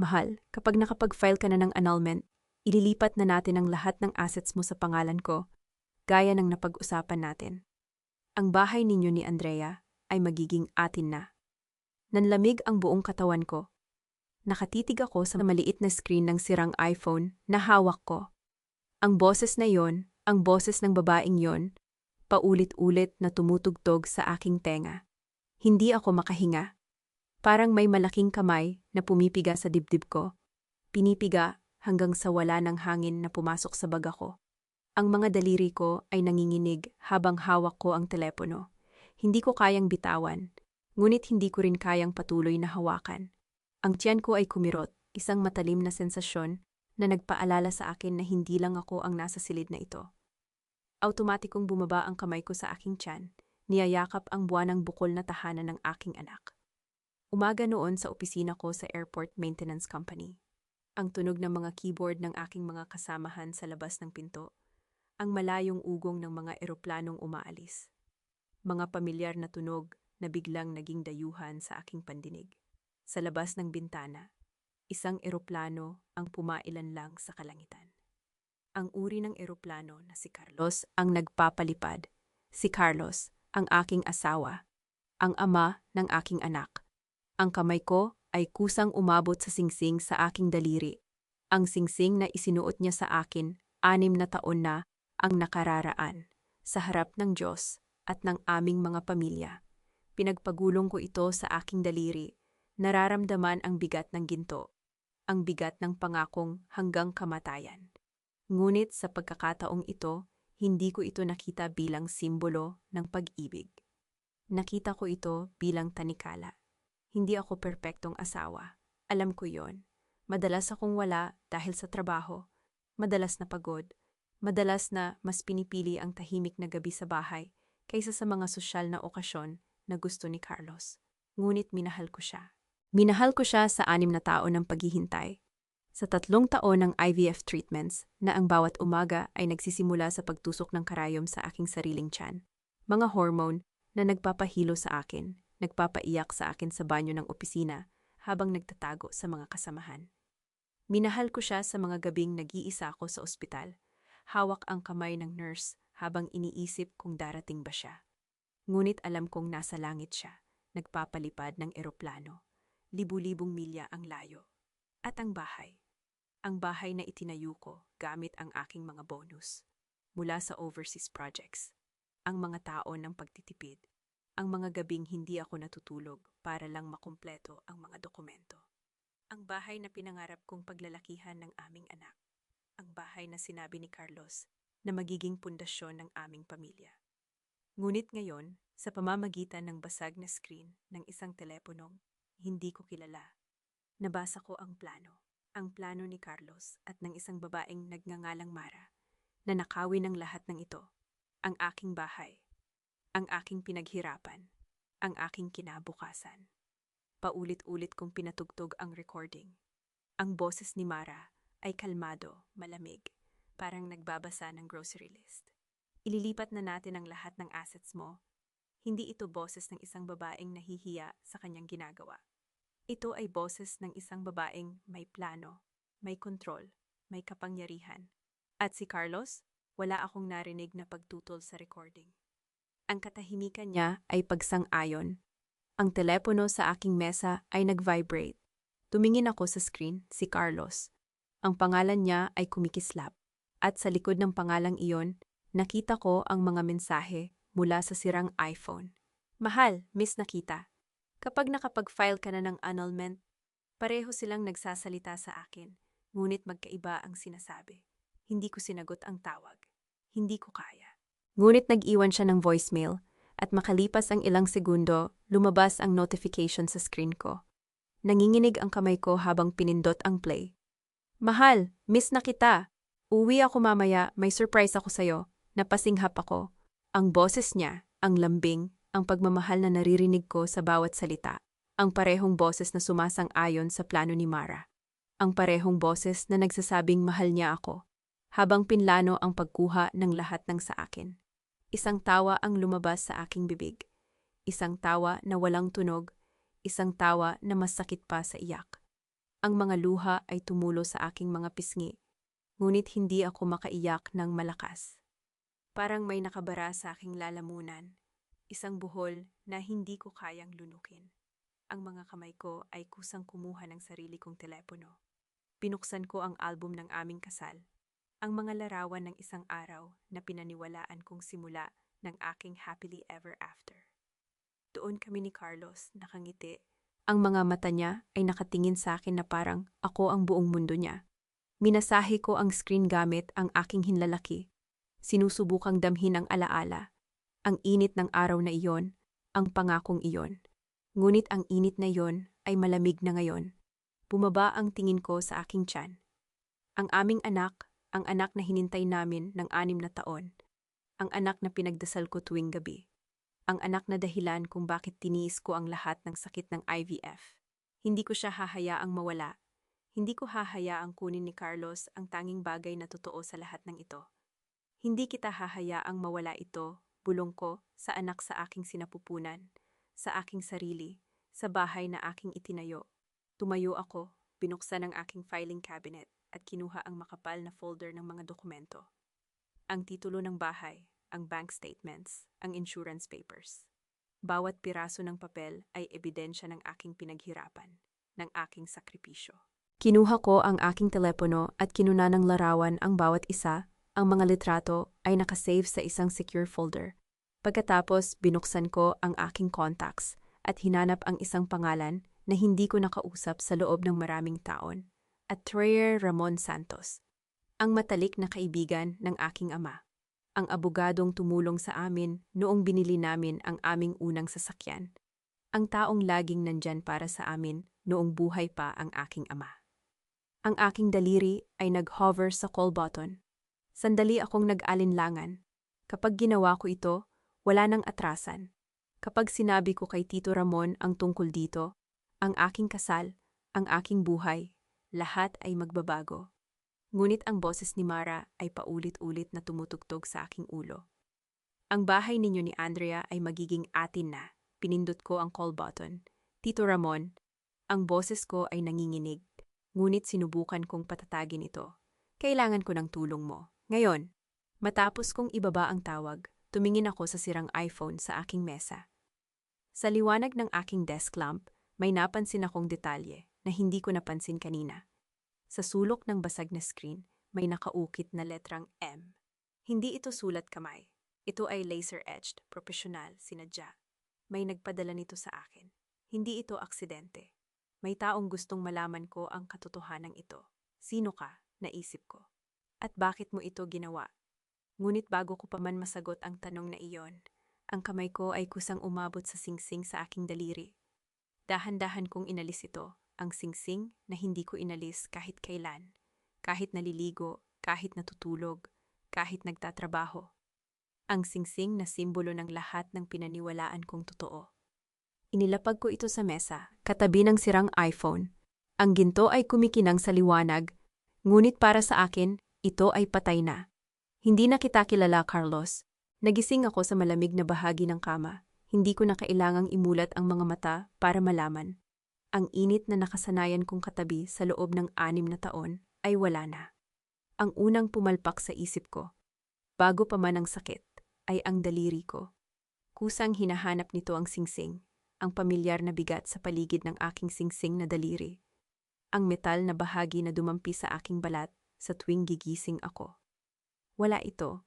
Mahal, kapag nakapag-file ka na ng annulment, ililipat na natin ang lahat ng assets mo sa pangalan ko, gaya ng napag-usapan natin. Ang bahay ninyo ni Andrea ay magiging atin na. Nanlamig ang buong katawan ko. Nakatitig ako sa maliit na screen ng sirang iPhone na hawak ko. Ang boses na yon, ang boses ng babaeng yon, paulit-ulit na tumutugtog sa aking tenga. Hindi ako makahinga. Parang may malaking kamay na pumipiga sa dibdib ko. Pinipiga hanggang sa wala ng hangin na pumasok sa baga ko. Ang mga daliri ko ay nanginginig habang hawak ko ang telepono. Hindi ko kayang bitawan, ngunit hindi ko rin kayang patuloy na hawakan. Ang tiyan ko ay kumirot, isang matalim na sensasyon na nagpaalala sa akin na hindi lang ako ang nasa silid na ito. Automatikong bumaba ang kamay ko sa aking tiyan, niyayakap ang buwanang bukol na tahanan ng aking anak. Umaga noon sa opisina ko sa Airport Maintenance Company. Ang tunog ng mga keyboard ng aking mga kasamahan sa labas ng pinto, ang malayong ugong ng mga eroplanong umaalis. Mga pamilyar na tunog na biglang naging dayuhan sa aking pandinig. Sa labas ng bintana, isang eroplano ang pumailan lang sa kalangitan. Ang uri ng eroplano na si Carlos ang nagpapalipad. Si Carlos, ang aking asawa, ang ama ng aking anak. Ang kamay ko ay kusang umabot sa singsing sa aking daliri. Ang singsing na isinuot niya sa akin 6 na taon na ang nakararaan sa harap ng Diyos at ng aming mga pamilya. Pinagpagulong ko ito sa aking daliri. Nararamdaman ang bigat ng ginto, ang bigat ng pangakong hanggang kamatayan. Ngunit sa pagkakataong ito, hindi ko ito nakita bilang simbolo ng pag-ibig. Nakita ko ito bilang tanikala. Hindi ako perpektong asawa. Alam ko yon. Madalas akong wala dahil sa trabaho. Madalas na pagod. Madalas na mas pinipili ang tahimik na gabi sa bahay kaysa sa mga sosyal na okasyon na gusto ni Carlos. Ngunit minahal ko siya. Minahal ko siya sa 6 na taon ng paghihintay. Sa 3 taon ng IVF treatments na ang bawat umaga ay nagsisimula sa pagtusok ng karayom sa aking sariling tiyan. Mga hormone na nagpapahilo sa akin, nagpapaiyak sa akin sa banyo ng opisina habang nagtatago sa mga kasamahan. Minahal ko siya sa mga gabing nag-iisa ako sa ospital. Hawak ang kamay ng nurse habang iniisip kung darating ba siya. Ngunit alam kong nasa langit siya, nagpapalipad ng eroplano. Libu-libong milya ang layo. At ang bahay. Ang bahay na itinayo ko gamit ang aking mga bonus. Mula sa overseas projects. Ang mga taon ng pagtitipid. Ang mga gabing hindi ako natutulog para lang makumpleto ang mga dokumento. Ang bahay na pinangarap kong paglalakihan ng aming anak. Ang bahay na sinabi ni Carlos na magiging pundasyon ng aming pamilya. Ngunit ngayon, sa pamamagitan ng basag na screen ng isang teleponong hindi ko kilala, nabasa ko ang plano ni Carlos at ng isang babaeng nagngangalang Mara na nakawin ng lahat ng ito, ang aking bahay. Ang aking pinaghirapan, ang aking kinabukasan. Paulit-ulit kong pinatugtog ang recording. Ang boses ni Mara ay kalmado, malamig, parang nagbabasa ng grocery list. Ililipat na natin ang lahat ng assets mo. Hindi ito boses ng isang babaeng nahihiya sa kanyang ginagawa. Ito ay boses ng isang babaeng may plano, may kontrol, may kapangyarihan. At si Carlos, wala akong narinig na pagtutol sa recording. Ang katahimikan niya ay pagsang-ayon. Ang telepono sa aking mesa ay nag-vibrate. Tumingin ako sa screen, si Carlos. Ang pangalan niya ay kumikislap. At sa likod ng pangalang iyon, nakita ko ang mga mensahe mula sa sirang iPhone. Mahal, Miss Nakita. Kapag nakapag-file ka na ng annulment, pareho silang nagsasalita sa akin, ngunit magkaiba ang sinasabi. Hindi ko sinagot ang tawag. Hindi ko kaya. Ngunit nag-iwan siya ng voicemail at makalipas ang ilang segundo, lumabas ang notification sa screen ko. Nanginginig ang kamay ko habang pinindot ang play. Mahal, miss na kita. Uwi ako mamaya, may surprise ako sa'yo. Napasinghap ako. Ang boses niya, ang lambing, ang pagmamahal na naririnig ko sa bawat salita. Ang parehong boses na sumasang-ayon sa plano ni Mara. Ang parehong boses na nagsasabing mahal niya ako. Habang pinlano ang pagkuha ng lahat ng sa akin. Isang tawa ang lumabas sa aking bibig. Isang tawa na walang tunog. Isang tawa na mas sakit pa sa iyak. Ang mga luha ay tumulo sa aking mga pisngi, ngunit hindi ako makaiyak ng malakas. Parang may nakabara sa aking lalamunan, isang buhol na hindi ko kayang lunukin. Ang mga kamay ko ay kusang kumuha ng sarili kong telepono. Binuksan ko ang album ng aming kasal, ang mga larawan ng isang araw na pinaniwalaan kong simula ng aking happily ever after. Doon kami ni Carlos, nakangiti. Ang mga mata niya ay nakatingin sa akin na parang ako ang buong mundo niya. Minasahe ko ang screen gamit ang aking hinlalaki. Sinusubukang damhin ang alaala, ang init ng araw na iyon, ang pangakong iyon. Ngunit ang init na iyon ay malamig na ngayon. Bumaba ang tingin ko sa aking tiyan. Ang aming anak, ang anak na hinintay namin ng 6 na taon. Ang anak na pinagdasal ko tuwing gabi. Ang anak na dahilan kung bakit tiniis ko ang lahat ng sakit ng IVF. Hindi ko siya hahayaang mawala. Hindi ko hahayaang kunin ni Carlos ang tanging bagay na totoo sa lahat ng ito. Hindi kita hahayaang mawala ito, bulong ko, sa anak sa aking sinapupunan, sa aking sarili, sa bahay na aking itinayo. Tumayo ako, binuksan ang aking filing cabinet at kinuha ang makapal na folder ng mga dokumento. Ang titulo ng bahay, ang bank statements, ang insurance papers. Bawat piraso ng papel ay ebidensya ng aking pinaghirapan, ng aking sakripisyo. Kinuha ko ang aking telepono at kinuna ng larawan ang bawat isa. Ang mga litrato ay nakasave sa isang secure folder. Pagkatapos, binuksan ko ang aking contacts at hinanap ang isang pangalan na hindi ko nakausap sa loob ng maraming taon. At Treyer Ramon Santos, ang matalik na kaibigan ng aking ama. Ang abogadong tumulong sa amin noong binili namin ang aming unang sasakyan. Ang taong laging nandyan para sa amin noong buhay pa ang aking ama. Ang aking daliri ay nag-hover sa call button. Sandali akong nag-alinlangan. Kapag ginawa ko ito, wala nang atrasan. Kapag sinabi ko kay Tito Ramon ang tungkol dito, ang aking kasal, ang aking buhay, lahat ay magbabago. Ngunit ang boses ni Mara ay paulit-ulit na tumutugtog sa aking ulo. Ang bahay ninyo ni Andrea ay magiging atin na. Pinindot ko ang call button. Tito Ramon, ang boses ko ay nanginginig. Ngunit sinubukan kong patatagin ito. Kailangan ko ng tulong mo. Ngayon, matapos kong ibaba ang tawag, tumingin ako sa sirang iPhone sa aking mesa. Sa liwanag ng aking desk lamp, may napansin akong detalye na hindi ko napansin kanina. Sa sulok ng basag na screen, may nakaukit na letrang M. Hindi ito sulat kamay. Ito ay laser-etched, profesional, sinadya. May nagpadala nito sa akin. Hindi ito aksidente. May taong gustong malaman ko ang katotohanan ito. Sino ka? Naisip ko. At bakit mo ito ginawa? Ngunit bago ko pa man masagot ang tanong na iyon, ang kamay ko ay kusang umabot sa singsing sa aking daliri. Dahan-dahan kong inalis ito, ang singsing na hindi ko inalis kahit kailan, kahit naliligo, kahit natutulog, kahit nagtatrabaho. Ang singsing na simbolo ng lahat ng pinaniwalaan kong totoo. Inilapag ko ito sa mesa, katabi ng sirang iPhone. Ang ginto ay kumikinang sa liwanag, ngunit para sa akin, ito ay patay na. Hindi na kita kilala, Carlos. Nagising ako sa malamig na bahagi ng kama. Hindi ko na kailangang imulat ang mga mata para malaman. Ang init na nakasanayan kong katabi sa loob ng 6 na taon ay wala na. Ang unang pumalpak sa isip ko, bago pa man ang sakit, ay ang daliri ko. Kusang hinahanap nito ang singsing, ang pamilyar na bigat sa paligid ng aking singsing na daliri. Ang metal na bahagi na dumampi sa aking balat sa tuwing gigising ako. Wala ito.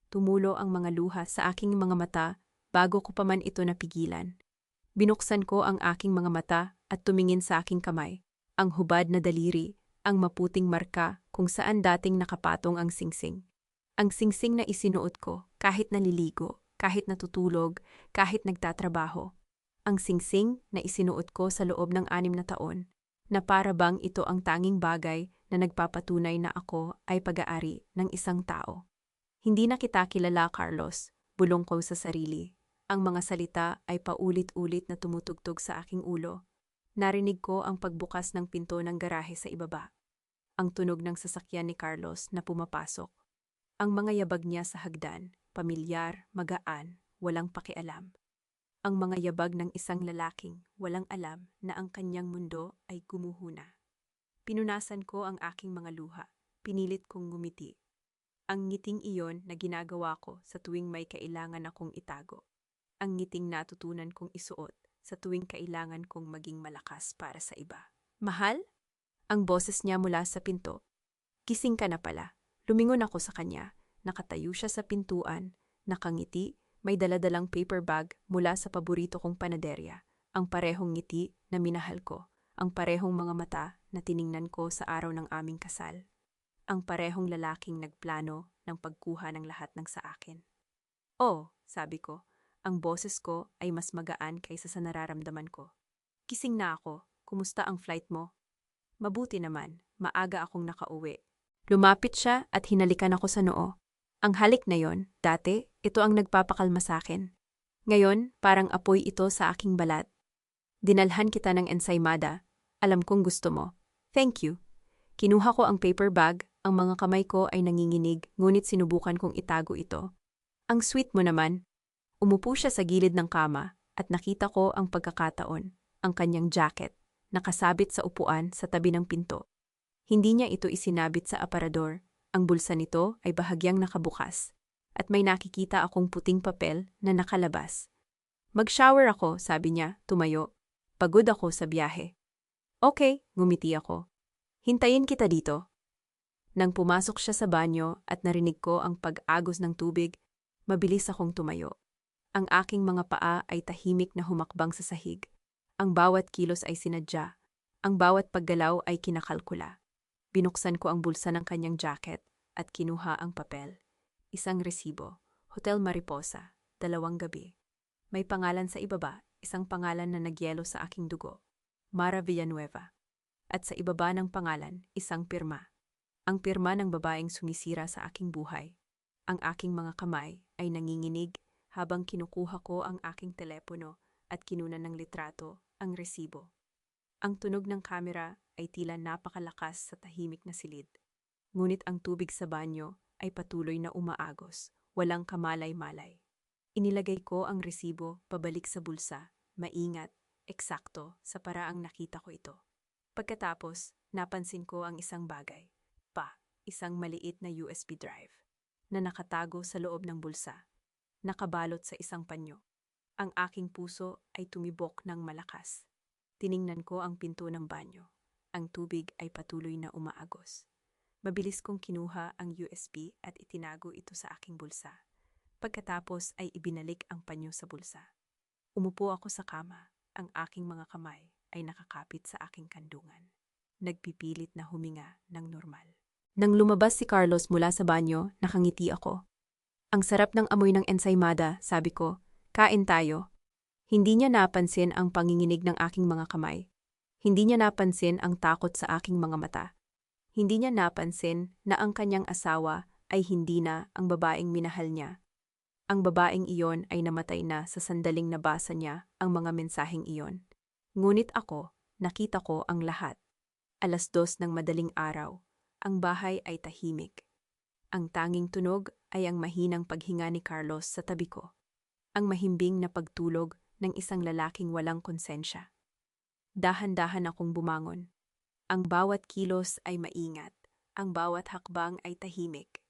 Tumulo ang mga luha sa aking mga mata bago ko pa man ito napigilan. Binuksan ko ang aking mga mata at tumingin sa aking kamay. Ang hubad na daliri, ang maputing marka kung saan dating nakapatong ang singsing. Ang singsing na isinuot ko kahit naliligo, kahit natutulog, kahit nagtatrabaho. Ang singsing na isinuot ko sa loob ng 6 na taon, na para bang ito ang tanging bagay na nagpapatunay na ako ay pag-aari ng isang tao. Hindi na kita kilala, Carlos, bulong ko sa sarili. Ang mga salita ay paulit-ulit na tumutugtog sa aking ulo. Narinig ko ang pagbukas ng pinto ng garahe sa ibaba. Ang tunog ng sasakyan ni Carlos na pumapasok. Ang mga yabag niya sa hagdan, pamilyar, magaan, walang pakialam. Ang mga yabag ng isang lalaking walang alam na ang kanyang mundo ay gumuho na. Pinunasan ko ang aking mga luha. Pinilit kong ngumiti. Ang ngiting iyon na ginagawa ko sa tuwing may kailangan akong itago. Ang ngiting natutunan kong isuot sa tuwing kailangan kong maging malakas para sa iba. Mahal? Ang boses niya mula sa pinto. Gising ka na pala. Lumingon ako sa kanya. Nakatayo siya sa pintuan, nakangiti, may daladalang paper bag mula sa paborito kong panaderya. Ang parehong ngiti na minahal ko. Ang parehong mga mata na tiningnan ko sa araw ng aming kasal. Ang parehong lalaking nagplano ng pagkuha ng lahat ng sa akin. Oh, sabi ko, ang boses ko ay mas magaan kaysa sa nararamdaman ko. Gising na ako. Kumusta ang flight mo? Mabuti naman, maaga akong nakauwi. Lumapit siya at hinalikan ako sa noo. Ang halik na yon, dati, ito ang nagpapakalma sa akin. Ngayon, parang apoy ito sa aking balat. Dinalhan kita ng ensaymada. Alam kong gusto mo. Thank you. Kinuha ko ang paper bag, ang mga kamay ko ay nanginginig, ngunit sinubukan kong itago ito. Ang sweet mo naman. Umupo siya sa gilid ng kama at nakita ko ang pagkakataon, ang kanyang jacket, nakasabit sa upuan sa tabi ng pinto. Hindi niya ito isinabit sa aparador. Ang bulsa nito ay bahagyang nakabukas at may nakikita akong puting papel na nakalabas. Mag-shower ako, sabi niya, tumayo. Pagod ako sa biyahe. Okay, ngumiti ako. Hintayin kita dito. Nang pumasok siya sa banyo at narinig ko ang pag-agos ng tubig, mabilis akong tumayo. Ang aking mga paa ay tahimik na humakbang sa sahig. Ang bawat kilos ay sinadya. Ang bawat paggalaw ay kinakalkula. Binuksan ko ang bulsa ng kanyang jacket at kinuha ang papel. Isang resibo, Hotel Mariposa, 2 gabi. May pangalan sa ibaba, isang pangalan na nagyelo sa aking dugo, Mara Villanueva. At sa ibaba ng pangalan, isang pirma. Ang pirma ng babaeng sumisira sa aking buhay. Ang aking mga kamay ay nanginginig habang kinukuha ko ang aking telepono at kinunan ng litrato ang resibo. Ang tunog ng kamera ay tila napakalakas sa tahimik na silid. Ngunit ang tubig sa banyo ay patuloy na umaagos, walang kamalay-malay. Inilagay ko ang resibo pabalik sa bulsa, maingat, eksakto sa paraang nakita ko ito. Pagkatapos, napansin ko ang isang bagay, isang maliit na USB drive, na nakatago sa loob ng bulsa, nakabalot sa isang panyo. Ang aking puso ay tumibok ng malakas. Tiningnan ko ang pinto ng banyo. Ang tubig ay patuloy na umaagos. Mabilis kong kinuha ang USB at itinago ito sa aking bulsa. Pagkatapos ay ibinalik ang panyo sa bulsa. Umupo ako sa kama. Ang aking mga kamay ay nakakapit sa aking kandungan. Nagpipilit na huminga ng normal. Nang lumabas si Carlos mula sa banyo, nakangiti ako. Ang sarap ng amoy ng ensaymada, sabi ko. Kain tayo. Hindi niya napansin ang panginginig ng aking mga kamay. Hindi niya napansin ang takot sa aking mga mata. Hindi niya napansin na ang kanyang asawa ay hindi na ang babaeng minahal niya. Ang babaeng iyon ay namatay na sa sandaling nabasa niya ang mga mensaheng iyon. Ngunit ako, nakita ko ang lahat. 2:00 ng madaling araw, ang bahay ay tahimik. Ang tanging tunog ay ang mahinang paghinga ni Carlos sa tabi ko. Ang mahimbing na pagtulog ng isang lalaking walang konsensya. Dahan-dahan akong bumangon. Ang bawat kilos ay maingat, ang bawat hakbang ay tahimik.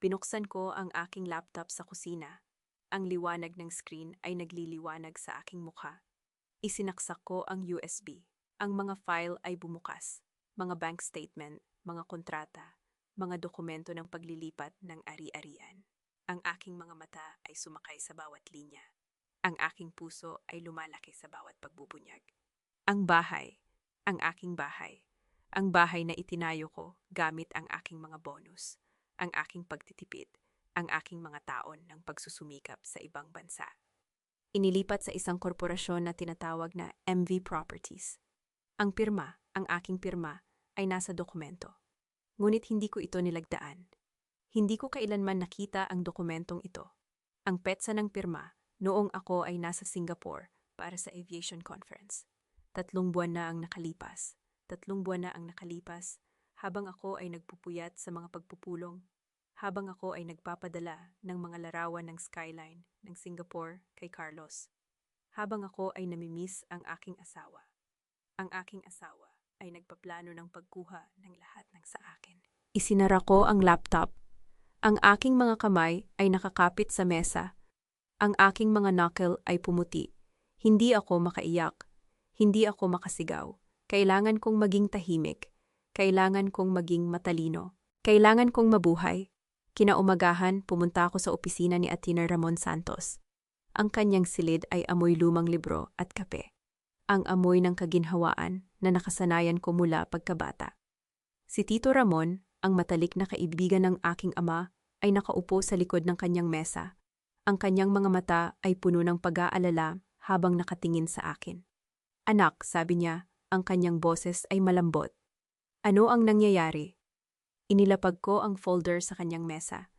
Binuksan ko ang aking laptop sa kusina. Ang liwanag ng screen ay nagliliwanag sa aking mukha. Isinaksak ko ang USB. Ang mga file ay bumukas. Mga bank statement, mga kontrata, mga dokumento ng paglilipat ng ari-arian. Ang aking mga mata ay sumakay sa bawat linya. Ang aking puso ay lumalaki sa bawat pagbubunyag. Ang bahay, ang aking bahay. Ang bahay na itinayo ko gamit ang aking mga bonus, ang aking pagtitipid, ang aking mga taon ng pagsusumikap sa ibang bansa. Inilipat sa isang korporasyon na tinatawag na MV Properties. Ang pirma, ang aking pirma, ay nasa dokumento. Ngunit hindi ko ito nilagdaan. Hindi ko kailanman nakita ang dokumentong ito. Ang petsa ng pirma, noong ako ay nasa Singapore para sa aviation conference. 3 buwan na ang nakalipas. 3 buwan na ang nakalipas habang ako ay nagpupuyat sa mga pagpupulong. Habang ako ay nagpapadala ng mga larawan ng skyline ng Singapore kay Carlos. Habang ako ay namimiss ang aking asawa. Ang aking asawa ay nagpaplano ng pagkuha ng lahat ng sa akin. Isinara ko ang laptop. Ang aking mga kamay ay nakakapit sa mesa. Ang aking mga knuckle ay pumuti. Hindi ako makaiyak. Hindi ako makasigaw. Kailangan kong maging tahimik. Kailangan kong maging matalino. Kailangan kong mabuhay. Kinaumagahan, pumunta ako sa opisina ni Atina Ramon Santos. Ang kanyang silid ay amoy lumang libro at kape. Ang amoy ng kaginhawaan na nakasanayan ko mula pagkabata. Si Tito Ramon, ang matalik na kaibigan ng aking ama, ay nakaupo sa likod ng kanyang mesa. Ang kanyang mga mata ay puno ng pag-aalala habang nakatingin sa akin. Anak, sabi niya, ang kanyang boses ay malambot. Ano ang nangyayari? Inilapag ko ang folder sa kanyang mesa.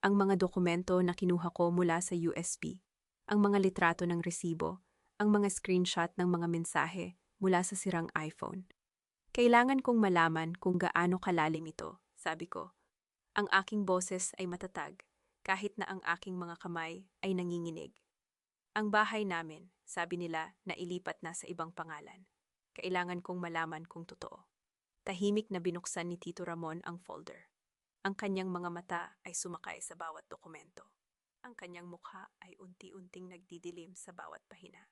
Ang mga dokumento na kinuha ko mula sa USB. Ang mga litrato ng resibo. Ang mga screenshot ng mga mensahe mula sa sirang iPhone. Kailangan kong malaman kung gaano kalalim ito, sabi ko. Ang aking boses ay matatag, kahit na ang aking mga kamay ay nanginginig. Ang bahay namin, sabi nila, na ilipat na sa ibang pangalan. Kailangan kong malaman kung totoo. Tahimik na binuksan ni Tito Ramon ang folder. Ang kanyang mga mata ay sumakay sa bawat dokumento. Ang kanyang mukha ay unti-unting nagdidilim sa bawat pahina.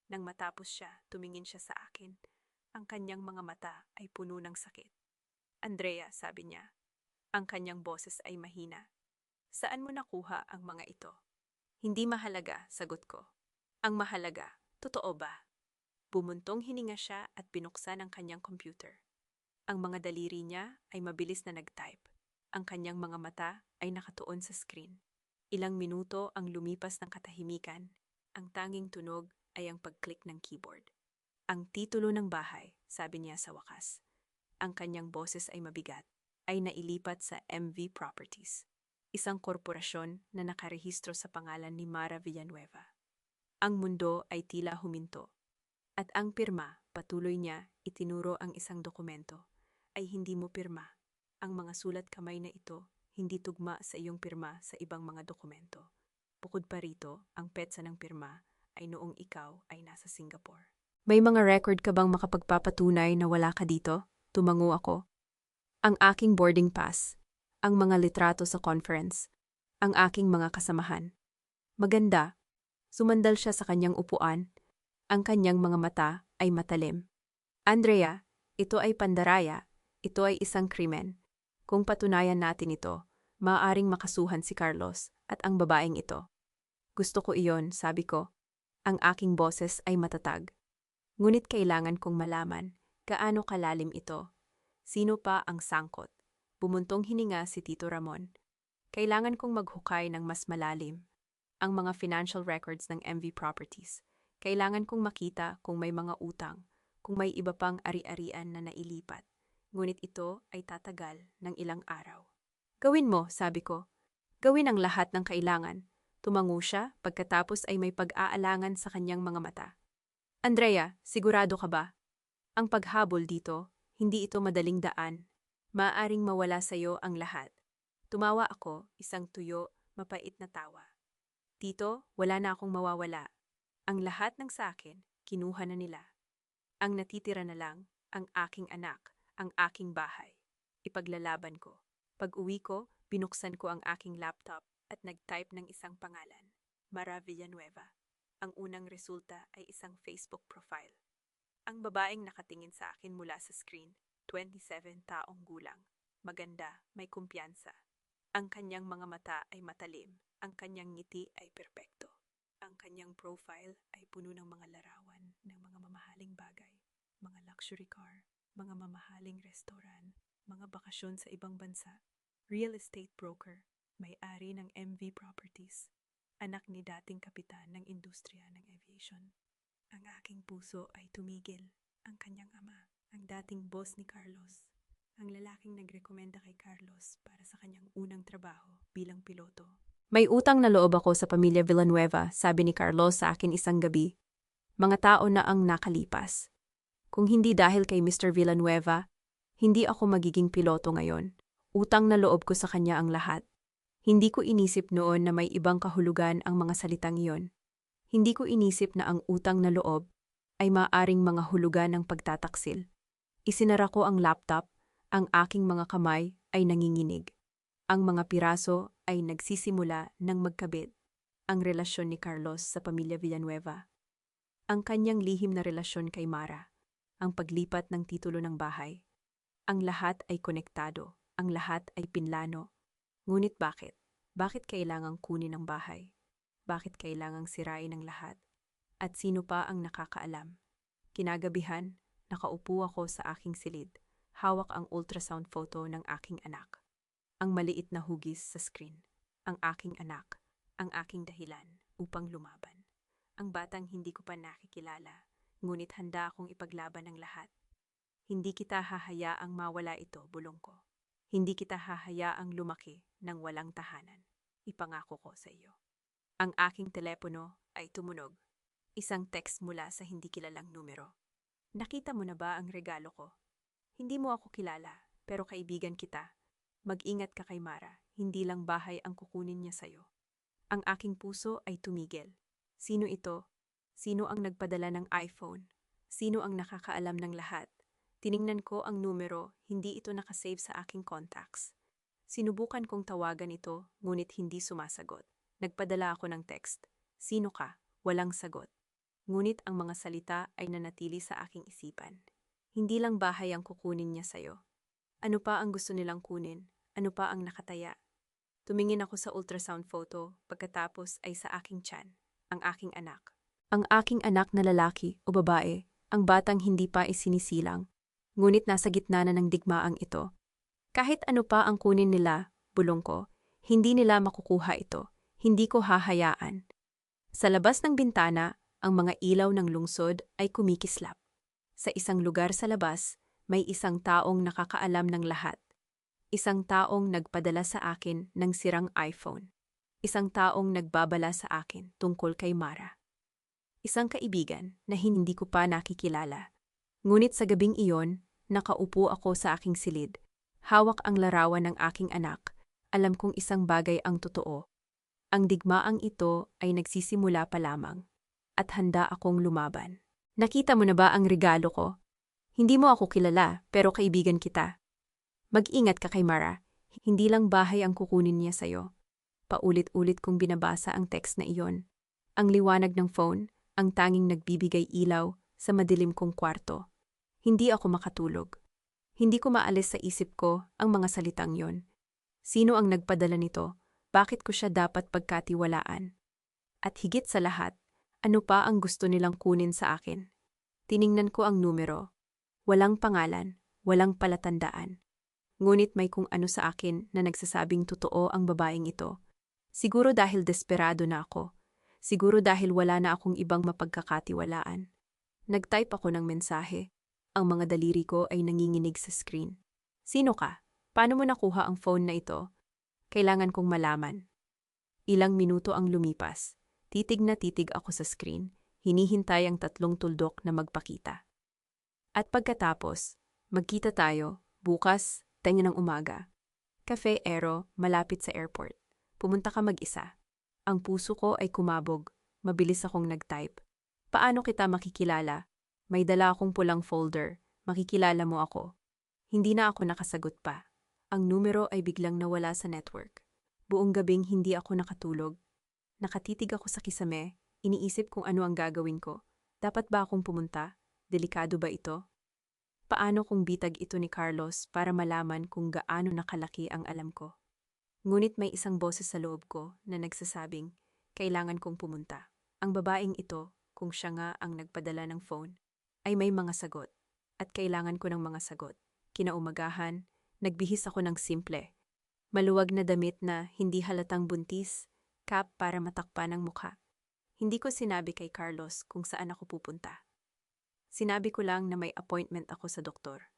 Nang matapos siya, tumingin siya sa akin. Ang kanyang mga mata ay puno ng sakit. Andrea, sabi niya. Ang kanyang boses ay mahina. Saan mo nakuha ang mga ito? Hindi mahalaga, sagot ko. Ang mahalaga, totoo ba? Bumuntong hininga siya at binuksan ang kanyang computer. Ang mga daliri niya ay mabilis na nag-type. Ang kanyang mga mata ay nakatuon sa screen. Ilang minuto ang lumipas ng katahimikan. Ang tanging tunog ay ang pag-click ng keyboard. Ang titulo ng bahay, sabi niya sa wakas. Ang kanyang boses ay mabigat, ay nailipat sa MV Properties, isang korporasyon na nakarehistro sa pangalan ni Mara Villanueva. Ang mundo ay tila huminto. At ang pirma, patuloy niya, itinuro ang isang dokumento, ay hindi mo pirma. Ang mga sulat kamay na ito, hindi tugma sa iyong pirma sa ibang mga dokumento. Bukod pa rito, ang petsa ng pirma ay noong ikaw ay nasa Singapore. May mga record ka bang makapagpapatunay na wala ka dito? Tumango ako. Ang aking boarding pass, ang mga litrato sa conference, ang aking mga kasamahan. Maganda. Sumandal siya sa kanyang upuan. Ang kanyang mga mata ay matalim. Andrea, ito ay pandaraya. Ito ay isang krimen. Kung patunayan natin ito, maaaring makasuhan si Carlos at ang babaeng ito. Gusto ko iyon, sabi ko. Ang aking boses ay matatag. Ngunit kailangan kong malaman gaano kalalim ito. Sino pa ang sangkot? Bumuntong hininga si Tito Ramon. Kailangan kong maghukay ng mas malalim. Ang mga financial records ng MV Properties. Kailangan kong makita kung may mga utang, kung may iba pang ari-arian na nailipat. Ngunit ito ay tatagal ng ilang araw. Gawin mo, sabi ko. Gawin ang lahat ng kailangan. Tumango siya, pagkatapos ay may pag-aalangan sa kanyang mga mata. Andrea, sigurado ka ba? Ang paghabol dito, hindi ito madaling daan. Maaaring mawala sa iyo ang lahat. Tumawa ako, isang tuyo, mapait na tawa. Tito, wala na akong mawawala. Ang lahat ng sa akin, kinuha na nila. Ang natitira na lang, ang aking anak, ang aking bahay. Ipaglalaban ko. Pag-uwi ko, binuksan ko ang aking laptop at nag-type ng isang pangalan, Mara Villanueva. Ang unang resulta ay isang Facebook profile. Ang babaeng nakatingin sa akin mula sa screen, 27 taong gulang. Maganda, may kumpiyansa. Ang kanyang mga mata ay matalim. Ang kanyang ngiti ay perpekto. Ang kanyang profile ay puno ng mga larawan ng mga mamahaling bagay, mga luxury car, mga mamahaling restoran, mga bakasyon sa ibang bansa, real estate broker, may-ari ng MV Properties, anak ni dating kapitan ng industriya ng aviation. Ang aking puso ay tumigil. Ang kanyang ama, ang dating boss ni Carlos, ang lalaking nagrekomenda kay Carlos para sa kanyang unang trabaho bilang piloto. May utang na loob ako sa pamilya Villanueva, sabi ni Carlos sa akin isang gabi. Mga tao na ang nakalipas. Kung hindi dahil kay Mr. Villanueva, hindi ako magiging piloto ngayon. Utang na loob ko sa kanya ang lahat. Hindi ko inisip noon na may ibang kahulugan ang mga salitang iyon. Hindi ko inisip na ang utang na loob ay maaaring mga hulugan ng pagtataksil. Isinara ko ang laptop, ang aking mga kamay ay nanginginig. Ang mga piraso ay nagsisimula ng magkabit. Ang relasyon ni Carlos sa pamilya Villanueva. Ang kanyang lihim na relasyon kay Mara. Ang paglipat ng titulo ng bahay. Ang lahat ay konektado. Ang lahat ay pinlano. Ngunit bakit? Bakit kailangang kunin ang bahay? Bakit kailangang sirain ang lahat? At sino pa ang nakakaalam? Kinagabihan, nakaupo ako sa aking silid. Hawak ang ultrasound photo ng aking anak. Ang maliit na hugis sa screen. Ang aking anak. Ang aking dahilan upang lumaban. Ang batang hindi ko pa nakikilala, ngunit handa akong ipaglaban ang lahat. Hindi kita hahayaang mawala ito, bulong ko. Hindi kita hahayaang lumaki ng walang tahanan. Ipangako ko sa iyo. Ang aking telepono ay tumunog. Isang text mula sa hindi kilalang numero. Nakita mo na ba ang regalo ko? Hindi mo ako kilala, pero kaibigan kita. Mag-ingat ka kay Mara, hindi lang bahay ang kukunin niya sa'yo. Ang aking puso ay tumigil. Sino ito? Sino ang nagpadala ng iPhone? Sino ang nakakaalam ng lahat? Tiningnan ko ang numero, hindi ito nakasave sa aking contacts. Sinubukan kong tawagan ito, ngunit hindi sumasagot. Nagpadala ako ng text. Sino ka? Walang sagot. Ngunit ang mga salita ay nanatili sa aking isipan. Hindi lang bahay ang kukunin niya sa'yo. Ano pa ang gusto nilang kunin? Ano pa ang nakataya? Tumingin ako sa ultrasound photo, pagkatapos ay sa aking tiyan, ang aking anak. Ang aking anak na lalaki o babae, ang batang hindi pa isinisilang. Ngunit nasa gitna na ng digmaang ito. Kahit ano pa ang kunin nila, bulong ko, hindi nila makukuha ito. Hindi ko hahayaan. Sa labas ng bintana, ang mga ilaw ng lungsod ay kumikislap. Sa isang lugar sa labas, may isang taong nakakaalam ng lahat. Isang taong nagpadala sa akin ng sirang iPhone. Isang taong nagbabala sa akin tungkol kay Mara. Isang kaibigan na hindi ko pa nakikilala. Ngunit sa gabing iyon, nakaupo ako sa aking silid. Hawak ang larawan ng aking anak. Alam kong isang bagay ang totoo. Ang digmaang ito ay nagsisimula pa lamang. At handa akong lumaban. Nakita mo na ba ang regalo ko? Hindi mo ako kilala, pero kaibigan kita. Mag-ingat ka kay Mara. Hindi lang bahay ang kukunin niya sa'yo. Paulit-ulit kong binabasa ang text na iyon. Ang liwanag ng phone, ang tanging nagbibigay ilaw sa madilim kong kwarto. Hindi ako makatulog. Hindi ko maalis sa isip ko ang mga salitang yon. Sino ang nagpadala nito? Bakit ko siya dapat pagkatiwalaan? At higit sa lahat, ano pa ang gusto nilang kunin sa akin? Tiningnan ko ang numero. Walang pangalan, walang palatandaan. Ngunit may kung ano sa akin na nagsasabing totoo ang babaeng ito. Siguro dahil desperado na ako. Siguro dahil wala na akong ibang mapagkakatiwalaan. Nag-type ako ng mensahe. Ang mga daliri ko ay nanginginig sa screen. Sino ka? Paano mo nakuha ang phone na ito? Kailangan kong malaman. Ilang minuto ang lumipas. Titig na titig ako sa screen. Hinihintay ang 3 tuldok na magpakita. At pagkatapos, magkita tayo, bukas, 10 ng umaga. Cafe Aero, malapit sa airport. Pumunta ka mag-isa. Ang puso ko ay kumabog. Mabilis akong nag-type. Paano kita makikilala? May dala akong pulang folder. Makikilala mo ako. Hindi na ako nakasagot pa. Ang numero ay biglang nawala sa network. Buong gabing hindi ako nakatulog. Nakatitig ako sa kisame, iniisip kung ano ang gagawin ko. Dapat ba akong pumunta? Delikado ba ito? Paano kung bitag ito ni Carlos para malaman kung gaano nakalaki ang alam ko? Ngunit may isang boses sa loob ko na nagsasabing, kailangan kong pumunta. Ang babaeng ito, kung siya nga ang nagpadala ng phone, ay may mga sagot. At kailangan ko ng mga sagot. Kinaumagahan, nagbihis ako ng simple. Maluwag na damit na hindi halatang buntis, cap para matakpan ang mukha. Hindi ko sinabi kay Carlos kung saan ako pupunta. Sinabi ko lang na may appointment ako sa doktor.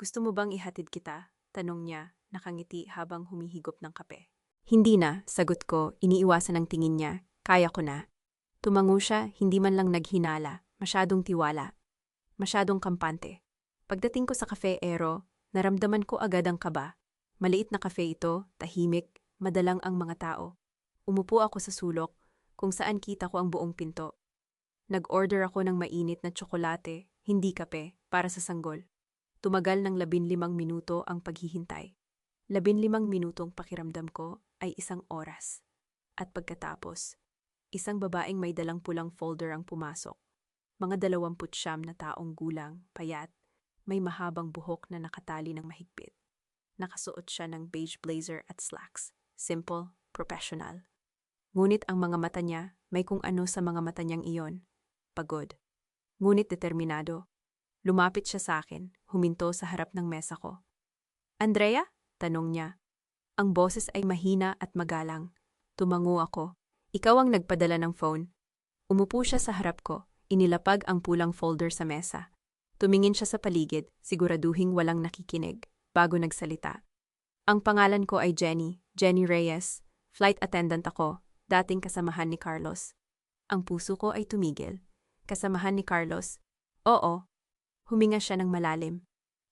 Gusto mo bang ihatid kita? Tanong niya, nakangiti habang humihigop ng kape. Hindi na, sagot ko, iniiwasan ang tingin niya. Kaya ko na. Tumango siya, hindi man lang naghinala, masyadong tiwala. Masyadong kampante. Pagdating ko sa Cafe Aero, naramdaman ko agad ang kaba. Maliit na cafe ito, tahimik, madalang ang mga tao. Umupo ako sa sulok, kung saan kita ko ang buong pinto. Nag-order ako ng mainit na tsokolate, hindi kape, para sa sanggol. Tumagal ng 15 minuto ang paghihintay. 15 minutong pakiramdam ko ay 1 oras. At pagkatapos, isang babaeng may dalang pulang folder ang pumasok. Mga 29 na taong gulang, payat, may mahabang buhok na nakatali ng mahigpit. Nakasuot siya ng beige blazer at slacks. Simple, professional. Ngunit ang mga mata niya, may kung ano sa mga mata niyang iyon. Pagod. Ngunit determinado. Lumapit siya sa akin, huminto sa harap ng mesa ko. Andrea? Tanong niya. Ang boses ay mahina at magalang. Tumango ako. Ikaw ang nagpadala ng phone. Umupo siya sa harap ko, inilapag ang pulang folder sa mesa. Tumingin siya sa paligid, siguraduhing walang nakikinig, bago nagsalita. Ang pangalan ko ay Jenny Reyes. Flight attendant ako, dating kasamahan ni Carlos. Ang puso ko ay tumigil. Kasamahan ni Carlos? Oo. Huminga siya ng malalim.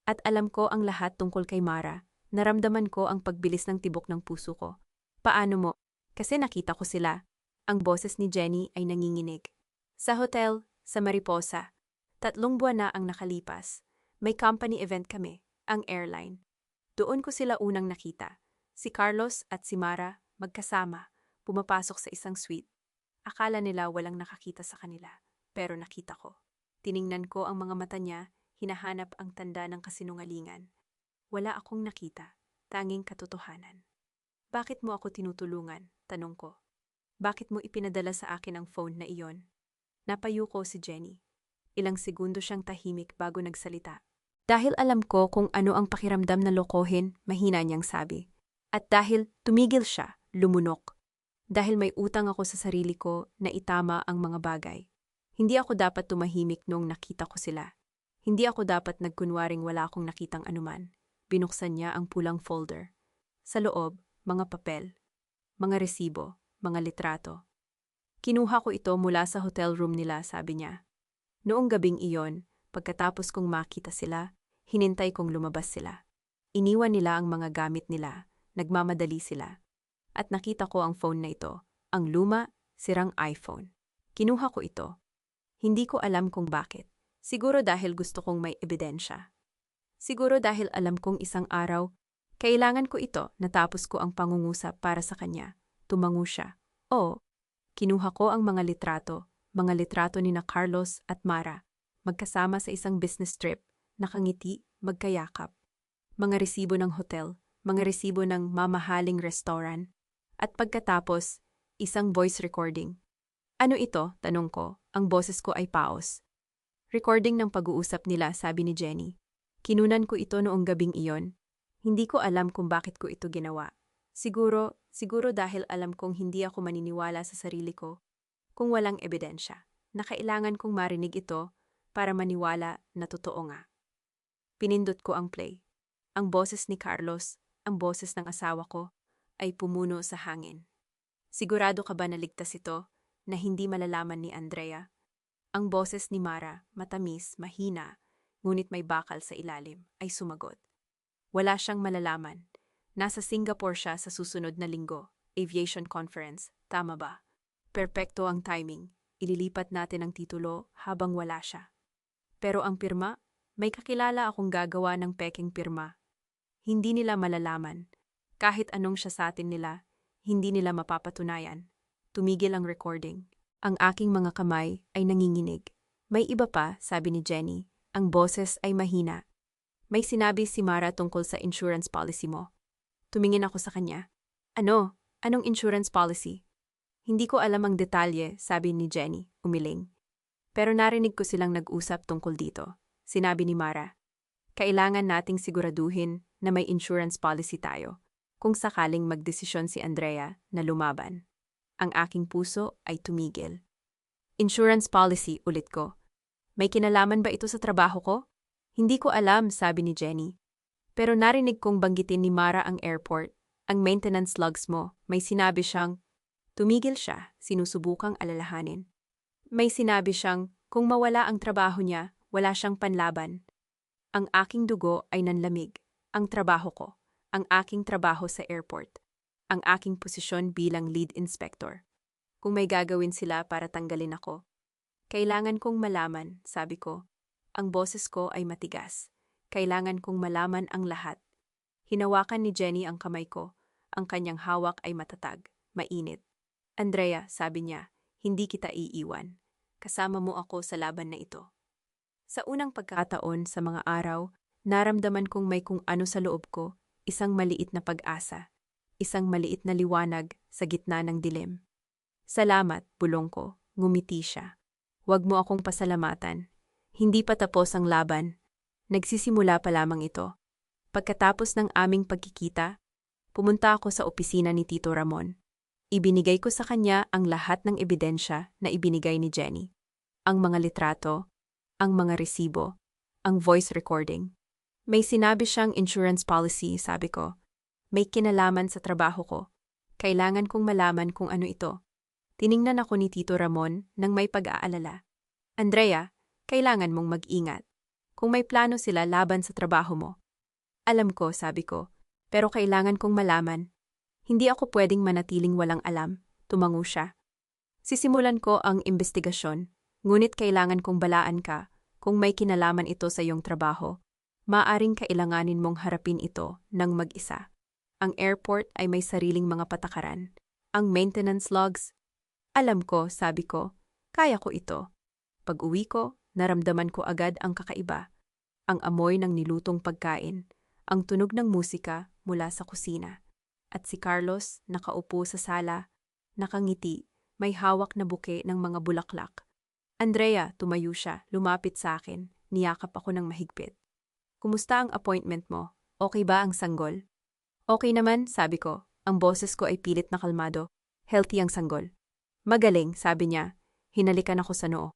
At alam ko ang lahat tungkol kay Mara. Naramdaman ko ang pagbilis ng tibok ng puso ko. Paano mo? Kasi nakita ko sila. Ang boses ni Jenny ay nanginginig. Sa hotel, sa Mariposa. 3 buwan na ang nakalipas. May company event kami, ang airline. Doon ko sila unang nakita. Si Carlos at si Mara, magkasama, pumapasok sa isang suite. Akala nila walang nakakita sa kanila, pero nakita ko. Tiningnan ko ang mga mata niya, hinahanap ang tanda ng kasinungalingan. Wala akong nakita, tanging katotohanan. Bakit mo ako tinutulungan? Tanong ko. Bakit mo ipinadala sa akin ang phone na iyon? Napayuko si Jenny. Ilang segundo siyang tahimik bago nagsalita. Dahil alam ko kung ano ang pakiramdam na lokohin, mahina niyang sabi. At dahil tumigil siya, lumunok. Dahil may utang ako sa sarili ko na itama ang mga bagay. Hindi ako dapat tumahimik noong nakita ko sila. Hindi ako dapat nagkunwaring wala akong nakitang anuman. Binuksan niya ang pulang folder. Sa loob, mga papel, mga resibo, mga litrato. Kinuha ko ito mula sa hotel room nila, sabi niya. Noong gabing iyon, pagkatapos kong makita sila, hinintay kong lumabas sila. Iniwan nila ang mga gamit nila, nagmamadali sila. At nakita ko ang phone na ito, ang luma, sirang iPhone. Kinuha ko ito. Hindi ko alam kung bakit. Siguro dahil gusto kong may ebidensya. Siguro dahil alam kong isang araw, kailangan ko ito natapos ko ang pangungusap para sa kanya. Tumango siya. Oo, kinuha ko ang mga litrato ni na Carlos at Mara, magkasama sa isang business trip, nakangiti, magkayakap. Mga resibo ng hotel, mga resibo ng mamahaling restaurant, at pagkatapos, isang voice recording. Ano ito? Tanong ko. Ang boses ko ay paos. Recording ng pag-uusap nila, sabi ni Jenny. Kinunan ko ito noong gabing iyon. Hindi ko alam kung bakit ko ito ginawa. Siguro dahil alam kong hindi ako maniniwala sa sarili ko kung walang ebidensya, na kailangan kong marinig ito para maniwala na totoo nga. Pinindot ko ang play. Ang boses ni Carlos, ang boses ng asawa ko, ay pumuno sa hangin. Sigurado ka ba na ligtas ito, na hindi malalaman ni Andrea? Ang boses ni Mara, matamis, mahina, ngunit may bakal sa ilalim, ay sumagot. Wala siyang malalaman. Nasa Singapore siya sa susunod na linggo, aviation conference, tama ba? Perpekto ang timing. Ililipat natin ang titulo habang wala siya. Pero ang pirma, may kakilala akong gagawa ng peking pirma. Hindi nila malalaman. Kahit anong siya sa atin nila, hindi nila mapapatunayan. Tumigil ang recording. Ang aking mga kamay ay nanginginig. May iba pa, sabi ni Jenny. Ang boses ay mahina. May sinabi si Mara tungkol sa insurance policy mo. Tumingin ako sa kanya. Ano? Anong insurance policy? Hindi ko alam ang detalye, sabi ni Jenny, umiling. Pero narinig ko silang nag-usap tungkol dito. Sinabi ni Mara, kailangan nating siguraduhin na may insurance policy tayo kung sakaling magdesisyon si Andrea na lumaban. Ang aking puso ay tumigil. Insurance policy, ulit ko. May kinalaman ba ito sa trabaho ko? Hindi ko alam, sabi ni Jenny. Pero narinig kong banggitin ni Mara ang airport, ang maintenance logs mo. May sinabi siyang, tumigil siya, sinusubukang alalahanin. May sinabi siyang, kung mawala ang trabaho niya, wala siyang panlaban. Ang aking dugo ay nanlamig. Ang trabaho ko, ang aking trabaho sa airport, ang aking posisyon bilang lead inspector. Kung may gagawin sila para tanggalin ako, kailangan kong malaman, sabi ko. Ang boses ko ay matigas. Kailangan kong malaman ang lahat. Hinawakan ni Jenny ang kamay ko. Ang kanyang hawak ay matatag, mainit. Andrea, sabi niya, hindi kita iiwan. Kasama mo ako sa laban na ito. Sa unang pagkataon sa mga araw, naramdaman kong may kung ano sa loob ko, isang maliit na pag-asa, isang maliit na liwanag sa gitna ng dilim. Salamat, bulong ko, ngumiti siya. Huwag mo akong pasalamatan. Hindi pa tapos ang laban. Nagsisimula pa lamang ito. Pagkatapos ng aming pagkikita, pumunta ako sa opisina ni Tito Ramon. Ibinigay ko sa kanya ang lahat ng ebidensya na ibinigay ni Jenny. Ang mga litrato, ang mga resibo, ang voice recording. May sinabi siyang insurance policy, sabi ko. May kinalaman sa trabaho ko. Kailangan kong malaman kung ano ito. Tiningnan ako ni Tito Ramon nang may pag-aalala. Andrea, kailangan mong mag-ingat. Kung may plano sila laban sa trabaho mo. Alam ko, sabi ko, pero kailangan kong malaman. Hindi ako pwedeng manatiling walang alam, tumango siya. Sisimulan ko ang investigasyon, ngunit kailangan kong balaan ka kung may kinalaman ito sa iyong trabaho. Maaring kailanganin mong harapin ito ng mag-isa. Ang airport ay may sariling mga patakaran. Ang maintenance logs. Alam ko, sabi ko, kaya ko ito. Pag-uwi ko, naramdaman ko agad ang kakaiba. Ang amoy ng nilutong pagkain, ang tunog ng musika mula sa kusina. At si Carlos, nakaupo sa sala, nakangiti, may hawak na buke ng mga bulaklak. Andrea, tumayo siya, lumapit sa akin, niyakap ako ng mahigpit. Kumusta ang appointment mo? Okay ba ang sanggol? Okay naman, sabi ko. Ang boses ko ay pilit na kalmado. Healthy ang sanggol. Magaling, sabi niya. Hinalikan ako sa noo.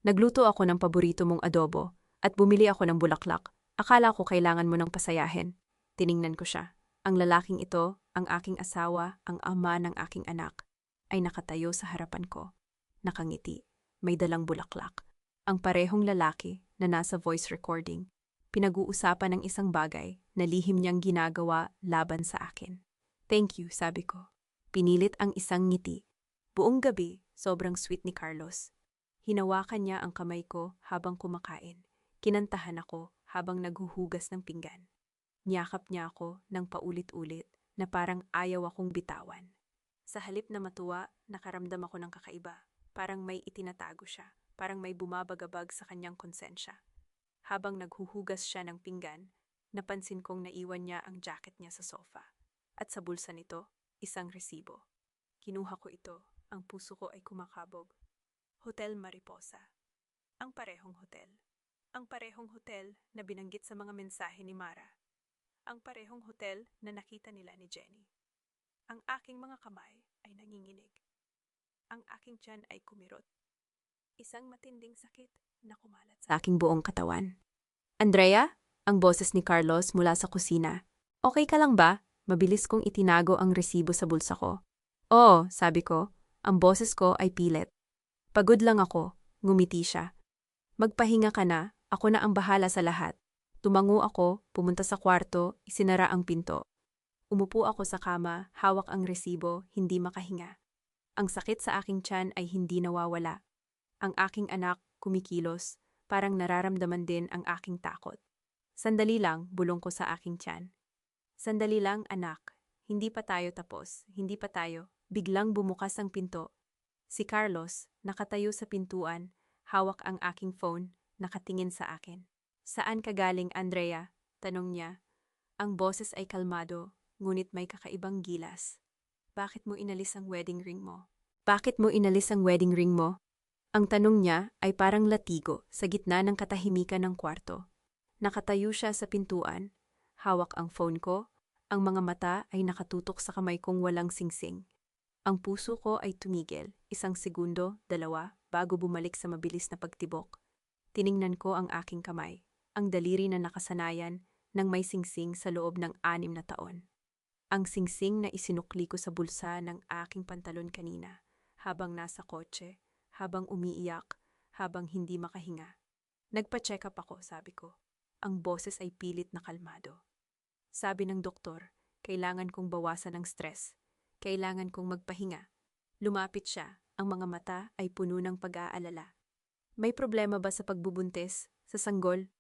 Nagluto ako ng paborito mong adobo at bumili ako ng bulaklak. Akala ko kailangan mo ng pasayahin. Tiningnan ko siya. Ang lalaking ito, ang aking asawa, ang ama ng aking anak, ay nakatayo sa harapan ko. Nakangiti. May dalang bulaklak. Ang parehong lalaki na nasa voice recording. Pinag-uusapan ng isang bagay na lihim niyang ginagawa laban sa akin. Thank you, sabi ko. Pinilit ang isang ngiti. Buong gabi, sobrang sweet ni Carlos. Hinawakan niya ang kamay ko habang kumakain. Kinantahan ako habang naghuhugas ng pinggan. Niyakap niya ako ng paulit-ulit na parang ayaw akong bitawan. Sa halip na matuwa, nakaramdam ako ng kakaiba. Parang may itinatago siya. Parang may bumabagabag sa kanyang konsensya. Habang naghuhugas siya ng pinggan, napansin kong naiwan niya ang jacket niya sa sofa. At sa bulsa nito, isang resibo. Kinuha ko ito, ang puso ko ay kumakabog. Hotel Mariposa. Ang parehong hotel. Ang parehong hotel na binanggit sa mga mensahe ni Mara. Ang parehong hotel na nakita nila ni Jenny. Ang aking mga kamay ay nanginginig. Ang aking tiyan ay kumirot. Isang matinding sakit na kumalat sa aking buong katawan. Andrea, ang boses ni Carlos mula sa kusina. Okay ka lang ba? Mabilis kong itinago ang resibo sa bulsa ko. Oo, sabi ko. Ang boses ko ay pilit. Pagod lang ako, ngumiti siya. Magpahinga ka na, ako na ang bahala sa lahat. Tumango ako, pumunta sa kwarto, isinara ang pinto. Umupo ako sa kama, hawak ang resibo, hindi makahinga. Ang sakit sa aking tiyan ay hindi nawawala. Ang aking anak, kumikilos, parang nararamdaman din ang aking takot. Sandali lang, bulong ko sa aking tiyan. Sandali lang, anak. Hindi pa tayo tapos, hindi pa tayo. Biglang bumukas ang pinto. Si Carlos, nakatayo sa pintuan, hawak ang aking phone, nakatingin sa akin. Saan ka galing, Andrea? Tanong niya. Ang boses ay kalmado, ngunit may kakaibang gilas. Bakit mo inalis ang wedding ring mo? Bakit mo inalis ang wedding ring mo? Ang tanong niya ay parang latigo sa gitna ng katahimikan ng kwarto. Nakatayo siya sa pintuan, hawak ang phone ko, ang mga mata ay nakatutok sa kamay kong walang singsing. Ang puso ko ay tumigil, 1 segundo, 2, bago bumalik sa mabilis na pagtibok. Tiningnan ko ang aking kamay, ang daliri na nakasanayan ng may singsing sa loob ng 6 na taon. Ang singsing na isinukli ko sa bulsa ng aking pantalon kanina, habang nasa kotse, habang umiiyak, habang hindi makahinga. Nagpa-check up ako, sabi ko. Ang boses ay pilit na kalmado. Sabi ng doktor, kailangan kong bawasan ang stress. Kailangan kong magpahinga. Lumapit siya, ang mga mata ay puno ng pag-aalala. May problema ba sa pagbubuntis, sa sanggol?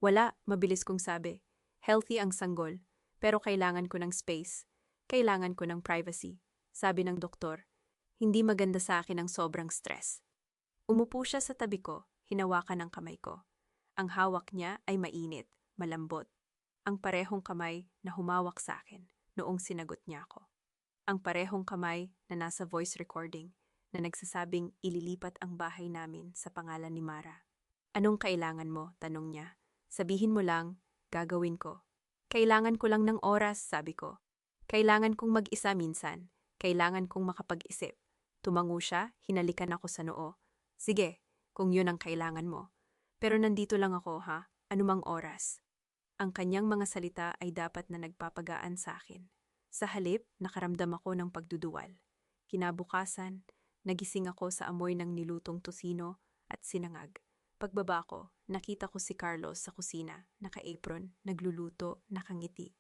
Wala, mabilis kong sabi. Healthy ang sanggol, pero kailangan ko ng space. Kailangan ko ng privacy. Sabi ng doktor, hindi maganda sa akin ang sobrang stress. Umupo siya sa tabi ko, hinawakan ang kamay ko. Ang hawak niya ay mainit, malambot. Ang parehong kamay na humawak sa akin noong sinagot niya ako. Ang parehong kamay na nasa voice recording na nagsasabing ililipat ang bahay namin sa pangalan ni Mara. Anong kailangan mo? Tanong niya. Sabihin mo lang, gagawin ko. Kailangan ko lang ng oras, sabi ko. Kailangan kong mag-isa minsan. Kailangan kong makapag-isip. Tumango siya, hinalikan ako sa noo. Sige, kung yun ang kailangan mo. Pero nandito lang ako, ha? Anumang oras. Ang kanyang mga salita ay dapat na nagpapagaan sa akin. Sa halip, nakaramdam ako ng pagduduwal. Kinabukasan, nagising ako sa amoy ng nilutong tosino at sinangag. Pagbaba ko, nakita ko si Carlos sa kusina, naka-apron, nagluluto, nakangiti.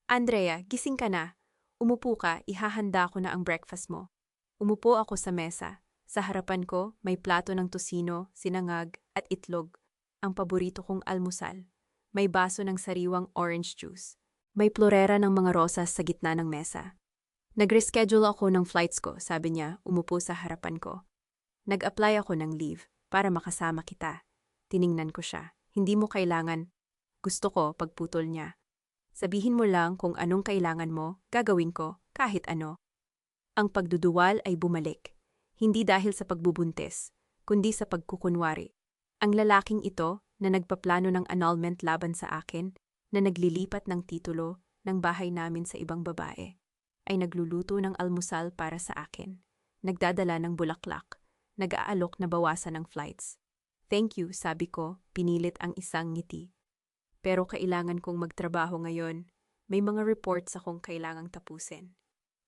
Andrea, gising ka na. Umupo ka, ihahanda ko na ang breakfast mo. Umupo ako sa mesa. Sa harapan ko, may plato ng tosino, sinangag, at itlog. Ang paborito kong almusal. May baso ng sariwang orange juice. May plorera ng mga rosas sa gitna ng mesa. Nag-reschedule ako ng flights ko, sabi niya, umupo sa harapan ko. Nag-apply ako ng leave para makasama kita. Tiningnan ko siya. Hindi mo kailangan. Gusto ko, pagputol niya. Sabihin mo lang kung anong kailangan mo, gagawin ko, kahit ano. Ang pagduduwal ay bumalik. Hindi dahil sa pagbubuntis, kundi sa pagkukunwari. Ang lalaking ito na nagpaplano ng annulment laban sa akin, na naglilipat ng titulo ng bahay namin sa ibang babae, ay nagluluto ng almusal para sa akin. Nagdadala ng bulaklak, nag-aalok na bawasan ng flights. Thank you, sabi ko, pinilit ang isang ngiti. Pero kailangan kong magtrabaho ngayon. May mga reports akong kailangang tapusin.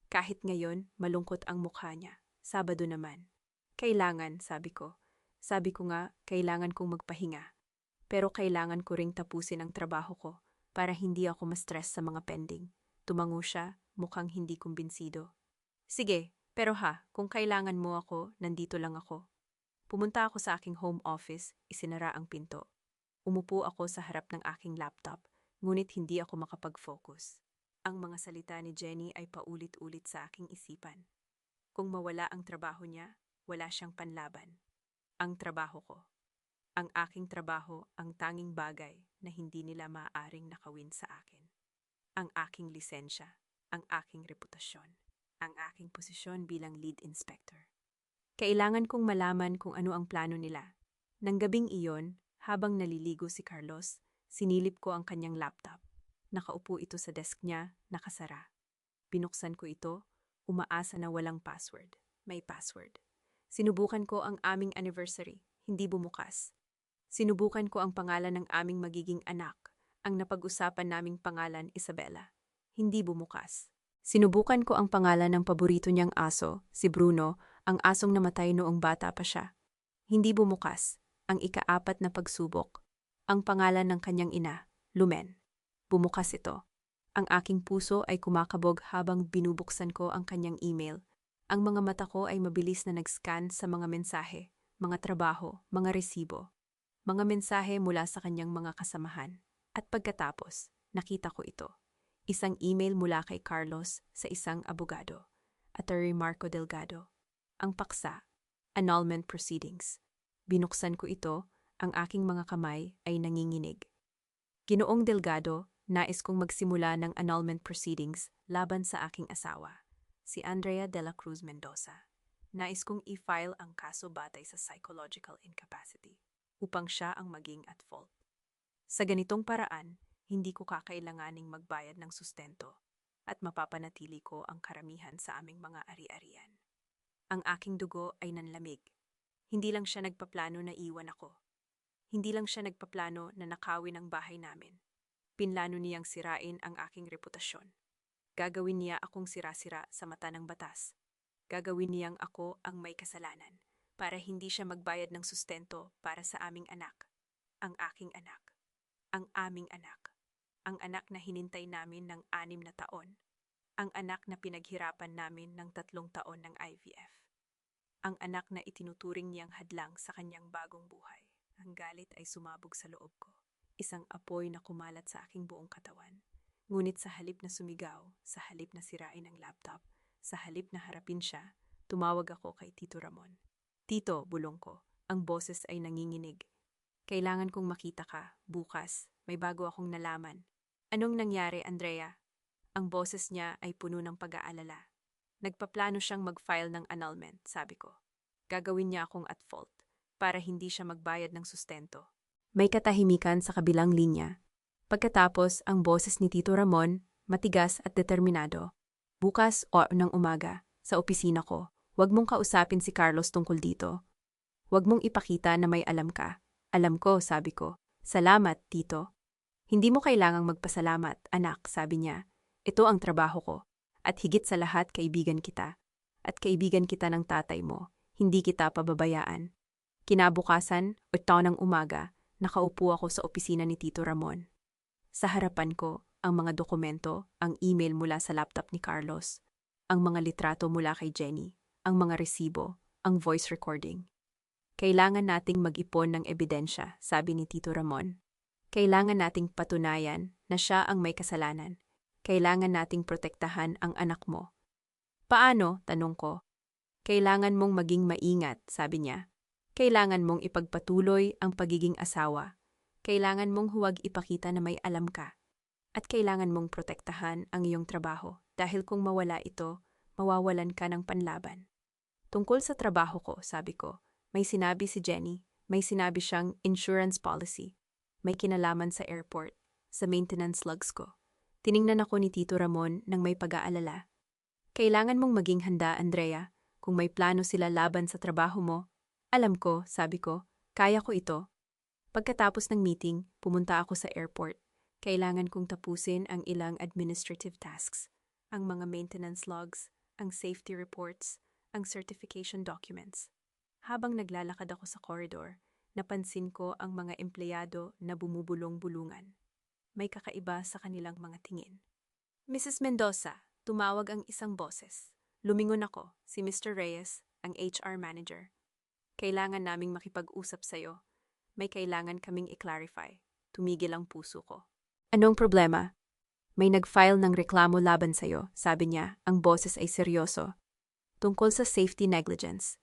Kahit ngayon, malungkot ang mukha niya. Sabado naman. Kailangan, sabi ko. Sabi ko nga, kailangan kong magpahinga. Pero kailangan ko ring tapusin ang trabaho ko para hindi ako ma-stress sa mga pending. Tumango siya, mukhang hindi kumbinsido. Sige, pero kung kailangan mo ako, nandito lang ako. Pumunta ako sa aking home office, isinara ang pinto. Umupo ako sa harap ng aking laptop, ngunit hindi ako makapag-focus. Ang mga salita ni Jenny ay paulit-ulit sa aking isipan. Kung mawala ang trabaho niya, wala siyang panlaban. Ang trabaho ko. Ang aking trabaho ang tanging bagay na hindi nila maaaring nakawin sa akin. Ang aking lisensya, ang aking reputasyon, ang aking posisyon bilang lead inspector. Kailangan kong malaman kung ano ang plano nila. Nang gabing iyon, habang naliligo si Carlos, sinilip ko ang kanyang laptop. Nakaupo ito sa desk niya, nakasara. Binuksan ko ito, umaasa na walang password. May password. Sinubukan ko ang aming anniversary, hindi bumukas. Sinubukan ko ang pangalan ng aming magiging anak, ang napag-usapan naming pangalan Isabela. Hindi bumukas. Sinubukan ko ang pangalan ng paborito niyang aso, si Bruno, ang asong namatay noong bata pa siya. Hindi bumukas. Ang ika-4 na pagsubok. Ang pangalan ng kanyang ina, Lumen. Bumukas ito. Ang aking puso ay kumakabog habang binubuksan ko ang kanyang email. Ang mga mata ko ay mabilis na nag-scan sa mga mensahe, mga trabaho, mga resibo. Mga mensahe mula sa kanyang mga kasamahan. At pagkatapos, nakita ko ito. Isang email mula kay Carlos sa isang abogado, Attorney Marco Delgado. Ang paksa, annulment proceedings. Binuksan ko ito, ang aking mga kamay ay nanginginig. Ginoong Delgado, nais kong magsimula ng annulment proceedings laban sa aking asawa, si Andrea de la Cruz Mendoza. Nais kong i-file ang kaso batay sa psychological incapacity upang siya ang maging at fault. Sa ganitong paraan, hindi ko kakailanganing magbayad ng sustento at mapapanatili ko ang karamihan sa aming mga ari-arian. Ang aking dugo ay nanlamig. Hindi lang siya nagpaplano na iwan ako. Hindi lang siya nagpaplano na nakawin ang bahay namin. Pinlano niyang sirain ang aking reputasyon. Gagawin niya akong sira-sira sa mata ng batas. Gagawin niyang ako ang may kasalanan para hindi siya magbayad ng sustento para sa aming anak. Ang aking anak. Ang aming anak. Ang anak na hinintay namin ng 6 na taon. Ang anak na pinaghirapan namin ng 3 taon ng IVF. Ang anak na itinuturing niyang hadlang sa kanyang bagong buhay. Ang galit ay sumabog sa loob ko. Isang apoy na kumalat sa aking buong katawan. Ngunit sa halip na sumigaw, sa halip na sirain ang laptop, sa halip na harapin siya, tumawag ako kay Tito Ramon. Tito, bulong ko, ang boses ay nanginginig. Kailangan kong makita ka, bukas, may bago akong nalaman. Anong nangyari, Andrea? Ang boses niya ay puno ng pag-aalala. Nagpaplano siyang mag-file ng annulment, sabi ko. Gagawin niya akong at fault, para hindi siya magbayad ng sustento. May katahimikan sa kabilang linya. Pagkatapos, ang boses ni Tito Ramon, matigas at determinado. Bukas o ng umaga, sa opisina ko, huwag mong kausapin si Carlos tungkol dito. Huwag mong ipakita na may alam ka. Alam ko, sabi ko. Salamat, Tito. Hindi mo kailangang magpasalamat, anak, sabi niya. Ito ang trabaho ko. At higit sa lahat, kaibigan kita. At kaibigan kita ng tatay mo. Hindi kita pababayaan. Kinabukasan, o taon ng umaga, nakaupo ako sa opisina ni Tito Ramon. Sa harapan ko, ang mga dokumento, ang email mula sa laptop ni Carlos, ang mga litrato mula kay Jenny, ang mga resibo, ang voice recording. Kailangan nating mag-ipon ng ebidensya, sabi ni Tito Ramon. Kailangan nating patunayan na siya ang may kasalanan. Kailangan nating protektahan ang anak mo. Paano? Tanong ko. Kailangan mong maging maingat, sabi niya. Kailangan mong ipagpatuloy ang pagiging asawa. Kailangan mong huwag ipakita na may alam ka. At kailangan mong protektahan ang iyong trabaho dahil kung mawala ito, mawawalan ka ng panlaban. Tungkol sa trabaho ko, sabi ko, may sinabi si Jenny, may sinabi siyang insurance policy. May kinalaman sa airport, sa maintenance logs ko. Tiningnan ako ni Tito Ramon nang may pag-aalala. Kailangan mong maging handa, Andrea, kung may plano sila laban sa trabaho mo. Alam ko, sabi ko, kaya ko ito. Pagkatapos ng meeting, pumunta ako sa airport. Kailangan kong tapusin ang ilang administrative tasks, ang mga maintenance logs, ang safety reports, ang certification documents. Habang naglalakad ako sa corridor, napansin ko ang mga empleyado na bumubulong-bulungan. May kakaiba sa kanilang mga tingin. Mrs. Mendoza, tumawag ang isang boses. Lumingon ako, si Mr. Reyes, ang HR manager. Kailangan naming makipag-usap sa'yo. May kailangan kaming i-clarify. Tumigil ang puso ko. Anong problema? May nag-file ng reklamo laban sa'yo, sabi niya, ang boses ay seryoso. Tungkol sa safety negligence.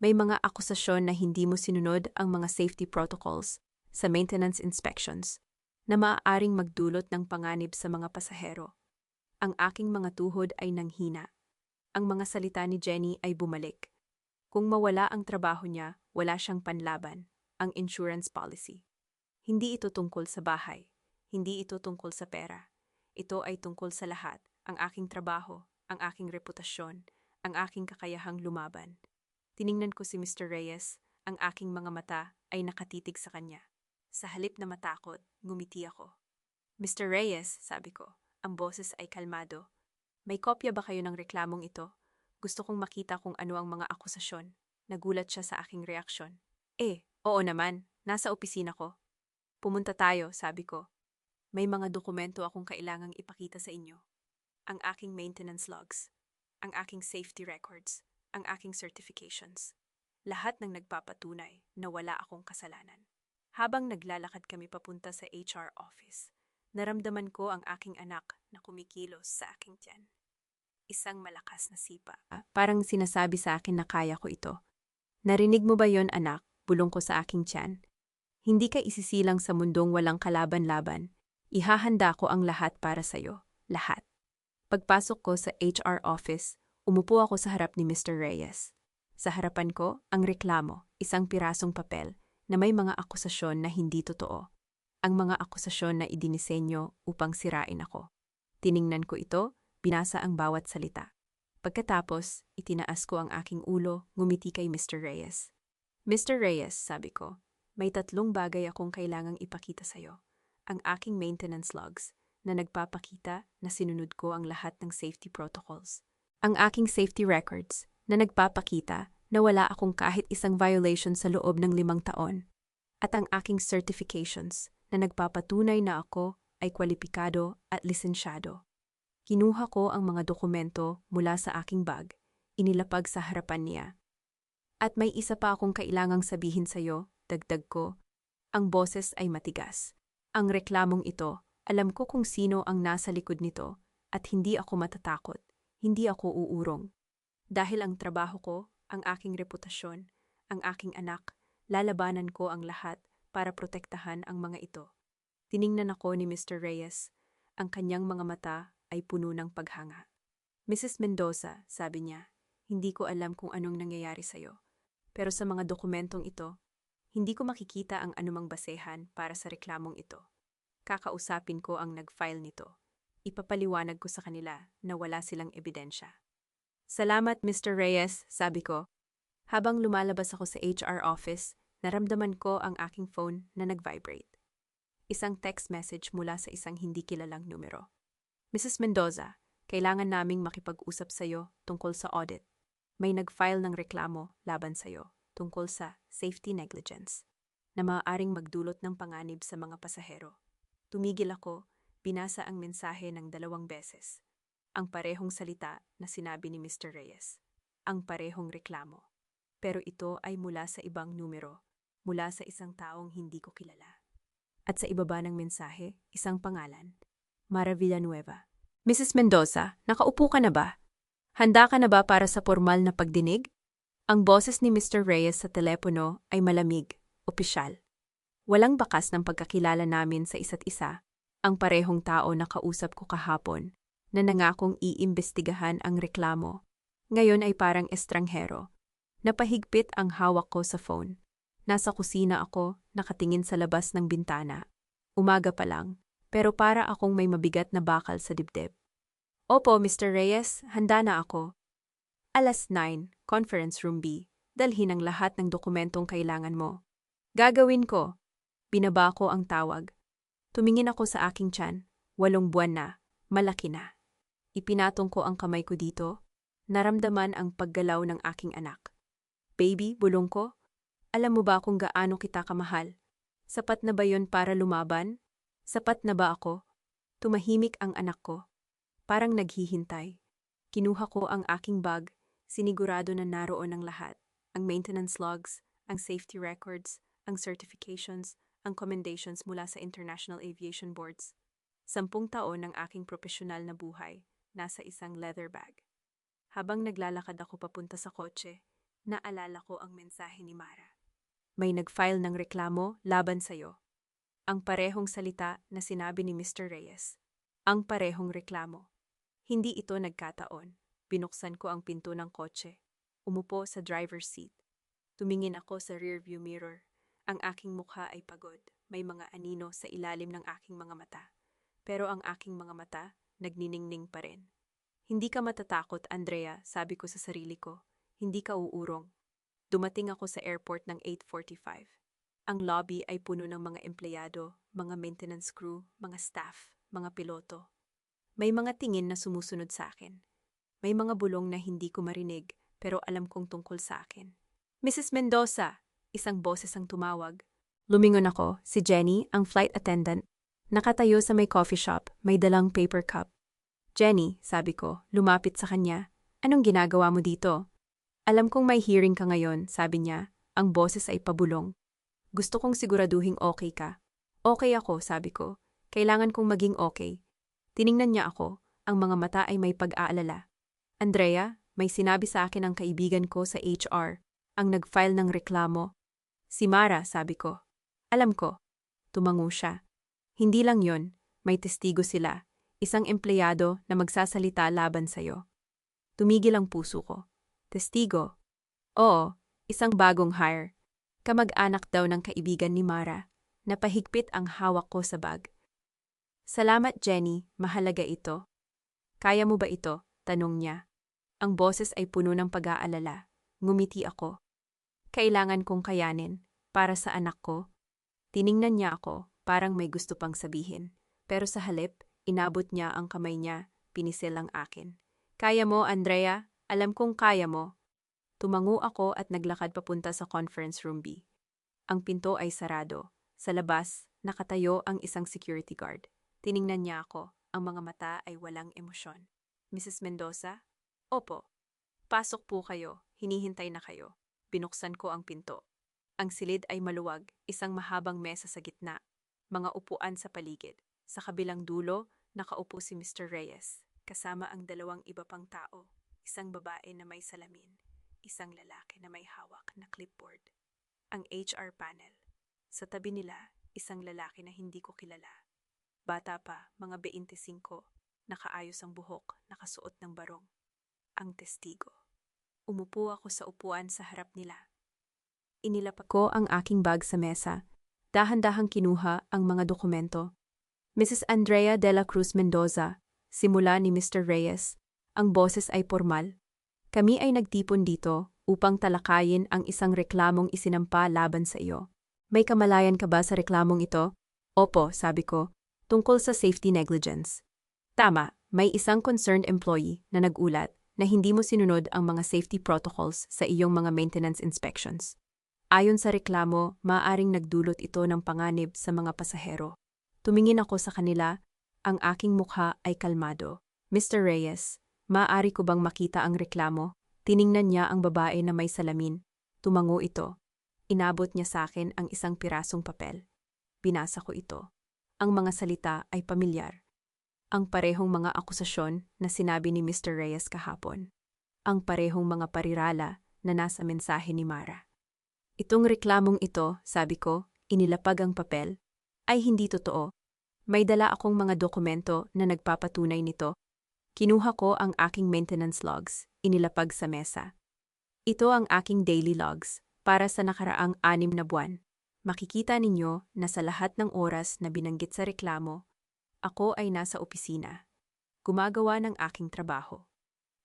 May mga akusasyon na hindi mo sinunod ang mga safety protocols sa maintenance inspections na maaaring magdulot ng panganib sa mga pasahero. Ang aking mga tuhod ay nanghina. Ang mga salita ni Jenny ay bumalik. Kung mawala ang trabaho niya, wala siyang panlaban, ang insurance policy. Hindi ito tungkol sa bahay. Hindi ito tungkol sa pera. Ito ay tungkol sa lahat, ang aking trabaho, ang aking reputasyon, ang aking kakayahang lumaban. Tiningnan ko si Mr. Reyes, ang aking mga mata ay nakatitig sa kanya. Sa halip na matakot, ngumiti ako. Mr. Reyes, sabi ko, ang boses ay kalmado. May kopya ba kayo ng reklamong ito? Gusto kong makita kung ano ang mga akusasyon. Nagulat siya sa aking reaksyon. Oo naman, nasa opisina ko. Pumunta tayo, sabi ko. May mga dokumento akong kailangang ipakita sa inyo. Ang aking maintenance logs, ang aking safety records, ang aking certifications. Lahat ng nagpapatunay na wala akong kasalanan. Habang naglalakad kami papunta sa HR office, naramdaman ko ang aking anak na kumikilos sa aking tiyan. Isang malakas na sipa. Parang sinasabi sa akin na kaya ko ito. Narinig mo ba yon, anak? Bulong ko sa aking tiyan. Hindi ka isisilang sa mundong walang kalaban-laban. Ihahanda ko ang lahat para sa'yo. Lahat. Pagpasok ko sa HR office, umupo ako sa harap ni Mr. Reyes. Sa harapan ko, ang reklamo, isang pirasong papel na may mga akusasyon na hindi totoo. Ang mga akusasyon na idinisenyo upang sirain ako. Tiningnan ko ito, binasa ang bawat salita. Pagkatapos, itinaas ko ang aking ulo, ngumiti kay Mr. Reyes. Mr. Reyes, sabi ko, may 3 bagay akong kailangang ipakita sa'yo. Ang aking maintenance logs na nagpapakita na sinunod ko ang lahat ng safety protocols. Ang aking safety records na nagpapakita na wala akong kahit isang violation sa loob ng 5 taon. At ang aking certifications na nagpapatunay na ako ay kwalipikado at lisensyado. Kinuha ko ang mga dokumento mula sa aking bag, inilapag sa harapan niya. At may isa pa akong kailangang sabihin sa'yo, dagdag ko. Ang boses ay matigas. Ang reklamong ito, alam ko kung sino ang nasa likod nito at hindi ako matatakot, hindi ako uurong. Dahil ang trabaho ko, ang aking reputasyon, ang aking anak, lalabanan ko ang lahat para protektahan ang mga ito. Tiningnan ako ni Mr. Reyes. Ang kanyang mga mata ay puno ng paghanga. Mrs. Mendoza, sabi niya, hindi ko alam kung anong nangyayari sa'yo. Pero sa mga dokumentong ito, hindi ko makikita ang anumang basehan para sa reklamong ito. Kakausapin ko ang nag-file nito. Ipapaliwanag ko sa kanila na wala silang ebidensya. Salamat, Mr. Reyes, sabi ko. Habang lumalabas ako sa HR office, naramdaman ko ang aking phone na nag-vibrate. Isang text message mula sa isang hindi kilalang numero. Mrs. Mendoza, kailangan naming makipag-usap sa'yo tungkol sa audit. May nag-file ng reklamo laban sa'yo tungkol sa safety negligence na maaaring magdulot ng panganib sa mga pasahero. Tumigil ako, binasa ang mensahe ng 2 beses. Ang parehong salita na sinabi ni Mr. Reyes. Ang parehong reklamo. Pero ito ay mula sa ibang numero, mula sa isang taong hindi ko kilala. At sa ibaba ng mensahe, isang pangalan, Mara Villanueva. Mrs. Mendoza, nakaupo ka na ba? Handa ka na ba para sa formal na pagdinig? Ang boses ni Mr. Reyes sa telepono ay malamig, opisyal. Walang bakas ng pagkakilala namin sa isa't isa, ang parehong tao na kausap ko kahapon, na nangakong iimbestigahan ang reklamo. Ngayon ay parang estranghero. Napahigpit ang hawak ko sa phone. Nasa kusina ako, nakatingin sa labas ng bintana. Umaga pa lang, pero para akong may mabigat na bakal sa dibdib. Opo, Mr. Reyes, handa na ako. 9:00, Conference Room B. Dalhin ang lahat ng dokumentong kailangan mo. Gagawin ko. Binaba ko ang tawag. Tumingin ako sa aking tiyan. 8 buwan na. Malaki na. Ipinatong ko ang kamay ko dito. Naramdaman ang paggalaw ng aking anak. Baby, bulong ko. Alam mo ba kung gaano kita kamahal? Sapat na ba yon para lumaban? Sapat na ba ako? Tumahimik ang anak ko. Parang naghihintay. Kinuha ko ang aking bag. Sinigurado na naroon ang lahat. Ang maintenance logs, ang safety records, ang certifications, ang commendations mula sa International Aviation Boards. 10 taon ng aking profesional na buhay, nasa isang leather bag. Habang naglalakad ako papunta sa kotse, naalala ko ang mensahe ni Mara. May nag-file ng reklamo laban sa'yo. Ang parehong salita na sinabi ni Mr. Reyes. Ang parehong reklamo. Hindi ito nagkataon. Binuksan ko ang pinto ng kotse. Umupo sa driver's seat. Tumingin ako sa rearview mirror. Ang aking mukha ay pagod. May mga anino sa ilalim ng aking mga mata. Pero ang aking mga mata, nagniningning pa rin. Hindi ka matatakot, Andrea, sabi ko sa sarili ko. Hindi ka uurong. Dumating ako sa airport ng 8:45. Ang lobby ay puno ng mga empleyado, mga maintenance crew, mga staff, mga piloto. May mga tingin na sumusunod sa akin. May mga bulong na hindi ko marinig, pero alam kong tungkol sa akin. Mrs. Mendoza, isang boses ang tumawag. Lumingon ako, si Jenny, ang flight attendant. Nakatayo sa may coffee shop, may dalang paper cup. Jenny, sabi ko, lumapit sa kanya. Anong ginagawa mo dito? Alam kong may hearing ka ngayon, sabi niya. Ang boses ay pabulong. Gusto kong siguraduhing okay ka. Okay ako, sabi ko. Kailangan kong maging okay. Tiningnan niya ako. Ang mga mata ay may pag-aalala. Andrea, may sinabi sa akin ang kaibigan ko sa HR, ang nag-file ng reklamo. Si Mara, sabi ko. Alam ko. Tumango siya. Hindi lang yon, may testigo sila. Isang empleyado na magsasalita laban sa'yo. Tumigil ang puso ko. Testigo? Oo, isang bagong hire. Kamag-anak daw ng kaibigan ni Mara. Napahigpit ang hawak ko sa bag. Salamat, Jenny. Mahalaga ito. Kaya mo ba ito? Tanong niya. Ang boses ay puno ng pag-aalala. Ngumiti ako. Kailangan kong kayanin. Para sa anak ko. Tiningnan niya ako, parang may gusto pang sabihin. Pero sa halip, inabot niya ang kamay niya, pinisil ang akin. Kaya mo, Andrea? Alam kong kaya mo. Tumango ako at naglakad papunta sa conference room B. Ang pinto ay sarado. Sa labas, nakatayo ang isang security guard. Tiningnan niya ako. Ang mga mata ay walang emosyon. Mrs. Mendoza? Opo. Pasok po kayo. Hinihintay na kayo. Binuksan ko ang pinto. Ang silid ay maluwag, isang mahabang mesa sa gitna. Mga upuan sa paligid. Sa kabilang dulo, nakaupo si Mr. Reyes, kasama ang dalawang iba pang tao. Isang babae na may salamin, isang lalaki na may hawak na clipboard. Ang HR panel. Sa tabi nila, isang lalaki na hindi ko kilala. Bata pa, mga 25, nakaayos ang buhok, nakasuot ng barong. Ang testigo. Umupo ako sa upuan sa harap nila. Inilapag ko ang aking bag sa mesa. Dahan-dahang kinuha ang mga dokumento. Mrs. Andrea de la Cruz Mendoza, simula ni Mr. Reyes. Ang boses ay formal. Kami ay nagtipon dito upang talakayin ang isang reklamong isinampa laban sa iyo. May kamalayan ka ba sa reklamong ito? Opo, sabi ko, tungkol sa safety negligence. Tama, may isang concerned employee na nagulat na hindi mo sinunod ang mga safety protocols sa iyong mga maintenance inspections. Ayon sa reklamo, maaaring nagdulot ito ng panganib sa mga pasahero. Tumingin ako sa kanila, ang aking mukha ay kalmado. Mr. Reyes, maaari ko bang makita ang reklamo? Tiningnan niya ang babae na may salamin. Tumango ito. Inabot niya sa akin ang isang pirasong papel. Binasa ko ito. Ang mga salita ay pamilyar. Ang parehong mga akusasyon na sinabi ni Mr. Reyes kahapon. Ang parehong mga parirala na nasa mensahe ni Mara. Itong reklamong ito, sabi ko, inilapag ang papel, ay hindi totoo. May dala akong mga dokumento na nagpapatunay nito. Kinuha ko ang aking maintenance logs, inilapag sa mesa. Ito ang aking daily logs para sa nakaraang 6 na buwan. Makikita ninyo na sa lahat ng oras na binanggit sa reklamo, ako ay nasa opisina, gumagawa ng aking trabaho.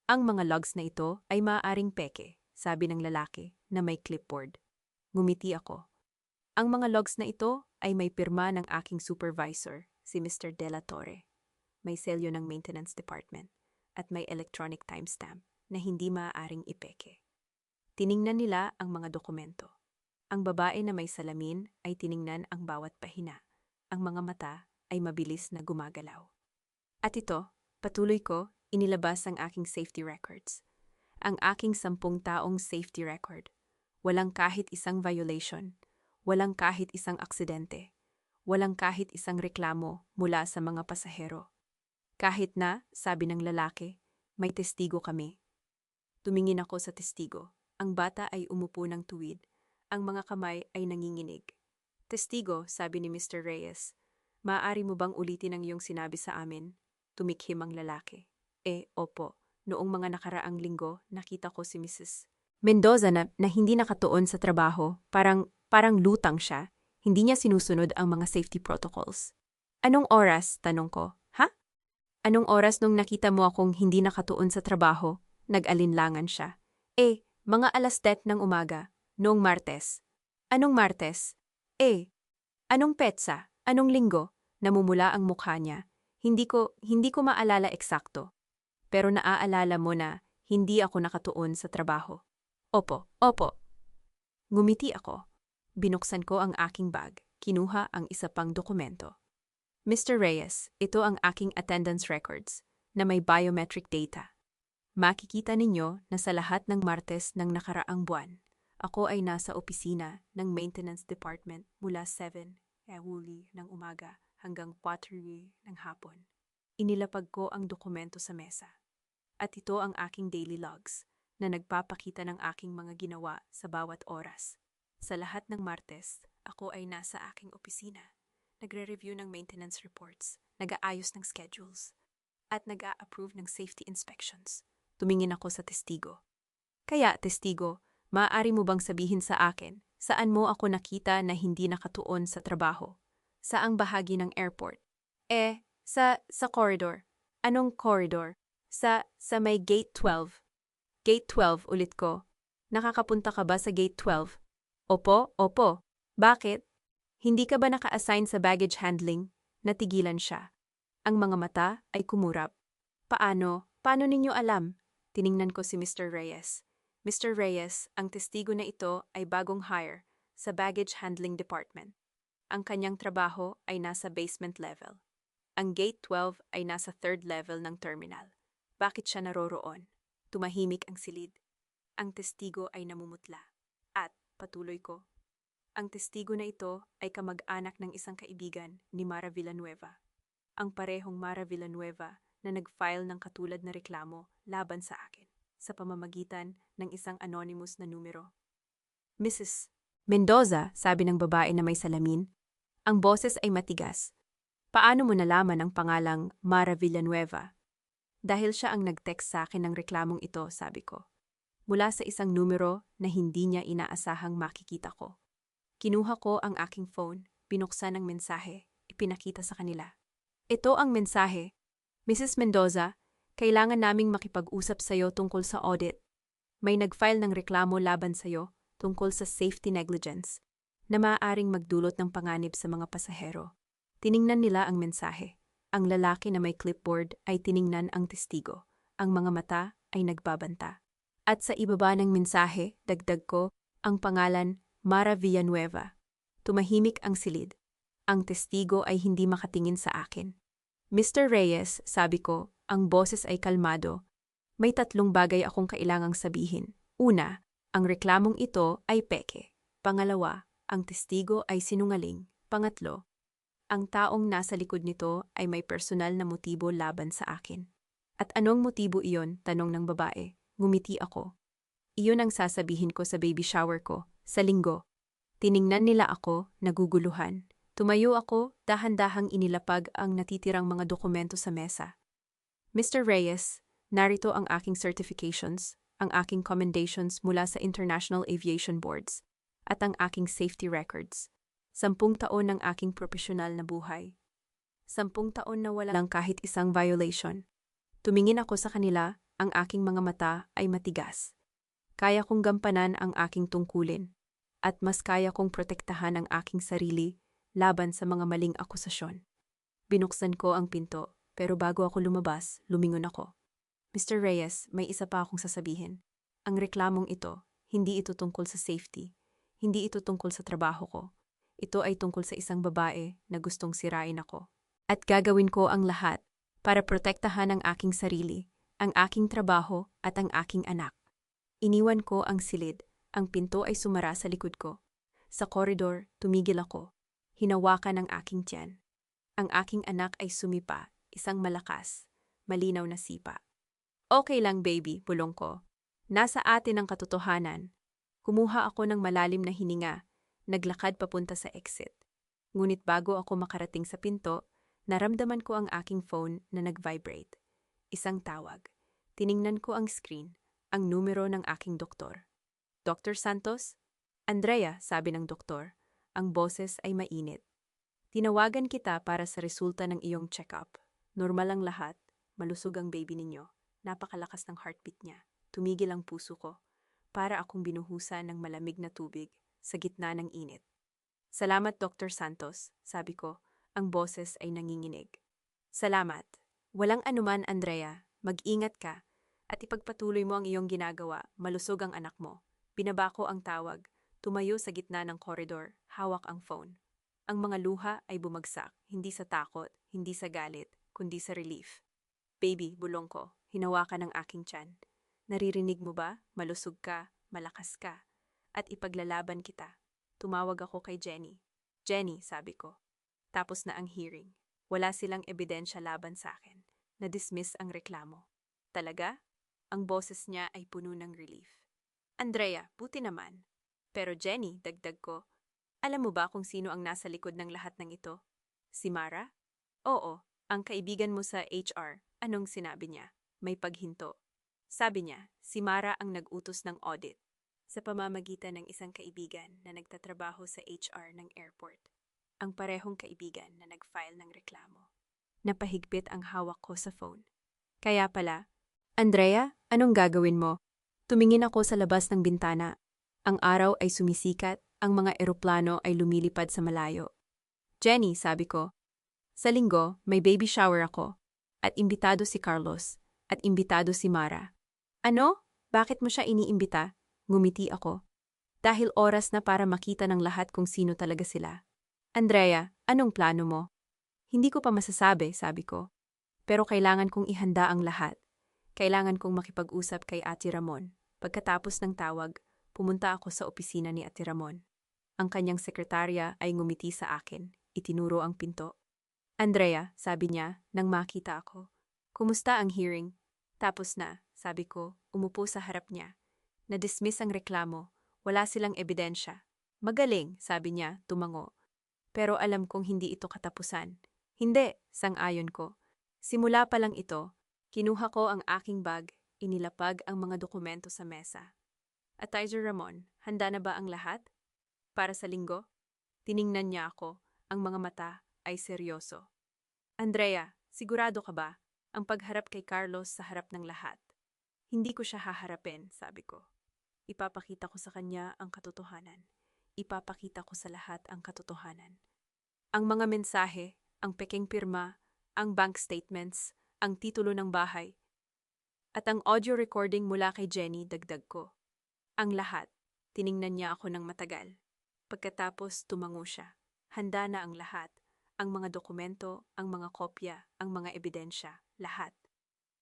Ang mga logs na ito ay maaaring peke, sabi ng lalaki na may clipboard. Ngumiti ako. Ang mga logs na ito ay may pirma ng aking supervisor, si Mr. De La Torre. May selyo ng maintenance department at may electronic timestamp na hindi maaaring ipeke. Tiningnan nila ang mga dokumento. Ang babae na may salamin ay tiningnan ang bawat pahina. Ang mga mata ay mabilis na gumagalaw. At ito, patuloy ko, inilabas ang aking safety records. Ang aking 10 taong safety record. Walang kahit isang violation. Walang kahit isang aksidente. Walang kahit isang reklamo mula sa mga pasahero. Kahit na, sabi ng lalaki, may testigo kami. Tumingin ako sa testigo. Ang bata ay umupo ng tuwid. Ang mga kamay ay nanginginig. Testigo, sabi ni Mr. Reyes, maaari mo bang ulitin ang iyong sinabi sa amin? Tumikhim ang lalaki. Opo. Noong mga nakaraang linggo, nakita ko si Mrs. Mendoza na hindi nakatuon sa trabaho, parang lutang siya. Hindi niya sinusunod ang mga safety protocols. Anong oras? Tanong ko. Ha? Anong oras nung nakita mo akong hindi nakatuon sa trabaho? Nag-alinlangan siya. Mga 10:00 ng umaga, noong Martes. Anong Martes? Anong petsa? Anong linggo? Namumula ang mukha niya. Hindi ko maalala eksakto. Pero naaalala mo na hindi ako nakatuon sa trabaho. Opo. Ngumiti ako. Binuksan ko ang aking bag. Kinuha ang isa pang dokumento. Mr. Reyes, ito ang aking attendance records na may biometric data. Makikita ninyo na sa lahat ng Martes ng nakaraang buwan, ako ay nasa opisina ng maintenance department mula 7 ng umaga hanggang 4 ng hapon. Inilapag ko ang dokumento sa mesa. At ito ang aking daily logs na nagpapakita ng aking mga ginawa sa bawat oras. Sa lahat ng Martes, ako ay nasa aking opisina. Nagre-review ng maintenance reports, nag-aayos ng schedules, at nag-a-approve ng safety inspections. Tumingin ako sa testigo. Kaya, testigo, maaari mo bang sabihin sa akin, saan mo ako nakita na hindi nakatuon sa trabaho? Saang bahagi ng airport? Sa corridor. Anong corridor? Sa may gate 12. Gate 12, ulit ko. Nakakapunta ka ba sa gate 12? Opo. Bakit? Hindi ka ba naka-assign sa baggage handling? Natigilan siya. Ang mga mata ay kumurap. Paano ninyo alam? Tiningnan ko si Mr. Reyes. Mr. Reyes, ang testigo na ito ay bagong hire sa baggage handling department. Ang kanyang trabaho ay nasa basement level. Ang gate 12 ay nasa 3rd level ng terminal. Bakit siya naroroon? Tumahimik ang silid. Ang testigo ay namumutla. At, patuloy ko, Ang testigo na ito ay kamag-anak ng isang kaibigan ni Mara Villanueva. Ang parehong Mara Villanueva na nag-file ng katulad na reklamo laban sa akin sa pamamagitan ng isang anonymous na numero. Mrs. Mendoza, sabi ng babae na may salamin, ang boses ay matigas. Paano mo nalaman ang pangalang Mara Villanueva? Dahil siya ang nag-text sa akin ng reklamong ito, sabi ko. Mula sa isang numero na hindi niya inaasahang makikita ko. Kinuha ko ang aking phone, binuksan ang mensahe, ipinakita sa kanila. Ito ang mensahe. Mrs. Mendoza, kailangan naming makipag-usap sa iyo tungkol sa audit. May nag-file ng reklamo laban sa iyo tungkol sa safety negligence na maaaring magdulot ng panganib sa mga pasahero. Tiningnan nila ang mensahe. Ang lalaki na may clipboard ay tiningnan ang testigo. Ang mga mata ay nagbabanta. At sa ibaba ng mensahe, dagdag ko, ang pangalan Mara Villanueva. Tumahimik ang silid. Ang testigo ay hindi makatingin sa akin. Mr. Reyes, sabi ko, ang boses ay kalmado. May 3 bagay akong kailangang sabihin. Una, ang reklamong ito ay peke. Pangalawa, ang testigo ay sinungaling. Pangatlo, ang taong nasa likod nito ay may personal na motibo laban sa akin. At anong motibo iyon? Tanong ng babae. Ngumiti ako. Iyon ang sasabihin ko sa baby shower ko, sa Linggo. Tiningnan nila ako, naguguluhan. Tumayo ako, dahan-dahang inilapag ang natitirang mga dokumento sa mesa. Mr. Reyes, narito ang aking certifications, ang aking commendations mula sa International Aviation Boards, at ang aking safety records. 10 taon ng aking profesional na buhay. 10 taon na walang kahit isang violation. Tumingin ako sa kanila, ang aking mga mata ay matigas. Kaya kong gampanan ang aking tungkulin, at mas kaya kong protektahan ang aking sarili laban sa mga maling akusasyon. Binuksan ko ang pinto, pero bago ako lumabas, lumingon ako. Mr. Reyes, may isa pa akong sasabihin. Ang reklamong ito, hindi ito tungkol sa safety. Hindi ito tungkol sa trabaho ko. Ito ay tungkol sa isang babae na gustong sirain ako. At gagawin ko ang lahat para protektahan ang aking sarili, ang aking trabaho at ang aking anak. Iniwan ko ang silid. Ang pinto ay sumara sa likod ko. Sa koridor, tumigil ako. Hinawakan ang aking tiyan. Ang aking anak ay sumipa, isang malakas, malinaw na sipa. Okay lang baby, bulong ko. Nasa atin ang katotohanan. Kumuha ako ng malalim na hininga, naglakad papunta sa exit. Ngunit bago ako makarating sa pinto, naramdaman ko ang aking phone na nag-vibrate. Isang tawag. Tiningnan ko ang screen, ang numero ng aking doktor. Dr. Santos? Andrea, sabi ng doktor. Ang boses ay mainit. Tinawagan kita para sa resulta ng iyong check-up. Normal ang lahat, malusog ang baby ninyo. Napakalakas ng heartbeat niya. Tumigil ang puso ko. Para akong binuhusan ng malamig na tubig sa gitna ng init. Salamat, Dr. Santos, sabi ko. Ang boses ay nanginginig. Salamat. Walang anuman, Andrea. Mag-ingat ka. At ipagpatuloy mo ang iyong ginagawa. Malusog ang anak mo. Binaba ko ang tawag. Tumayo sa gitna ng koridor. Hawak ang phone. Ang mga luha ay bumagsak. Hindi sa takot, hindi sa galit, kundi sa relief. Baby, bulong ko. Hinawakan ang aking tiyan. Naririnig mo ba? Malusog ka, malakas ka. At ipaglalaban kita. Tumawag ako kay Jenny. Jenny, sabi ko. Tapos na ang hearing. Wala silang ebidensya laban sa akin. Na-dismiss ang reklamo. Talaga? Ang boses niya ay puno ng relief. Andrea, buti naman. Pero Jenny, dagdag ko, alam mo ba kung sino ang nasa likod ng lahat ng ito? Si Mara? Oo, ang kaibigan mo sa HR. Anong sinabi niya? May paghinto. Sabi niya, si Mara ang nag-utos ng audit sa pamamagitan ng isang kaibigan na nagtatrabaho sa HR ng airport. Ang parehong kaibigan na nag-file ng reklamo. Napahigpit ang hawak ko sa phone. Kaya pala, Andrea, anong gagawin mo? Tumingin ako sa labas ng bintana. Ang araw ay sumisikat, ang mga eroplano ay lumilipad sa malayo. Jenny, sabi ko, sa Linggo may baby shower ako. At imbitado si Carlos. At imbitado si Mara. Ano? Bakit mo siya iniimbita? Ngumiti ako. Dahil oras na para makita ng lahat kung sino talaga sila. Andrea, anong plano mo? Hindi ko pa masasabi, sabi ko. Pero kailangan kong ihanda ang lahat. Kailangan kong makipag-usap kay Ate Ramon. Pagkatapos ng tawag, pumunta ako sa opisina ni Ate Ramon. Ang kanyang sekretarya ay ngumiti sa akin. Itinuro ang pinto. Andrea, sabi niya nang makita ako. Kumusta ang hearing? Tapos na, sabi ko, umupo sa harap niya. Na-dismiss ang reklamo. Wala silang ebidensya. Magaling, sabi niya, tumango. Pero alam kong hindi ito katapusan. Hindi, sang-ayon ko. Simula pa lang ito, kinuha ko ang aking bag, inilapag ang mga dokumento sa mesa. Advisor Ramon, handa na ba ang lahat? Para sa linggo? Tiningnan niya ako, ang mga mata ay seryoso. Andrea, sigurado ka ba? Ang pagharap kay Carlos sa harap ng lahat. Hindi ko siya haharapin, sabi ko. Ipapakita ko sa kanya ang katotohanan. Ipapakita ko sa lahat ang katotohanan. Ang mga mensahe, ang peking pirma, ang bank statements, ang titulo ng bahay, at ang audio recording mula kay Jenny, dagdag ko. Ang lahat. Tiningnan niya ako ng matagal. Pagkatapos tumango siya. Handa na ang lahat. Ang mga dokumento, ang mga kopya, ang mga ebidensya, lahat.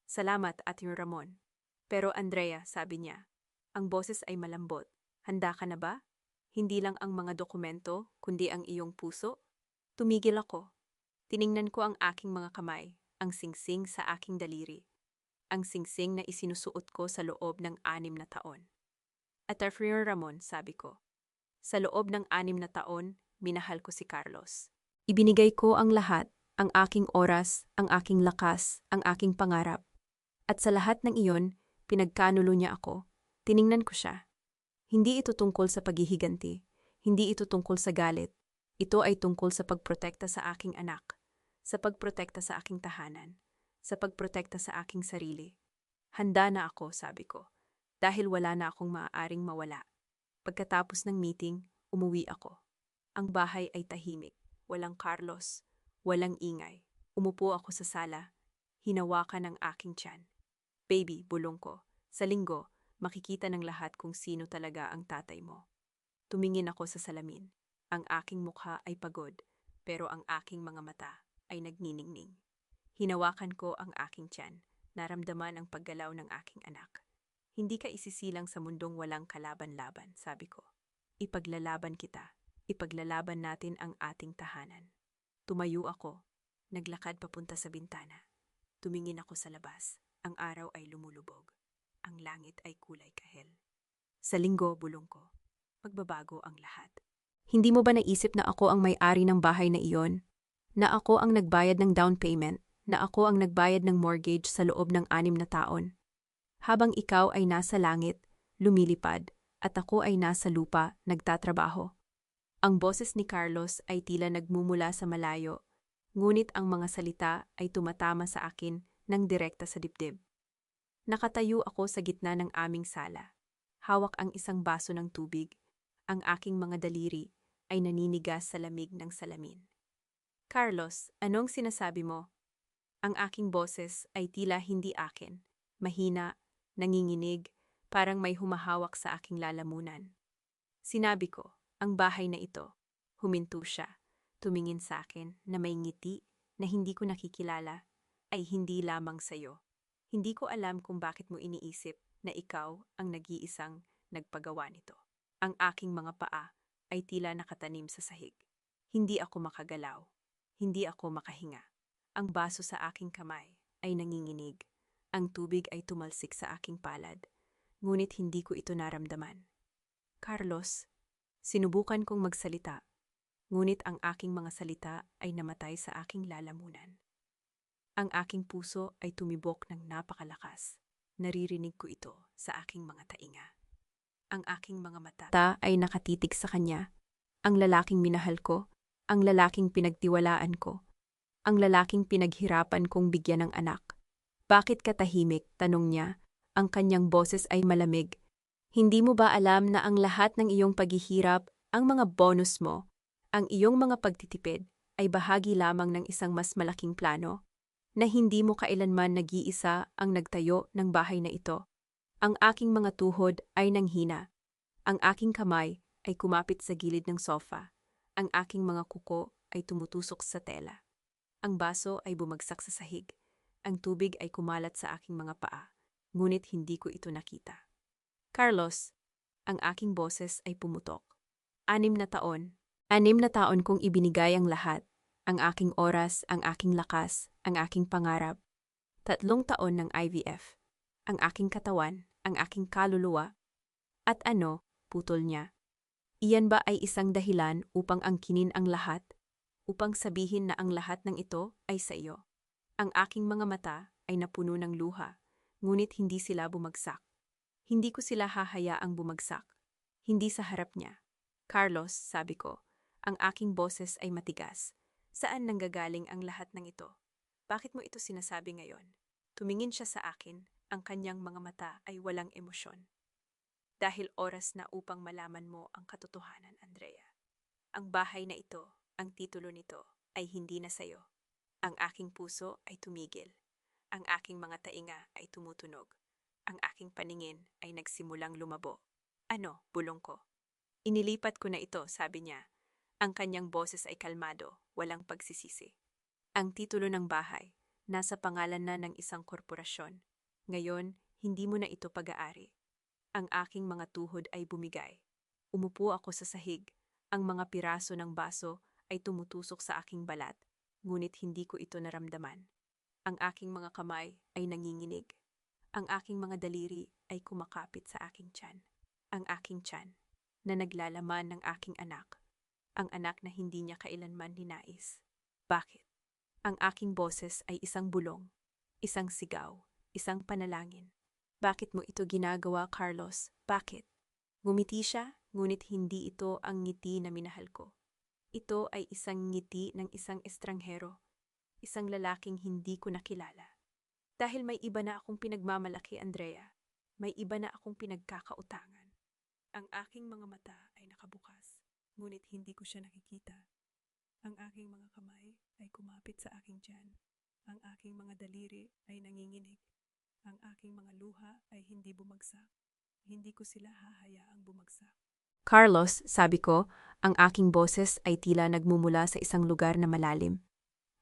Salamat, Ating Ramon. Pero Andrea, sabi niya, ang boses ay malambot. Handa ka na ba? Hindi lang ang mga dokumento, kundi ang iyong puso? Tumigil ako. Tiningnan ko ang aking mga kamay, ang singsing sa aking daliri. Ang singsing na isinusuot ko sa loob ng 6 na taon. At Ating Ramon, sabi ko, sa loob ng 6 na taon, minahal ko si Carlos. Ibinigay ko ang lahat, ang aking oras, ang aking lakas, ang aking pangarap. At sa lahat ng iyon, pinagkanulo niya ako. Tiningnan ko siya. Hindi ito tungkol sa paghihiganti. Hindi ito tungkol sa galit. Ito ay tungkol sa pagprotekta sa aking anak. Sa pagprotekta sa aking tahanan. Sa pagprotekta sa aking sarili. Handa na ako, sabi ko. Dahil wala na akong maaaring mawala. Pagkatapos ng meeting, umuwi ako. Ang bahay ay tahimik. Walang Carlos. Walang ingay. Umupo ako sa sala. Hinawakan ang aking tiyan. Baby, bulong ko. Sa linggo, makikita ng lahat kung sino talaga ang tatay mo. Tumingin ako sa salamin. Ang aking mukha ay pagod, pero ang aking mga mata ay nagniningning. Hinawakan ko ang aking tiyan. Naramdaman ang paggalaw ng aking anak. Hindi ka isisilang sa mundong walang kalaban-laban, sabi ko. Ipaglalaban kita. Ipaglalaban natin ang ating tahanan. Tumayo ako. Naglakad papunta sa bintana. Tumingin ako sa labas. Ang araw ay lumulubog. Ang langit ay kulay kahel. Sa linggo, bulong ko, magbabago ang lahat. Hindi mo ba naisip na ako ang may-ari ng bahay na iyon? Na ako ang nagbayad ng down payment? Na ako ang nagbayad ng mortgage sa loob ng 6 na taon? Habang ikaw ay nasa langit, lumilipad, at ako ay nasa lupa, nagtatrabaho. Ang boses ni Carlos ay tila nagmumula sa malayo, ngunit ang mga salita ay tumatama sa akin ng direkta sa dibdib. Nakatayo ako sa gitna ng aming sala. Hawak ang isang baso ng tubig. Ang aking mga daliri ay naninigas sa lamig ng salamin. Carlos, anong sinasabi mo? Ang aking boses ay tila hindi akin. Mahina, nanginginig, parang may humahawak sa aking lalamunan. Sinabi ko, ang bahay na ito. Huminto siya. Tumingin sa akin na may ngiti na hindi ko nakikilala. Ay hindi lamang sa'yo. Hindi ko alam kung bakit mo iniisip na ikaw ang nag-iisang nagpagawa nito. Ang aking mga paa ay tila nakatanim sa sahig. Hindi ako makagalaw. Hindi ako makahinga. Ang baso sa aking kamay ay nanginginig. Ang tubig ay tumalsik sa aking palad. Ngunit hindi ko ito naramdaman. Carlos, sinubukan kong magsalita. Ngunit ang aking mga salita ay namatay sa aking lalamunan. Ang aking puso ay tumibok ng napakalakas. Naririnig ko ito sa aking mga tainga. Ang aking mga mata ay nakatitig sa kanya. Ang lalaking minahal ko, ang lalaking pinagtiwalaan ko, ang lalaking pinaghirapan kong bigyan ng anak. Bakit ka tahimik? Tanong niya. Ang kanyang boses ay malamig. Hindi mo ba alam na ang lahat ng iyong paghihirap, ang mga bonus mo, ang iyong mga pagtitipid, ay bahagi lamang ng isang mas malaking plano? Na hindi mo kailanman nag-iisa ang nagtayo ng bahay na ito. Ang aking mga tuhod ay nanghina. Ang aking kamay ay kumapit sa gilid ng sofa. Ang aking mga kuko ay tumutusok sa tela. Ang baso ay bumagsak sa sahig. Ang tubig ay kumalat sa aking mga paa. Ngunit hindi ko ito nakita. Carlos, ang aking boses ay pumutok. 6 na taon. 6 na taon kong ibinigay ang lahat. Ang aking oras, ang aking lakas, ang aking pangarap. 3 taon ng IVF. Ang aking katawan, ang aking kaluluwa. At ano, putol niya. Iyan ba ay isang dahilan upang angkinin ang lahat? Upang sabihin na ang lahat ng ito ay sa iyo? Ang aking mga mata ay napuno ng luha, ngunit hindi sila bumagsak. Hindi ko sila hahayaang bumagsak. Hindi sa harap niya. Carlos, sabi ko, ang aking boses ay matigas. Saan nanggagaling ang lahat ng ito? Bakit mo ito sinasabi ngayon? Tumingin siya sa akin, ang kanyang mga mata ay walang emosyon. Dahil oras na upang malaman mo ang katotohanan, Andrea. Ang bahay na ito, ang titulo nito, ay hindi na sayo. Ang aking puso ay tumigil. Ang aking mga tainga ay tumutunog. Ang aking paningin ay nagsimulang lumabo. Ano, bulong ko? Inilipat ko na ito, sabi niya. Ang kanyang boses ay kalmado, walang pagsisisi. Ang titulo ng bahay, nasa pangalan na ng isang korporasyon. Ngayon, hindi mo na ito pag-aari. Ang aking mga tuhod ay bumigay. Umupo ako sa sahig. Ang mga piraso ng baso ay tumutusok sa aking balat, ngunit hindi ko ito naramdaman. Ang aking mga kamay ay nanginginig. Ang aking mga daliri ay kumakapit sa aking tiyan. Ang aking tiyan, na naglalaman ng aking anak. Ang anak na hindi niya kailanman ninais. Bakit? Ang aking boses ay isang bulong, isang sigaw, isang panalangin. Bakit mo ito ginagawa, Carlos? Bakit? Ngumiti siya, ngunit hindi ito ang ngiti na minahal ko. Ito ay isang ngiti ng isang estranghero, isang lalaking hindi ko nakilala. Dahil may iba na akong pinagmamalaki, Andrea. May iba na akong pinagkakautangan. Ang aking mga mata ay nakabukas, ngunit hindi ko siya nakikita. Ang aking mga kamay ay kumapit sa aking tiyan. Ang aking mga daliri ay nanginginig. Ang aking mga luha ay hindi bumagsak. Hindi ko sila hahayaang bumagsak. Carlos, sabi ko, ang aking boses ay tila nagmumula sa isang lugar na malalim.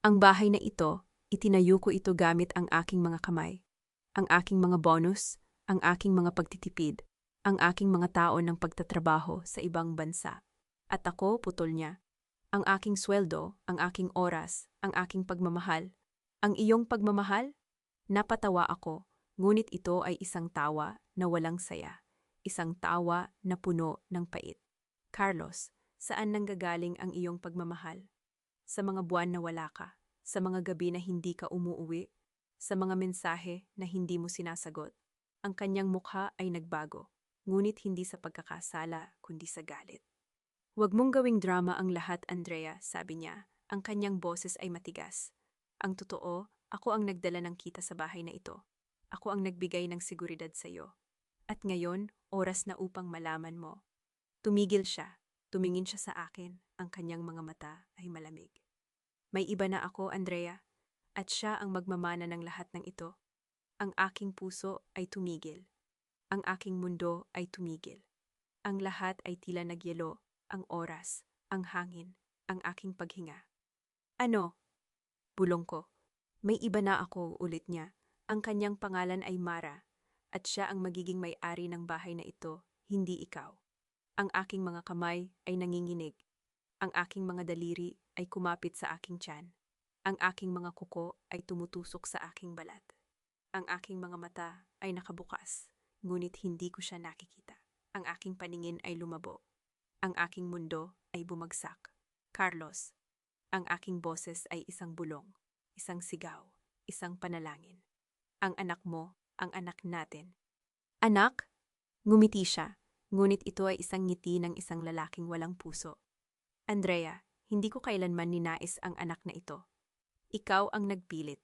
Ang bahay na ito, itinayo ko ito gamit ang aking mga kamay. Ang aking mga bonus, ang aking mga pagtitipid, ang aking mga taon ng pagtatrabaho sa ibang bansa. At ako, putol niya. Ang aking sweldo, ang aking oras, ang aking pagmamahal. Ang iyong pagmamahal? Napatawa ako, ngunit ito ay isang tawa na walang saya. Isang tawa na puno ng pait. Carlos, saan nanggagaling ang iyong pagmamahal? Sa mga buwan na wala ka, sa mga gabi na hindi ka umuuwi, sa mga mensahe na hindi mo sinasagot. Ang kanyang mukha ay nagbago, ngunit hindi sa pagkakasala kundi sa galit. Huwag mong gawing drama ang lahat, Andrea, sabi niya. Ang kanyang boses ay matigas. Ang totoo, ako ang nagdala ng kita sa bahay na ito. Ako ang nagbigay ng seguridad sa iyo. At ngayon, oras na upang malaman mo. Tumigil siya. Tumingin siya sa akin. Ang kanyang mga mata ay malamig. May iba na ako, Andrea. At siya ang magmamana ng lahat ng ito. Ang aking puso ay tumigil. Ang aking mundo ay tumigil. Ang lahat ay tila nagyelo. Ang oras, ang hangin, ang aking paghinga. Ano? Bulong ko. May iba na ako, ulit niya. Ang kanyang pangalan ay Mara, at siya ang magiging may-ari ng bahay na ito, hindi ikaw. Ang aking mga kamay ay nanginginig. Ang aking mga daliri ay kumapit sa aking tiyan. Ang aking mga kuko ay tumutusok sa aking balat. Ang aking mga mata ay nakabukas, ngunit hindi ko siya nakikita. Ang aking paningin ay lumabo. Ang aking mundo ay bumagsak. Carlos, ang aking boses ay isang bulong, isang sigaw, isang panalangin. Ang anak mo, ang anak natin. Anak? Ngumiti siya, ngunit ito ay isang ngiti ng isang lalaking walang puso. Andrea, hindi ko kailanman ninais ang anak na ito. Ikaw ang nagpilit.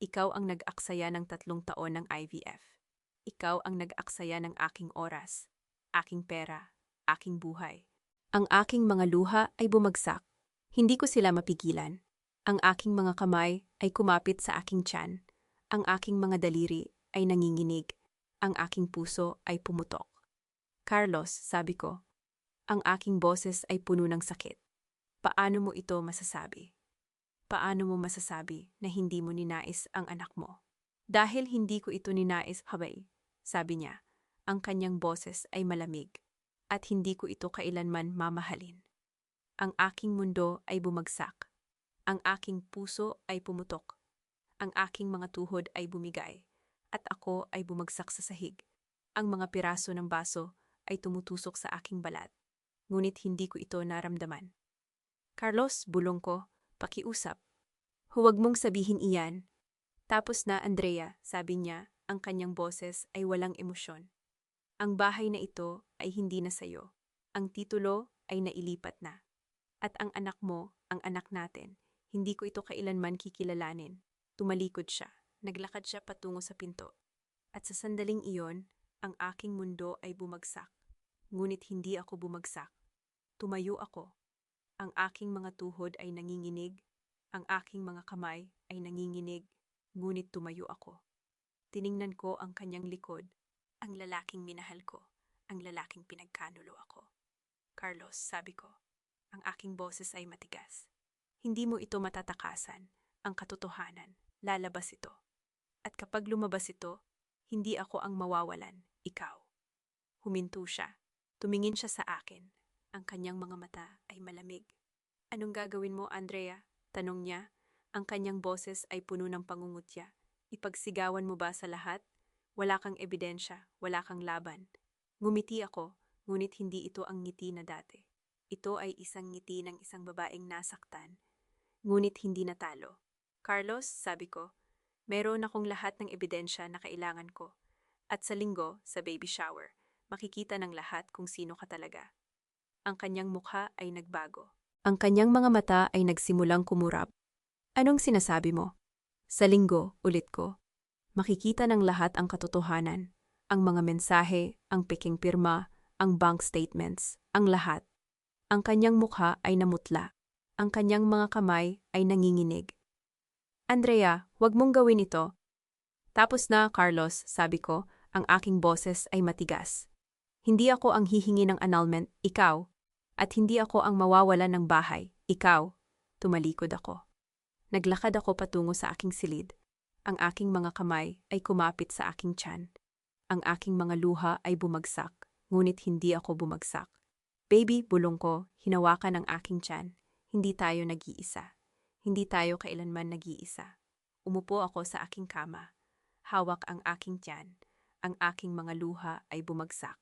Ikaw ang nag-aksaya ng 3 taon ng IVF. Ikaw ang nag-aksaya ng aking oras, aking pera, aking buhay. Ang aking mga luha ay bumagsak. Hindi ko sila mapigilan. Ang aking mga kamay ay kumapit sa aking tiyan. Ang aking mga daliri ay nanginginig. Ang aking puso ay pumutok. Carlos, sabi ko, ang aking boses ay puno ng sakit. Paano mo ito masasabi? Paano mo masasabi na hindi mo ninais ang anak mo? Dahil hindi ko ito ninais, habay, sabi niya. Ang kanyang boses ay malamig. at hindi ko ito kailanman mamahalin. Ang aking mundo ay bumagsak. Ang aking puso ay pumutok. Ang aking mga tuhod ay bumigay. At ako ay bumagsak sa sahig. Ang mga piraso ng baso ay tumutusok sa aking balat. Ngunit hindi ko ito naramdaman. Carlos, bulong ko, pakiusap. Huwag mong sabihin iyan. Tapos na, Andrea, sabi niya, ang kanyang boses ay walang emosyon. Ang bahay na ito ay hindi na sayo. Ang titulo ay nailipat na. At ang anak mo, ang anak natin, hindi ko ito kailanman kikilalanin. Tumalikod siya. Naglakad siya patungo sa pinto. At sa sandaling iyon, ang aking mundo ay bumagsak. Ngunit hindi ako bumagsak. Tumayo ako. Ang aking mga tuhod ay nanginginig. Ang aking mga kamay ay nanginginig. Ngunit tumayo ako. Tiningnan ko ang kanyang likod. Ang lalaking minahal ko. Ang lalaking pinagkanulo ako. Carlos, sabi ko, ang aking boses ay matigas. Hindi mo ito matatakasan. Ang katotohanan, lalabas ito. At kapag lumabas ito, hindi ako ang mawawalan, ikaw. Huminto siya. Tumingin siya sa akin. Ang kanyang mga mata ay malamig. Anong gagawin mo, Andrea? Tanong niya. Ang kanyang boses ay puno ng pangungutya. Ipagsigawan mo ba sa lahat? Wala kang ebidensya, wala kang laban. Ngumiti ako, ngunit hindi ito ang ngiti na dati. Ito ay isang ngiti ng isang babaeng nasaktan, ngunit hindi natalo. Carlos, sabi ko, meron akong lahat ng ebidensya na kailangan ko. At sa linggo, sa baby shower, makikita ng lahat kung sino ka talaga. Ang kanyang mukha ay nagbago. Ang kanyang mga mata ay nagsimulang kumurap. Anong sinasabi mo? Sa linggo, ulit ko. Makikita ng lahat ang katotohanan. Ang mga mensahe, ang peking pirma, ang bank statements, ang lahat. Ang kanyang mukha ay namutla. Ang kanyang mga kamay ay nanginginig. Andrea, huwag mong gawin ito. Tapos na, Carlos, sabi ko, ang aking boses ay matigas. Hindi ako ang hihingi ng annulment, ikaw. At hindi ako ang mawawalan ng bahay, ikaw. Tumalikod ako. Naglakad ako patungo sa aking silid. Ang aking mga kamay ay kumapit sa aking tiyan. Ang aking mga luha ay bumagsak, ngunit hindi ako bumagsak. Baby, bulong ko, hinawakan ang aking tiyan. Hindi tayo nag-iisa. Hindi tayo kailanman nag-iisa. Umupo ako sa aking kama. Hawak ang aking tiyan. Ang aking mga luha ay bumagsak.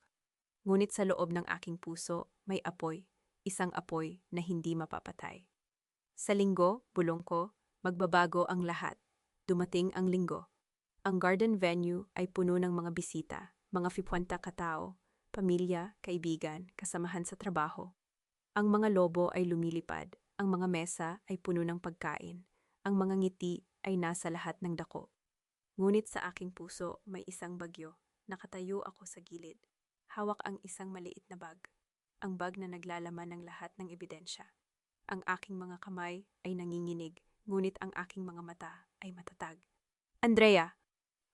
Ngunit sa loob ng aking puso, may apoy. Isang apoy na hindi mapapatay. Sa linggo, bulong ko, magbabago ang lahat. Dumating ang linggo. Ang garden venue ay puno ng mga bisita, mga 50 katao, pamilya, kaibigan, kasamahan sa trabaho. Ang mga lobo ay lumilipad, ang mga mesa ay puno ng pagkain, ang mga ngiti ay nasa lahat ng dako. Ngunit sa aking puso may isang bagyo. Nakatayo ako sa gilid. Hawak ang isang maliit na bag. Ang bag na naglalaman ng lahat ng ebidensya. Ang aking mga kamay ay nanginginig, ngunit ang aking mga mata ay matatag. Andrea!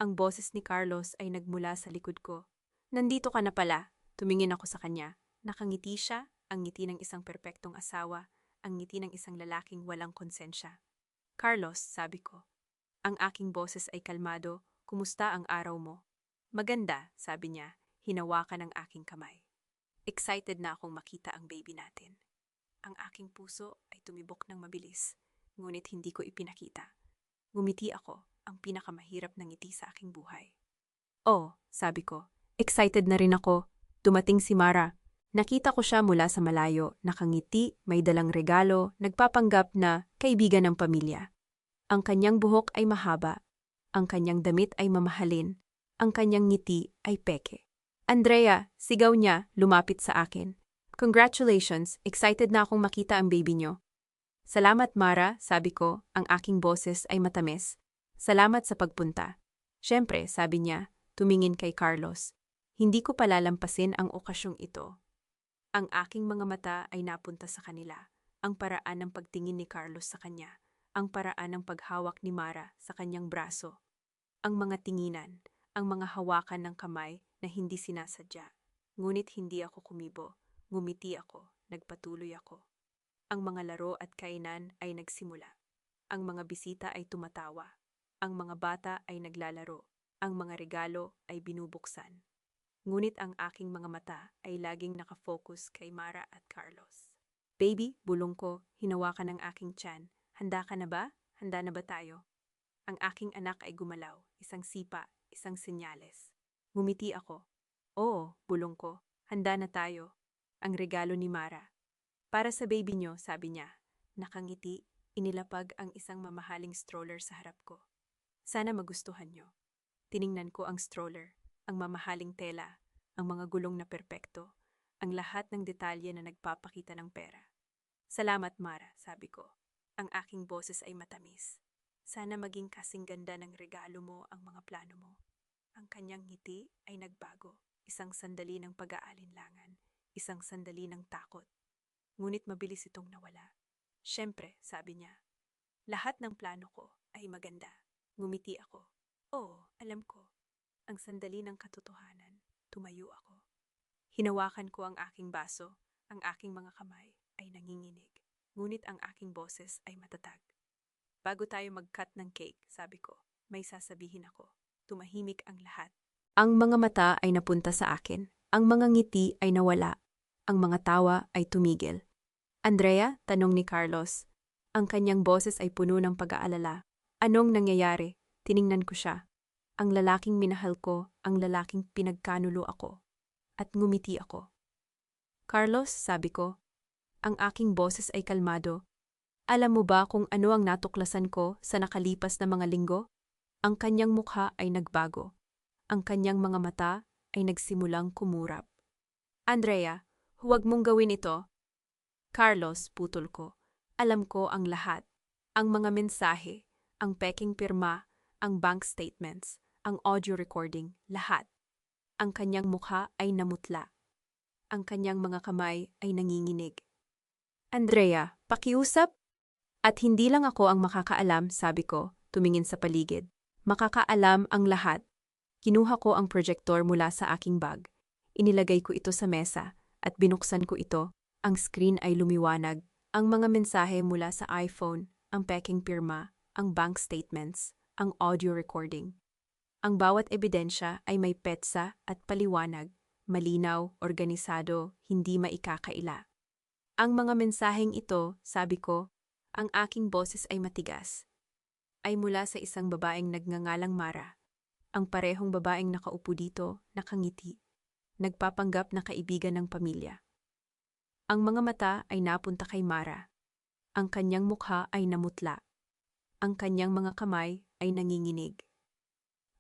Ang boses ni Carlos ay nagmula sa likod ko. Nandito ka na pala. Tumingin ako sa kanya. Nakangiti siya, ang ngiti ng isang perpektong asawa, ang ngiti ng isang lalaking walang konsensya. Carlos, sabi ko. Ang aking boses ay kalmado. Kumusta ang araw mo? Maganda, sabi niya, hinawakan ang aking kamay. Excited na akong makita ang baby natin. Ang aking puso ay tumibok ng mabilis, ngunit hindi ko ipinakita. Ngumiti ako, ang pinakamahirap na ngiti sa aking buhay. Oh, sabi ko, excited na rin ako. Dumating si Mara. Nakita ko siya mula sa malayo, nakangiti, may dalang regalo, nagpapanggap na kaibigan ng pamilya. Ang kanyang buhok ay mahaba, ang kanyang damit ay mamahalin, ang kanyang ngiti ay peke. Andrea, sigaw niya, lumapit sa akin. Congratulations, excited na akong makita ang baby niyo. Salamat Mara, sabi ko, ang aking boses ay matamis. Salamat sa pagpunta. Siyempre, sabi niya, tumingin kay Carlos. Hindi ko palalampasin ang okasyong ito. Ang aking mga mata ay napunta sa kanila. Ang paraan ng pagtingin ni Carlos sa kanya. Ang paraan ng paghawak ni Mara sa kanyang braso. Ang mga tinginan, ang mga hawakan ng kamay na hindi sinasadya. Ngunit hindi ako kumibo. Ngumiti ako, nagpatuloy ako. Ang mga laro at kainan ay nagsimula. Ang mga bisita ay tumatawa. Ang mga bata ay naglalaro. Ang mga regalo ay binubuksan. Ngunit ang aking mga mata ay laging nakafocus kay Mara at Carlos. Baby, bulong ko, hinawakan ang aking tiyan. Handa ka na ba? Handa na ba tayo? Ang aking anak ay gumalaw, isang sipa, isang senyales. Ngumiti ako. Oo, bulong ko, handa na tayo. Ang regalo ni Mara. Para sa baby nyo, sabi niya. Nakangiti, inilapag ang isang mamahaling stroller sa harap ko. Sana magustuhan nyo. Tiningnan ko ang stroller, ang mamahaling tela, ang mga gulong na perpekto, ang lahat ng detalye na nagpapakita ng pera. Salamat, Mara, sabi ko. Ang aking boses ay matamis. Sana maging kasing ganda ng regalo mo ang mga plano mo. Ang kanyang ngiti ay nagbago. Isang sandali ng pag-aalinlangan, isang sandali ng takot. Ngunit mabilis itong nawala. Siyempre, sabi niya, lahat ng plano ko ay maganda. Ngumiti ako. Oo, alam ko. Ang sandali ng katotohanan, tumayo ako. Hinawakan ko ang aking baso, ang aking mga kamay ay nanginginig. Ngunit ang aking boses ay matatag. Bago tayo mag-cut ng cake, sabi ko, may sasabihin ako. Tumahimik ang lahat. Ang mga mata ay napunta sa akin. Ang mga ngiti ay nawala. Ang mga tawa ay tumigil. Andrea, tanong ni Carlos. Ang kanyang boses ay puno ng pag-aalala. Anong nangyayari? Tiningnan ko siya. Ang lalaking minahal ko, ang lalaking pinagkanulo ako. At ngumiti ako. Carlos, sabi ko, ang aking boses ay kalmado. Alam mo ba kung ano ang natuklasan ko sa nakalipas na mga linggo? Ang kanyang mukha ay nagbago. Ang kanyang mga mata ay nagsimulang kumurap. Andrea, huwag mong gawin ito. Carlos, putol ko. Alam ko ang lahat. Ang mga mensahe, ang peking pirma, ang bank statements, ang audio recording, lahat. Ang kanyang mukha ay namutla. Ang kanyang mga kamay ay nanginginig. Andrea, pakiusap? At hindi lang ako ang makakaalam, sabi ko, tumingin sa paligid. Makakaalam ang lahat. Kinuha ko ang projector mula sa aking bag. Inilagay ko ito sa mesa at binuksan ko ito. Ang screen ay lumiwanag. Ang mga mensahe mula sa iPhone, ang peking pirma, ang bank statements, ang audio recording. Ang bawat ebidensya ay may petsa at paliwanag, malinaw, organisado, hindi maikakaila. Ang mga mensaheng ito, sabi ko, ang aking boses ay matigas. Ay mula sa isang babaeng nagngangalang Mara. Ang parehong babaeng nakaupo dito, nakangiti. Nagpapanggap na kaibigan ng pamilya. Ang mga mata ay napunta kay Mara. Ang kanyang mukha ay namutla. Ang kanyang mga kamay ay nanginginig.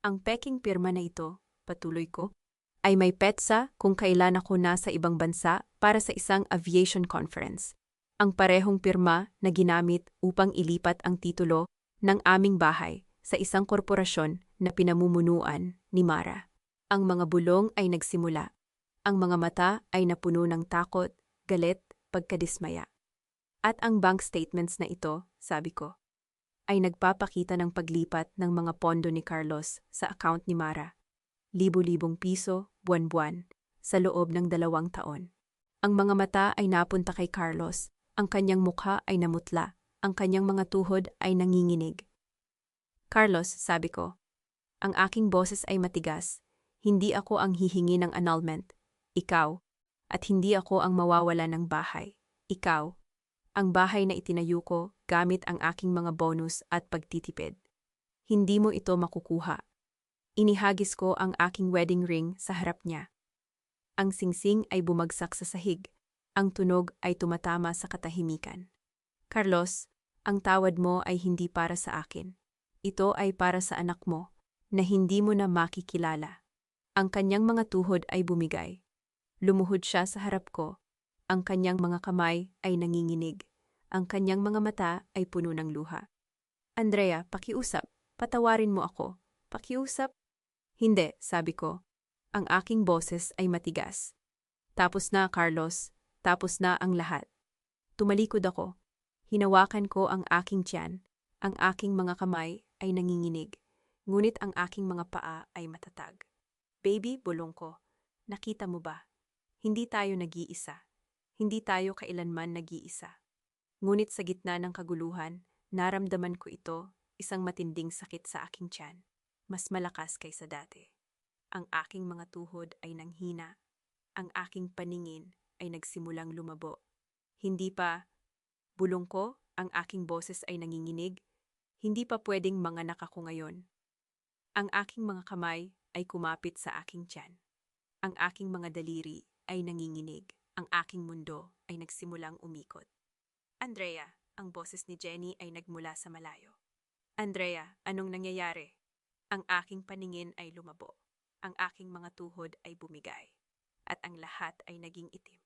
Ang peking pirma na ito, patuloy ko, ay may petsa kung kailan ako nasa ibang bansa para sa isang aviation conference. Ang parehong pirma na ginamit upang ilipat ang titulo ng aming bahay sa isang korporasyon na pinamumunuan ni Mara. Ang mga bulong ay nagsimula. Ang mga mata ay napuno ng takot, galit, pagkadismaya. At ang bank statements na ito, sabi ko, ay nagpapakita ng paglipat ng mga pondo ni Carlos sa account ni Mara. Libo-libong piso, buwan-buwan, sa loob ng 2 taon. Ang mga mata ay napunta kay Carlos. Ang kanyang mukha ay namutla. Ang kanyang mga tuhod ay nanginginig. Carlos, sabi ko, ang aking boses ay matigas. Hindi ako ang hihingi ng annulment. Ikaw. At hindi ako ang mawawala ng bahay. Ikaw. Ang bahay na itinayo ko gamit ang aking mga bonus at pagtitipid. Hindi mo ito makukuha. Inihagis ko ang aking wedding ring sa harap niya. Ang singsing ay bumagsak sa sahig. Ang tunog ay tumatama sa katahimikan. Carlos, ang tawad mo ay hindi para sa akin. Ito ay para sa anak mo, na hindi mo na makikilala. Ang kanyang mga tuhod ay bumigay. Lumuhod siya sa harap ko. Ang kanyang mga kamay ay nanginginig. Ang kanyang mga mata ay puno ng luha. Andrea, pakiusap. Patawarin mo ako. Pakiusap? Hindi, sabi ko. Ang aking boses ay matigas. Tapos na, Carlos. Tapos na ang lahat. Tumalikod ako. Hinawakan ko ang aking tiyan. Ang aking mga kamay ay nanginginig. Ngunit ang aking mga paa ay matatag. Baby, bulong ko. Nakita mo ba? Hindi tayo nag-iisa. Hindi tayo kailanman nag-iisa. Ngunit sa gitna ng kaguluhan, naramdaman ko ito, isang matinding sakit sa aking tiyan. Mas malakas kaysa dati. Ang aking mga tuhod ay nanghina. Ang aking paningin ay nagsimulang lumabo. Hindi pa, bulong ko, ang aking boses ay nanginginig. Hindi pa pwedeng manganak ako ngayon. Ang aking mga kamay ay kumapit sa aking tiyan. Ang aking mga daliri ay nanginginig. Ang aking mundo ay nagsimulang umikot. Andrea, ang boses ni Jenny ay nagmula sa malayo. Andrea, anong nangyayari? Ang aking paningin ay lumabo. Ang aking mga tuhod ay bumigay. At ang lahat ay naging itim.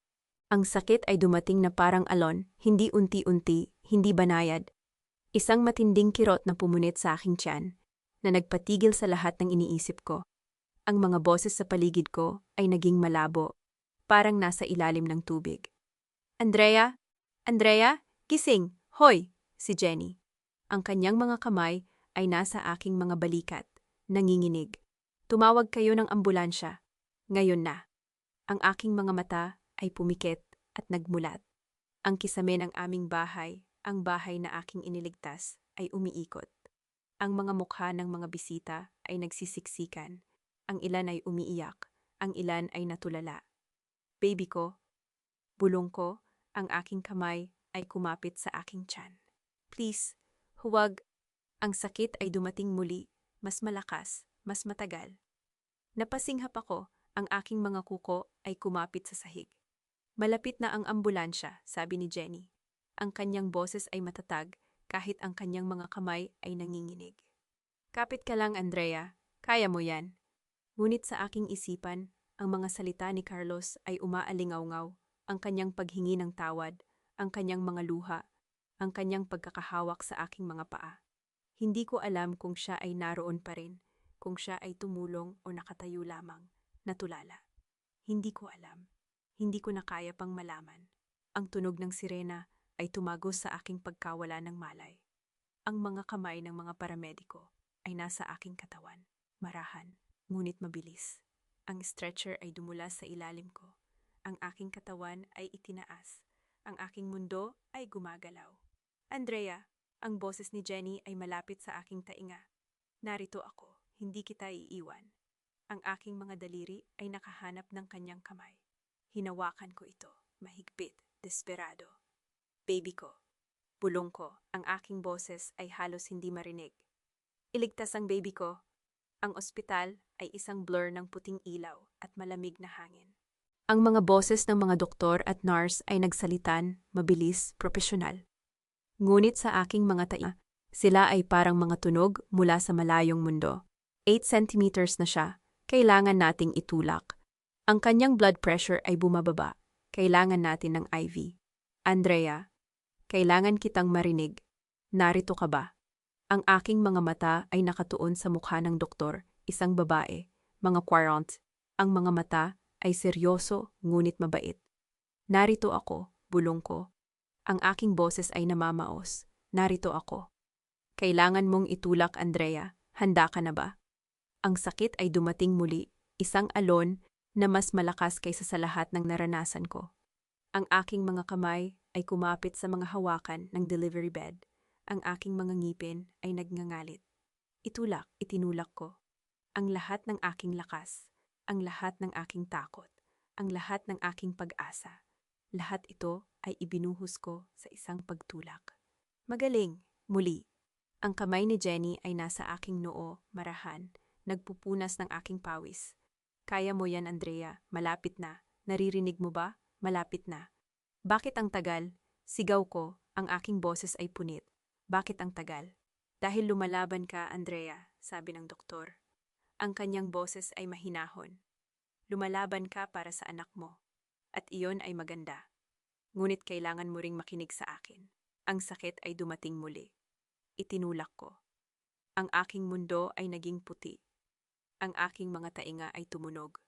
Ang sakit ay dumating na parang alon, hindi unti-unti, hindi banayad. Isang matinding kirot na pumunit sa aking tiyan, na nagpatigil sa lahat ng iniisip ko. Ang mga boses sa paligid ko ay naging malabo, parang nasa ilalim ng tubig. Andrea? Andrea? Gising! Hoy! Si Jenny. Ang kanyang mga kamay ay nasa aking mga balikat, nanginginig. Tumawag kayo ng ambulansya. Ngayon na. Ang aking mga mata ay pumikit at nagmulat. Ang kisame ng aming bahay, ang bahay na aking iniligtas, ay umiikot. Ang mga mukha ng mga bisita ay nagsisiksikan. Ang ilan ay umiiyak, ang ilan ay natulala. Baby ko, bulong ko, ang aking kamay ay kumapit sa aking tiyan. Please, huwag. Ang sakit ay dumating muli, mas malakas, mas matagal. Napasinghap ako, ang aking mga kuko ay kumapit sa sahig. Malapit na ang ambulansya, sabi ni Jenny. Ang kanyang boses ay matatag, kahit ang kanyang mga kamay ay nanginginig. Kapit ka lang, Andrea. Kaya mo yan. Ngunit sa aking isipan, ang mga salita ni Carlos ay umaalingaw-ngaw, ang kanyang paghingi ng tawad, ang kanyang mga luha, ang kanyang pagkakahawak sa aking mga paa. Hindi ko alam kung siya ay naroon pa rin, kung siya ay tumulong o nakatayo lamang, natulala. Hindi ko alam. Hindi ko na kaya pang malaman. Ang tunog ng sirena ay tumagos sa aking pagkawala ng malay. Ang mga kamay ng mga paramediko ay nasa aking katawan, marahan, ngunit mabilis. Ang stretcher ay dumula sa ilalim ko. Ang aking katawan ay itinaas. Ang aking mundo ay gumagalaw. Andrea, ang boses ni Jenny ay malapit sa aking tainga. Narito ako, hindi kita iiwan. Ang aking mga daliri ay nakahanap ng kanyang kamay. Hinawakan ko ito, mahigpit, desperado. Baby ko, bulong ko, ang aking boses ay halos hindi marinig. Iligtas ang baby ko. Ang ospital ay isang blur ng puting ilaw at malamig na hangin. Ang mga boses ng mga doktor at nurse ay nagsalitan, mabilis, propesyonal. Ngunit sa aking mga tainga, sila ay parang mga tunog mula sa malayong mundo. 8 centimeters na siya, kailangan nating itulak. Ang kanyang blood pressure ay bumababa, kailangan natin ng IV. Andrea, kailangan kitang marinig. Narito ka ba? Ang aking mga mata ay nakatuon sa mukha ng doktor, isang babae, mga 40. Ang mga mata ay seryoso ngunit mabait. Narito ako, bulong ko. Ang aking boses ay namamaos. Narito ako. Kailangan mong itulak, Andrea. Handa ka na ba? Ang sakit ay dumating muli, isang alon na mas malakas kaysa sa lahat ng naranasan ko. Ang aking mga kamay ay kumapit sa mga hawakan ng delivery bed. Ang aking mga ngipin ay nagngangalit. Itulak, itinulak ko. Ang lahat ng aking lakas, ang lahat ng aking takot, ang lahat ng aking pag-asa. Lahat ito ay ibinuhos ko sa isang pagtulak. Magaling, muli. Ang kamay ni Jenny ay nasa aking noo, marahan, nagpupunas ng aking pawis. Kaya mo yan, Andrea, malapit na. Naririnig mo ba? Malapit na. Bakit ang tagal? Sigaw ko, ang aking boses ay punit. Bakit ang tagal? Dahil lumalaban ka, Andrea, sabi ng doktor. Ang kanyang boses ay mahinahon. Lumalaban ka para sa anak mo. At iyon ay maganda. Ngunit kailangan mo ring makinig sa akin. Ang sakit ay dumating muli. Itinulak ko. Ang aking mundo ay naging puti. Ang aking mga tainga ay tumunog.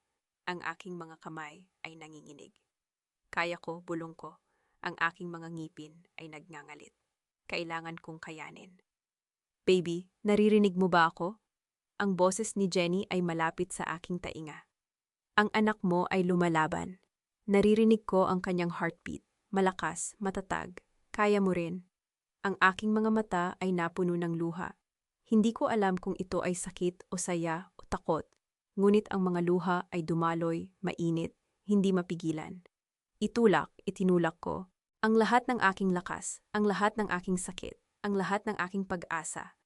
Ang aking mga kamay ay nanginginig. Kaya ko, bulong ko. Ang aking mga ngipin ay nagngangalit. Kailangan kong kayanin. Baby, naririnig mo ba ako? Ang boses ni Jenny ay malapit sa aking tainga. Ang anak mo ay lumalaban. Naririnig ko ang kanyang heartbeat. Malakas, matatag. Kaya mo rin. Ang aking mga mata ay napuno ng luha. Hindi ko alam kung ito ay sakit o saya o takot. ngunit ang mga luha ay dumaloy, mainit, hindi mapigilan. Itinulak ko, ang lahat ng aking lakas, ang lahat ng aking sakit, ang lahat ng aking pag-asa.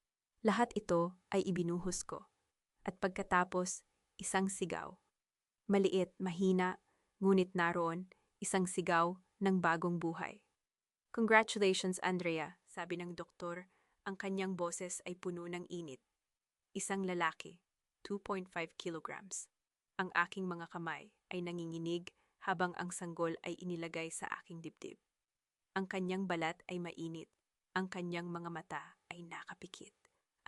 Lahat ito ay ibinuhos ko. At pagkatapos, isang sigaw. Maliit, mahina, ngunit naroon, isang sigaw ng bagong buhay. Congratulations, Andrea, sabi ng doktor, ang kanyang boses ay puno ng init. Isang lalaki, 2.5 kilograms. Ang aking mga kamay ay nanginginig habang ang sanggol ay inilagay sa aking dibdib. Ang kanyang balat ay mainit, ang kanyang mga mata ay nakapikit,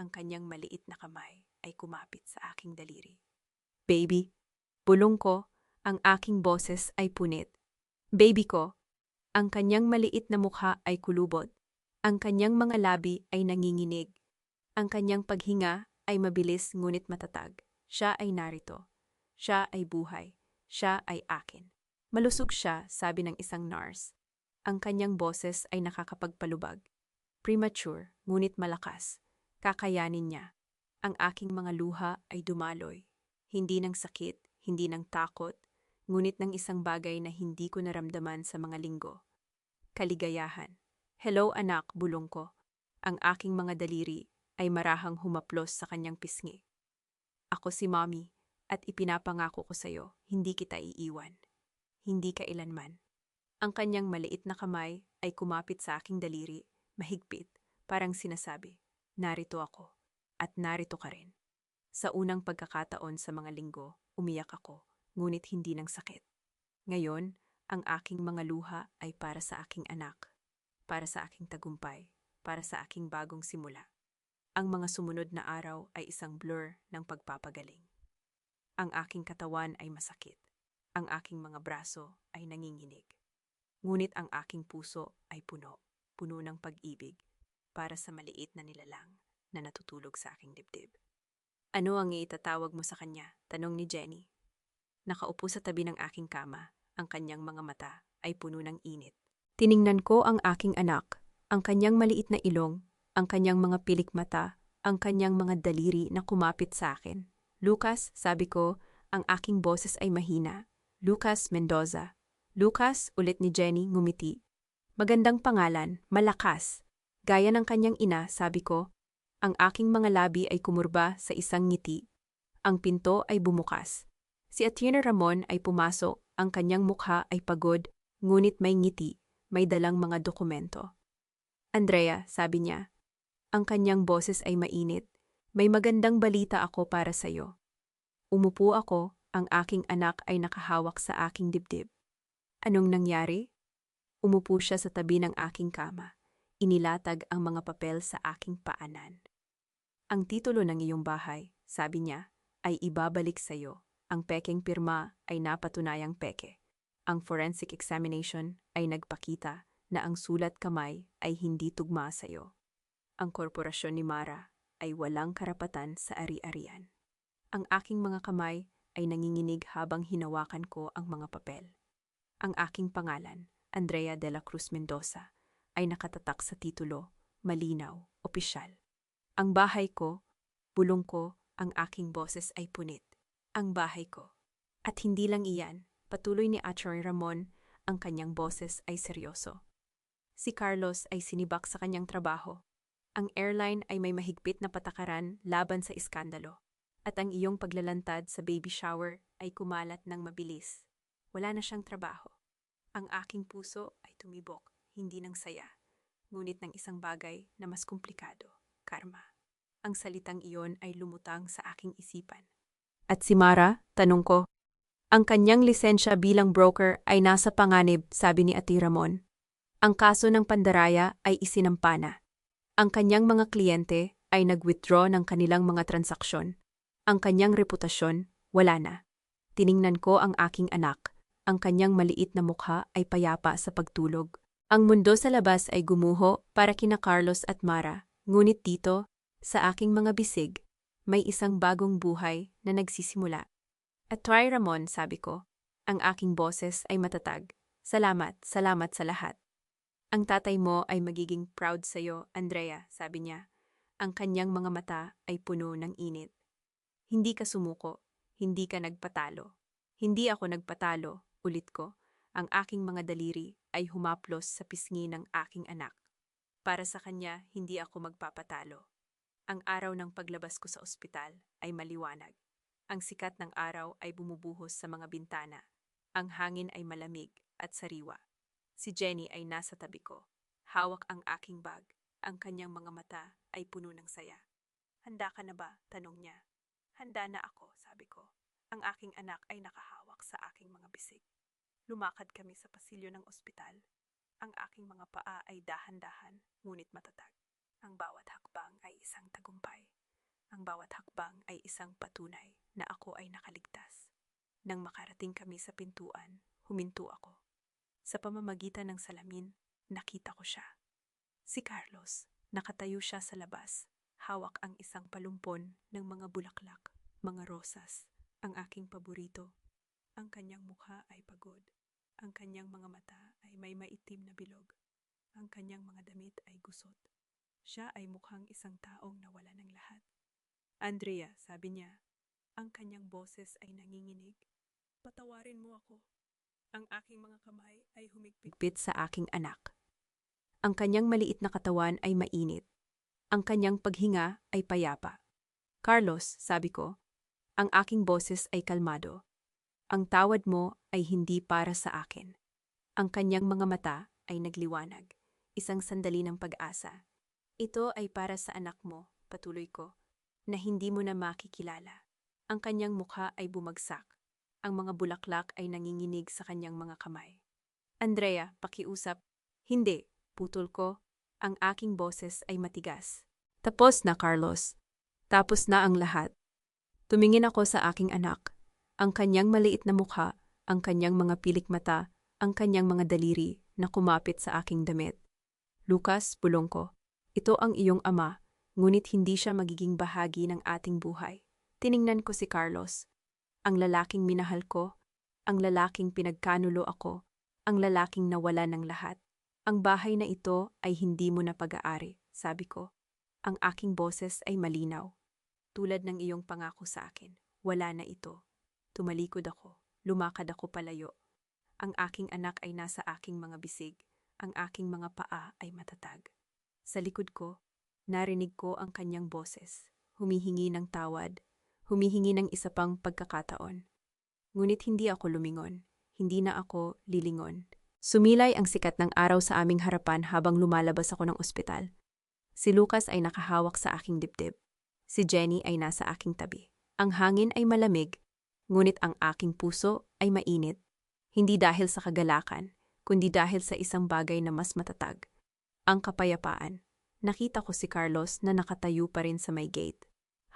ang kanyang maliit na kamay ay kumapit sa aking daliri. Baby, bulong ko, ang aking boses ay punit. Baby ko, ang kanyang maliit na mukha ay kulubot. Ang kanyang mga labi ay nanginginig. Ang kanyang paghinga ay mabilis ngunit matatag. Siya ay narito. Siya ay buhay. Siya ay akin. Malusog siya, sabi ng isang nurse. Ang kanyang boses ay nakakapagpalubag. Premature, ngunit malakas. Kakayanin niya. Ang aking mga luha ay dumaloy. Hindi ng sakit, hindi ng takot, ngunit ng isang bagay na hindi ko naramdaman sa mga linggo. Kaligayahan. Hello anak, bulong ko. Ang aking mga daliri ay marahang humaplos sa kanyang pisngi. Ako si Mommy, at ipinapangako ko sa'yo, hindi kita iiwan. Hindi kailanman. Ang kanyang maliit na kamay ay kumapit sa aking daliri, mahigpit, parang sinasabi, narito ako, at narito ka rin. Sa unang pagkakataon sa mga linggo, umiyak ako, ngunit hindi ng sakit. Ngayon, ang aking mga luha ay para sa aking anak, para sa aking tagumpay, para sa aking bagong simula. Ang mga sumunod na araw ay isang blur ng pagpapagaling. Ang aking katawan ay masakit. Ang aking mga braso ay nanginginig. Ngunit ang aking puso ay puno ng pag-ibig para sa maliit na nilalang na natutulog sa aking dibdib. Ano ang itatawag mo sa kanya? Tanong ni Jenny. Nakaupo sa tabi ng aking kama, ang kanyang mga mata ay puno ng init. Tiningnan ko ang aking anak, ang kanyang maliit na ilong, ang kanyang mga pilik mata, ang kanyang mga daliri na kumapit sa akin. Lucas, sabi ko, ang aking boses ay mahina. Lucas Mendoza. Lucas, ulit ni Jenny, ngumiti. Magandang pangalan, malakas. Gaya ng kanyang ina, sabi ko. Ang aking mga labi ay kumurba sa isang ngiti. Ang pinto ay bumukas. Si Attorney Ramon ay pumasok, ang kanyang mukha ay pagod, ngunit may ngiti, may dalang mga dokumento. Andrea, sabi niya, ang kanyang boses ay mainit, may magandang balita ako para sa'yo. Umupo ako, ang aking anak ay nakahawak sa aking dibdib. Anong nangyari? Umupo siya sa tabi ng aking kama. Inilatag ang mga papel sa aking paanan. Ang titulo ng iyong bahay, sabi niya, ay ibabalik sa'yo. Ang pekeng pirma ay napatunayang peke. Ang forensic examination ay nagpakita na ang sulat kamay ay hindi tugma sa'yo. Ang korporasyon ni Mara ay walang karapatan sa ari-arian. Ang aking mga kamay ay nanginginig habang hinawakan ko ang mga papel. Ang aking pangalan, Andrea de la Cruz Mendoza, ay nakatatak sa titulo, malinaw, opisyal. Ang bahay ko, bulong ko, ang aking boses ay punit. Ang bahay ko. At hindi lang iyan, patuloy ni Attorney Ramon, ang kanyang boses ay seryoso. Si Carlos ay sinibak sa kanyang trabaho. Ang airline ay may mahigpit na patakaran laban sa iskandalo. At ang iyong paglalantad sa baby shower ay kumalat ng mabilis. Wala na siyang trabaho. Ang aking puso ay tumibok, hindi ng saya, ngunit ng isang bagay na mas komplikado, karma. Ang salitang iyon ay lumutang sa aking isipan. At si Mara, tanong ko, ang kanyang lisensya bilang broker ay nasa panganib, sabi ni Ati Ramon. Ang kaso ng pandaraya ay isinampa na. Ang kanyang mga kliyente ay nag-withdraw ng kanilang mga transaksyon. Ang kanyang reputasyon, wala na. Tiningnan ko ang aking anak. Ang kanyang maliit na mukha ay payapa sa pagtulog. Ang mundo sa labas ay gumuho para kina Carlos at Mara. Ngunit dito, sa aking mga bisig, may isang bagong buhay na nagsisimula. At Attorney Ramon, sabi ko, ang aking boses ay matatag. Salamat sa lahat. Ang tatay mo ay magiging proud sa'yo, Andrea, sabi niya. Ang kanyang mga mata ay puno ng init. Hindi ka sumuko, hindi ka nagpatalo. Hindi ako nagpatalo, ulit ko. Ang aking mga daliri ay humaplos sa pisngi ng aking anak. Para sa kanya, hindi ako magpapatalo. Ang araw ng paglabas ko sa ospital ay maliwanag. Ang sikat ng araw ay bumubuhos sa mga bintana. Ang hangin ay malamig at sariwa. Si Jenny ay nasa tabi ko. Hawak ang aking bag. Ang kanyang mga mata ay puno ng saya. Handa ka na ba? Tanong niya. Handa na ako, sabi ko. Ang aking anak ay nakahawak sa aking mga bisig. Lumakad kami sa pasilyo ng ospital. Ang aking mga paa ay dahan-dahan, ngunit matatag. Ang bawat hakbang ay isang tagumpay. Ang bawat hakbang ay isang patunay na ako ay nakaligtas. Nang makarating kami sa pintuan, huminto ako. Sa pamamagitan ng salamin, nakita ko siya. Si Carlos, nakatayo siya sa labas. Hawak ang isang palumpon ng mga bulaklak, mga rosas, ang aking paborito. Ang kanyang mukha ay pagod. Ang kanyang mga mata ay may maitim na bilog. Ang kanyang mga damit ay gusot. Siya ay mukhang isang taong nawala ng lahat. Andrea, sabi niya, ang kanyang boses ay nanginginig. Patawarin mo ako. Ang aking mga kamay ay humigpit sa aking anak. Ang kanyang maliit na katawan ay mainit. Ang kanyang paghinga ay payapa. Carlos, sabi ko, ang aking boses ay kalmado. Ang tawad mo ay hindi para sa akin. Ang kanyang mga mata ay nagliwanag. Isang sandali ng pag-asa. Ito ay para sa anak mo, patuloy ko, na hindi mo na makikilala. Ang kanyang mukha ay bumagsak. Ang mga bulaklak ay nanginginig sa kanyang mga kamay. Andrea, pakiusap. Hindi, putol ko. Ang aking boses ay matigas. Tapos na, Carlos. Tapos na ang lahat. Tumingin ako sa aking anak. Ang kanyang maliit na mukha, ang kanyang mga pilik mata, ang kanyang mga daliri na kumapit sa aking damit. Lucas, bulong ko, ito ang iyong ama, ngunit hindi siya magiging bahagi ng ating buhay. Tiningnan ko si Carlos. Ang lalaking minahal ko, ang lalaking pinagkanulo ako, ang lalaking nawala ng lahat. Ang bahay na ito ay hindi mo na pag-aari, sabi ko. Ang aking boses ay malinaw. Tulad ng iyong pangako sa akin, wala na ito. Tumalikod ako, lumakad ako palayo. Ang aking anak ay nasa aking mga bisig, ang aking mga paa ay matatag. Sa likod ko, narinig ko ang kanyang boses, humihingi ng tawad, humihingi ng isa pang pagkakataon. Ngunit hindi ako lumingon, hindi na ako lilingon. Sumilay ang sikat ng araw sa aming harapan habang lumalabas ako ng ospital. Si Lucas ay nakahawak sa aking dibdib. Si Jenny ay nasa aking tabi. Ang hangin ay malamig, ngunit ang aking puso ay mainit. Hindi dahil sa kagalakan, kundi dahil sa isang bagay na mas matatag. Ang kapayapaan. Nakita ko si Carlos na nakatayo pa rin sa may gate.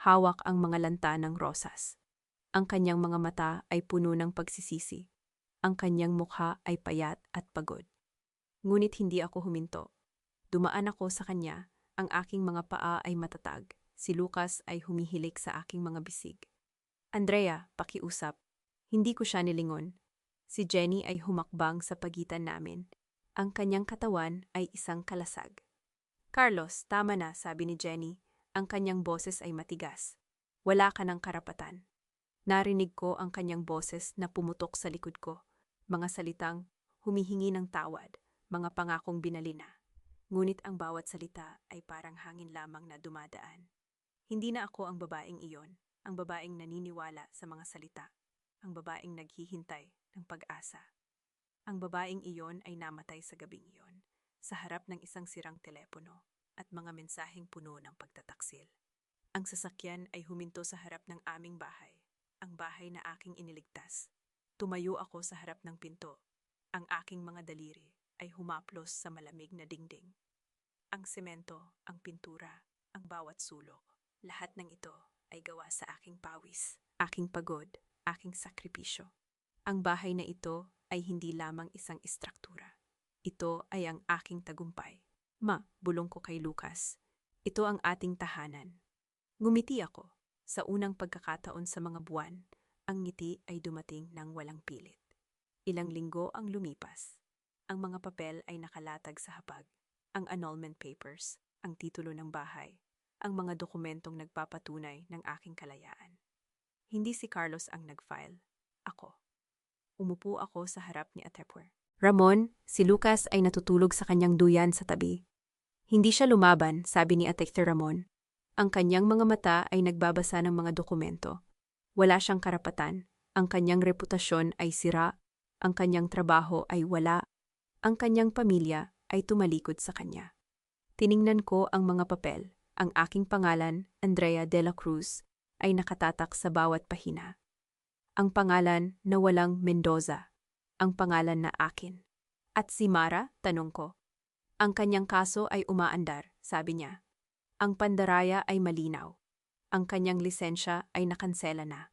Hawak ang mga lanta ng rosas. Ang kanyang mga mata ay puno ng pagsisisi. Ang kanyang mukha ay payat at pagod. Ngunit hindi ako huminto. Dumaan ako sa kanya, ang aking mga paa ay matatag. Si Lucas ay humihilik sa aking mga bisig. Andrea, pakiusap. Hindi ko siya nilingon. Si Jenny ay humakbang sa pagitan namin. Ang kanyang katawan ay isang kalasag. Carlos, tama na, sabi ni Jenny. Ang kanyang boses ay matigas. Wala ka ng karapatan. Narinig ko ang kanyang boses na pumutok sa likod ko. Mga salitang humihingi ng tawad, mga pangakong binalina. Ngunit ang bawat salita ay parang hangin lamang na dumadaan. Hindi na ako ang babaeng iyon, ang babaeng naniniwala sa mga salita, ang babaeng naghihintay ng pag-asa. Ang babaeng iyon ay namatay sa gabing iyon, sa harap ng isang sirang telepono at mga mensaheng puno ng pagtataksil. Ang sasakyan ay huminto sa harap ng aming bahay, ang bahay na aking iniligtas. Tumayo ako sa harap ng pinto. Ang aking mga daliri ay humaplos sa malamig na dingding. Ang semento, ang pintura, ang bawat sulok. Lahat ng ito ay gawa sa aking pawis, aking pagod, aking sakripisyo. Ang bahay na ito ay hindi lamang isang istruktura. Ito ay ang aking tagumpay. Ma, bulong ko kay Lucas. Ito ang ating tahanan. Ngumiti ako. Sa unang pagkakataon sa mga buwan, ang ngiti ay dumating ng walang pilit. Ilang linggo ang lumipas. Ang mga papel ay nakalatag sa hapag. Ang annulment papers, ang titulo ng bahay, ang mga dokumentong nagpapatunay ng aking kalayaan. Hindi si Carlos ang nag-file. Ako. Umupo ako sa harap ni Atepwer. Ramon, si Lucas ay natutulog sa kanyang duyan sa tabi. Hindi siya lumaban, sabi ni Atector Ramon. Ang kanyang mga mata ay nagbabasa ng mga dokumento. Wala siyang karapatan. Ang kanyang reputasyon ay sira. Ang kanyang trabaho ay wala. Ang kanyang pamilya ay tumalikod sa kanya. Tiningnan ko ang mga papel. Ang aking pangalan, Andrea de la Cruz, ay nakatatak sa bawat pahina. Ang pangalan na walang Mendoza. Ang pangalan na akin. At si Mara, tanong ko. Ang kanyang kaso ay umaandar, sabi niya. Ang pandaraya ay malinaw. Ang kanyang lisensya ay nakansela na.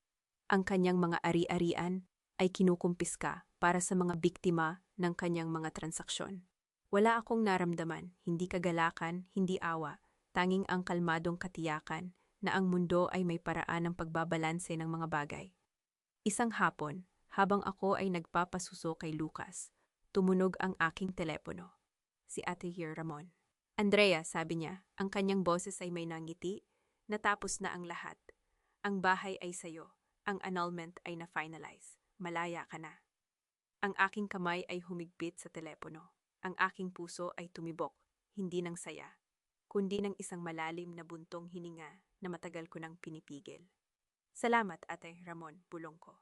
Ang kanyang mga ari-arian ay kinukumpiska para sa mga biktima ng kanyang mga transaksyon. Wala akong naramdaman, hindi kagalakan, hindi awa, tanging ang kalmadong katiyakan na ang mundo ay may paraan ng pagbabalanse ng mga bagay. Isang hapon, habang ako ay nagpapasuso kay Lucas, tumunog ang aking telepono. Si Ate Ramon. Andrea, sabi niya, ang kanyang boses ay may nangiti, natapos na ang lahat. Ang bahay ay sayo, ang annulment ay na-finalize, malaya ka na. Ang aking kamay ay humigpit sa telepono. Ang aking puso ay tumibok, hindi ng saya, kundi ng isang malalim na buntong hininga na matagal ko nang pinipigil. Salamat, Ate Ramon, bulong ko.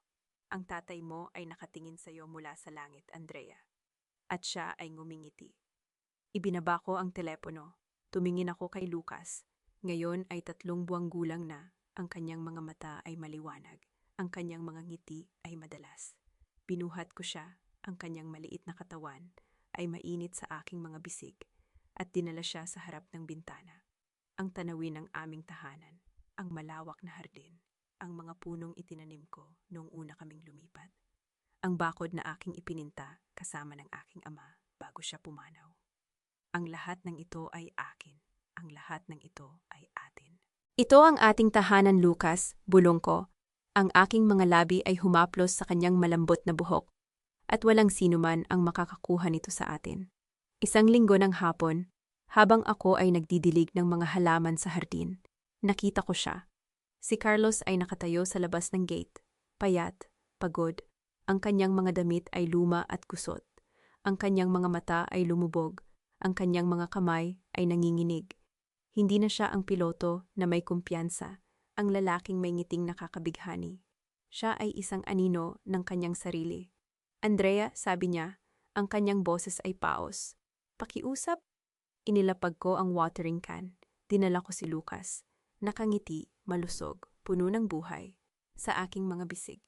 Ang tatay mo ay nakatingin sa iyo mula sa langit, Andrea. At siya ay ngumingiti. Ibinaba ko ang telepono. Tumingin ako kay Lucas. Ngayon ay 3 buwang gulang na. Ang kanyang mga mata ay maliwanag. Ang kanyang mga ngiti ay madalas. Binuhat ko siya. Ang kanyang maliit na katawan ay mainit sa aking mga bisig. At dinala siya sa harap ng bintana. Ang tanawin ng aming tahanan. Ang malawak na hardin. Ang mga punong itinanim ko noong una kaming lumipat. Ang bakod na aking ipininta kasama ng aking ama bago siya pumanaw. Ang lahat ng ito ay akin. Ang lahat ng ito ay atin. Ito ang ating tahanan, Lucas, bulong ko. Ang aking mga labi ay humaplos sa kanyang malambot na buhok. At walang sinuman ang makakakuha nito sa atin. Isang linggo ng hapon, habang ako ay nagdidilig ng mga halaman sa hardin, nakita ko siya. Si Carlos ay nakatayo sa labas ng gate, payat, pagod. Ang kanyang mga damit ay luma at kusot. Ang kanyang mga mata ay lumubog. Ang kanyang mga kamay ay nanginginig. Hindi na siya ang piloto na may kumpiyansa, ang lalaking may ngiting nakakabighani. Siya ay isang anino ng kanyang sarili. Andrea, sabi niya, ang kanyang boses ay paos. Pakiusap? Inilapag ko ang watering can. Dinala ko si Lucas. Nakangiti, malusog, puno ng buhay, sa aking mga bisig.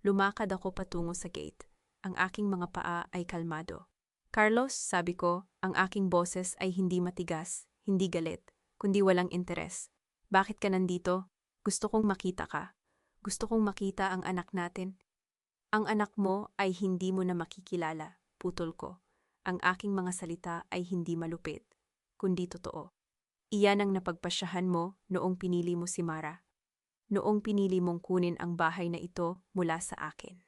Lumakad ako patungo sa gate. Ang aking mga paa ay kalmado. Carlos, sabi ko, ang aking boses ay hindi matigas, hindi galit, kundi walang interes. Bakit ka nandito? Gusto kong makita ka. Gusto kong makita ang anak natin. Ang anak mo ay hindi mo na makikilala, putol ko. Ang aking mga salita ay hindi malupit, kundi totoo. Iyan ang napagpasyahan mo noong pinili mo si Mara. Noong pinili mong kunin ang bahay na ito mula sa akin.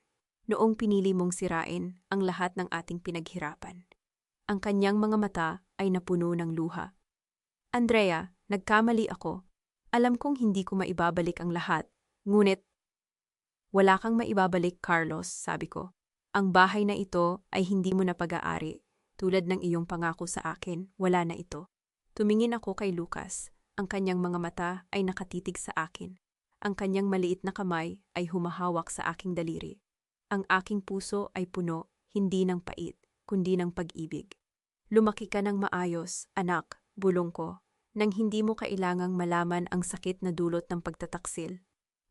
Noong pinili mong sirain ang lahat ng ating pinaghirapan. Ang kanyang mga mata ay napuno ng luha. Andrea, nagkamali ako. Alam kong hindi ko maibabalik ang lahat. Ngunit, wala kang maibabalik, Carlos, sabi ko. Ang bahay na ito ay hindi mo na pag-aari. Tulad ng iyong pangako sa akin, wala na ito. Tumingin ako kay Lucas. Ang kanyang mga mata ay nakatitig sa akin. Ang kanyang maliit na kamay ay humahawak sa aking daliri. Ang aking puso ay puno, hindi ng pait, kundi ng pag-ibig. Lumaki ka ng maayos, anak, bulong ko, nang hindi mo kailangang malaman ang sakit na dulot ng pagtataksil.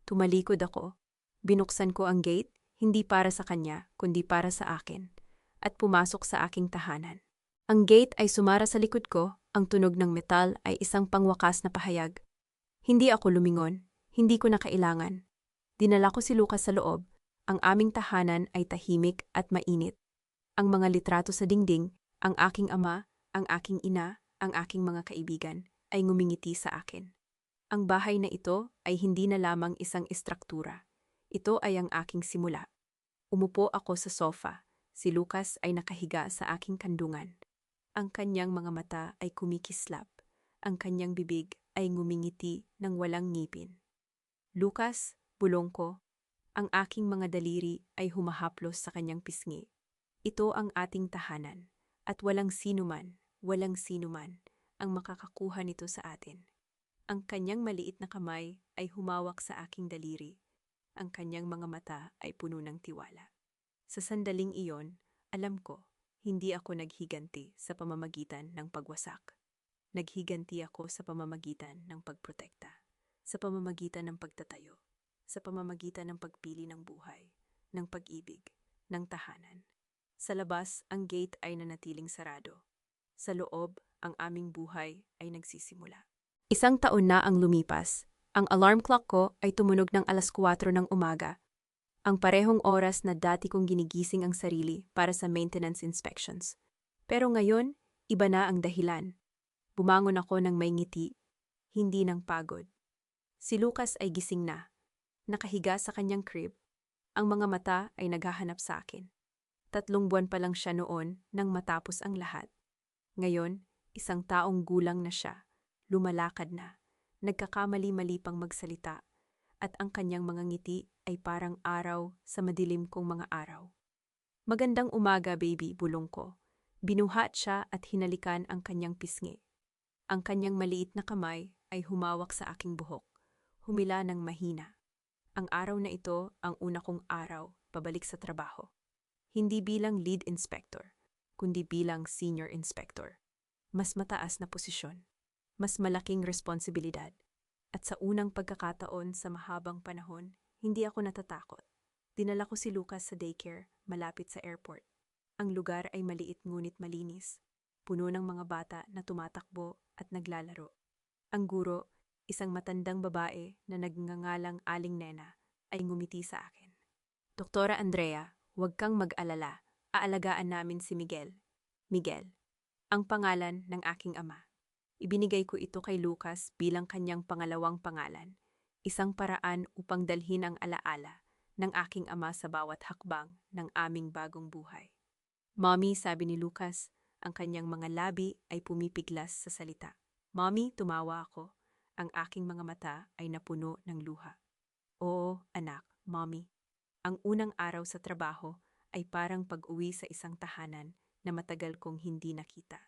Tumalikod ako. Binuksan ko ang gate, hindi para sa kanya, kundi para sa akin, at pumasok sa aking tahanan. Ang gate ay sumara sa likod ko. Ang tunog ng metal ay isang pangwakas na pahayag. Hindi ako lumingon, hindi ko na kailangan. Dinala ko si Lucas sa loob. Ang aming tahanan ay tahimik at mainit. Ang mga litrato sa dingding, ang aking ama, ang aking ina, ang aking mga kaibigan, ay ngumingiti sa akin. Ang bahay na ito ay hindi na lamang isang istruktura. Ito ay ang aking simula. Umupo ako sa sofa. Si Lucas ay nakahiga sa aking kandungan. Ang kanyang mga mata ay kumikislap. Ang kanyang bibig ay ngumingiti ng walang ngipin. Lucas, Bulong ko. Ang aking mga daliri ay humahaplos sa kanyang pisngi. Ito ang ating tahanan, at walang sinuman ang makakakuha nito sa atin. Ang kanyang maliit na kamay ay humawak sa aking daliri. Ang kanyang mga mata ay puno ng tiwala. Sa sandaling iyon, alam ko, hindi ako naghiganti sa pamamagitan ng pagwasak. Naghiganti ako sa pamamagitan ng pagprotekta, sa pamamagitan ng pagtatayo, sa pamamagitan ng pagpili ng buhay, ng pag-ibig, ng tahanan. Sa labas, ang gate ay nanatiling sarado. Sa loob, ang aming buhay ay nagsisimula. Isang taon na ang lumipas. Ang alarm clock ko ay tumunog ng 4:00 ng umaga. Ang parehong oras na dati kong ginigising ang sarili para sa maintenance inspections. Pero ngayon, iba na ang dahilan. Bumangon ako ng may ngiti, hindi ng pagod. Si Lucas ay gising na. Nakahiga sa kanyang crib. Ang mga mata ay naghahanap sa akin. 3 buwan pa lang siya noon nang matapos ang lahat. Ngayon, isang taong gulang na siya. Lumalakad na. Nagkakamali-mali pang magsalita. At ang kanyang mga ngiti ay parang araw sa madilim kong mga araw. Magandang umaga, baby, bulong ko. Binuhat siya at hinalikan ang kanyang pisngi. Ang kanyang maliit na kamay ay humawak sa aking buhok. Humila ng mahina. Ang araw na ito ang una kong araw pabalik sa trabaho. Hindi bilang lead inspector, kundi bilang senior inspector. Mas mataas na posisyon. Mas malaking responsibilidad. At sa unang pagkakataon sa mahabang panahon, hindi ako natatakot. Dinala ko si Lucas sa daycare, malapit sa airport. Ang lugar ay maliit ngunit malinis. Puno ng mga bata na tumatakbo at naglalaro. Ang guro, isang matandang babae na nagngangalang Aling Nena, ay ngumiti sa akin. Doktora Andrea, huwag kang mag-alala. Aalagaan namin si Miguel. Miguel, ang pangalan ng aking ama. Ibinigay ko ito kay Lucas bilang kanyang pangalawang pangalan, isang paraan upang dalhin ang alaala ng aking ama sa bawat hakbang ng aming bagong buhay. Mommy, sabi ni Lucas, ang kanyang mga labi ay pumipiglas sa salita. Mommy, tumawa ako. Ang aking mga mata ay napuno ng luha. Oo, anak, Mommy. Ang unang araw sa trabaho ay parang pag-uwi sa isang tahanan na matagal kong hindi nakita.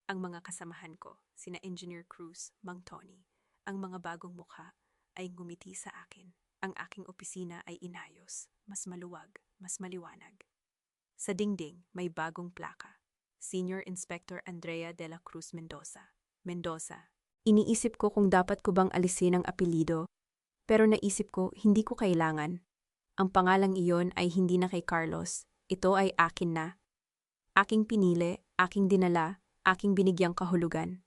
Ang mga kasamahan ko, sina Engineer Cruz, Mang Tony, ang mga bagong mukha ay ngumiti sa akin. Ang aking opisina ay inayos, mas maluwag, mas maliwanag. Sa dingding, may bagong plaka. Senior Inspector Andrea de la Cruz Mendoza. Mendoza. Iniisip ko kung dapat ko bang alisin ang apelido, pero naisip ko hindi ko kailangan. Ang pangalang iyon ay hindi na kay Carlos. Ito ay akin na. Aking pinili, aking dinala, aking binigyang kahulugan.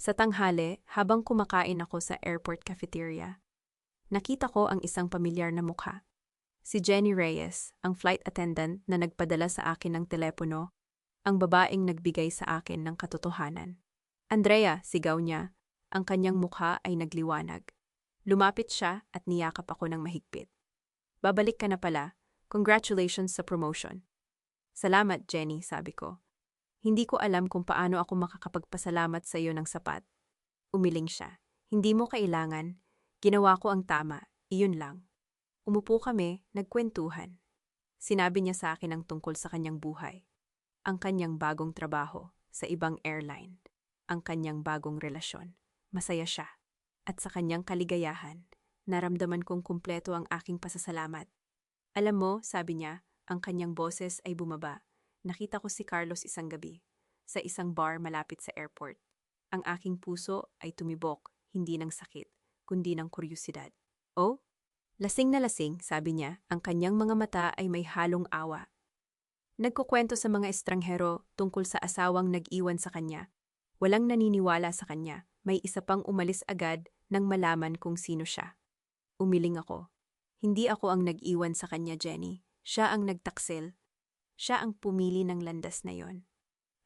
Sa tanghali, habang kumakain ako sa airport cafeteria, nakita ko ang isang pamilyar na mukha. Si Jenny Reyes, ang flight attendant na nagpadala sa akin ng telepono, ang babaeng nagbigay sa akin ng katotohanan. Andrea, sigaw niya, ang kanyang mukha ay nagliwanag. Lumapit siya at niyakap ako ng mahigpit. Babalik ka na pala. Congratulations sa promotion. Salamat, Jenny, sabi ko. Hindi ko alam kung paano ako makakapagpasalamat sa iyo ng sapat. Umiling siya. Hindi mo kailangan. Ginawa ko ang tama. Iyon lang. Umupo kami, nagkwentuhan. Sinabi niya sa akin ang tungkol sa kanyang buhay. Ang kanyang bagong trabaho sa ibang airline. Ang kanyang bagong relasyon. Masaya siya. At sa kanyang kaligayahan, naramdaman kong kumpleto ang aking pasasalamat. Alam mo, sabi niya, ang kanyang boses ay bumaba. Nakita ko si Carlos isang gabi, sa isang bar malapit sa airport. Ang aking puso ay tumibok, hindi ng sakit, kundi ng kuryusidad. Oh? Lasing na lasing, sabi niya, ang kanyang mga mata ay may halong awa. Nagkukwento sa mga estranghero tungkol sa asawang nag-iwan sa kanya. Walang naniniwala sa kanya, may isa pang umalis agad nang malaman kung sino siya. Umiling ako. Hindi ako ang nag-iwan sa kanya, Jenny. Siya ang nagtaksil. Siya ang pumili ng landas na yon.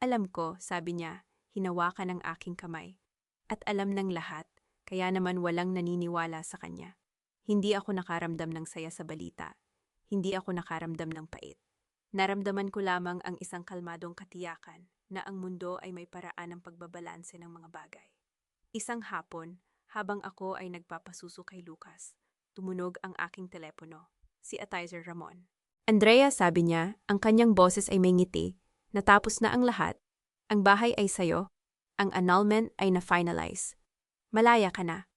Alam ko, sabi niya, hinawakan ang aking kamay. At alam ng lahat, kaya naman walang naniniwala sa kanya. Hindi ako nakaramdam ng saya sa balita. Hindi ako nakaramdam ng pait. Naramdaman ko lamang ang isang kalmadong katiyakan na ang mundo ay may paraan ng pagbabalanse ng mga bagay. Isang hapon, habang ako ay nagpapasuso kay Lucas, Tumunog ang aking telepono. Si Atizer Ramon. Andrea, sabi niya, ang kanyang boses ay may ngiti. Natapos na ang lahat. Ang bahay ay sayo. Ang annulment ay na-finalize. Malaya ka na.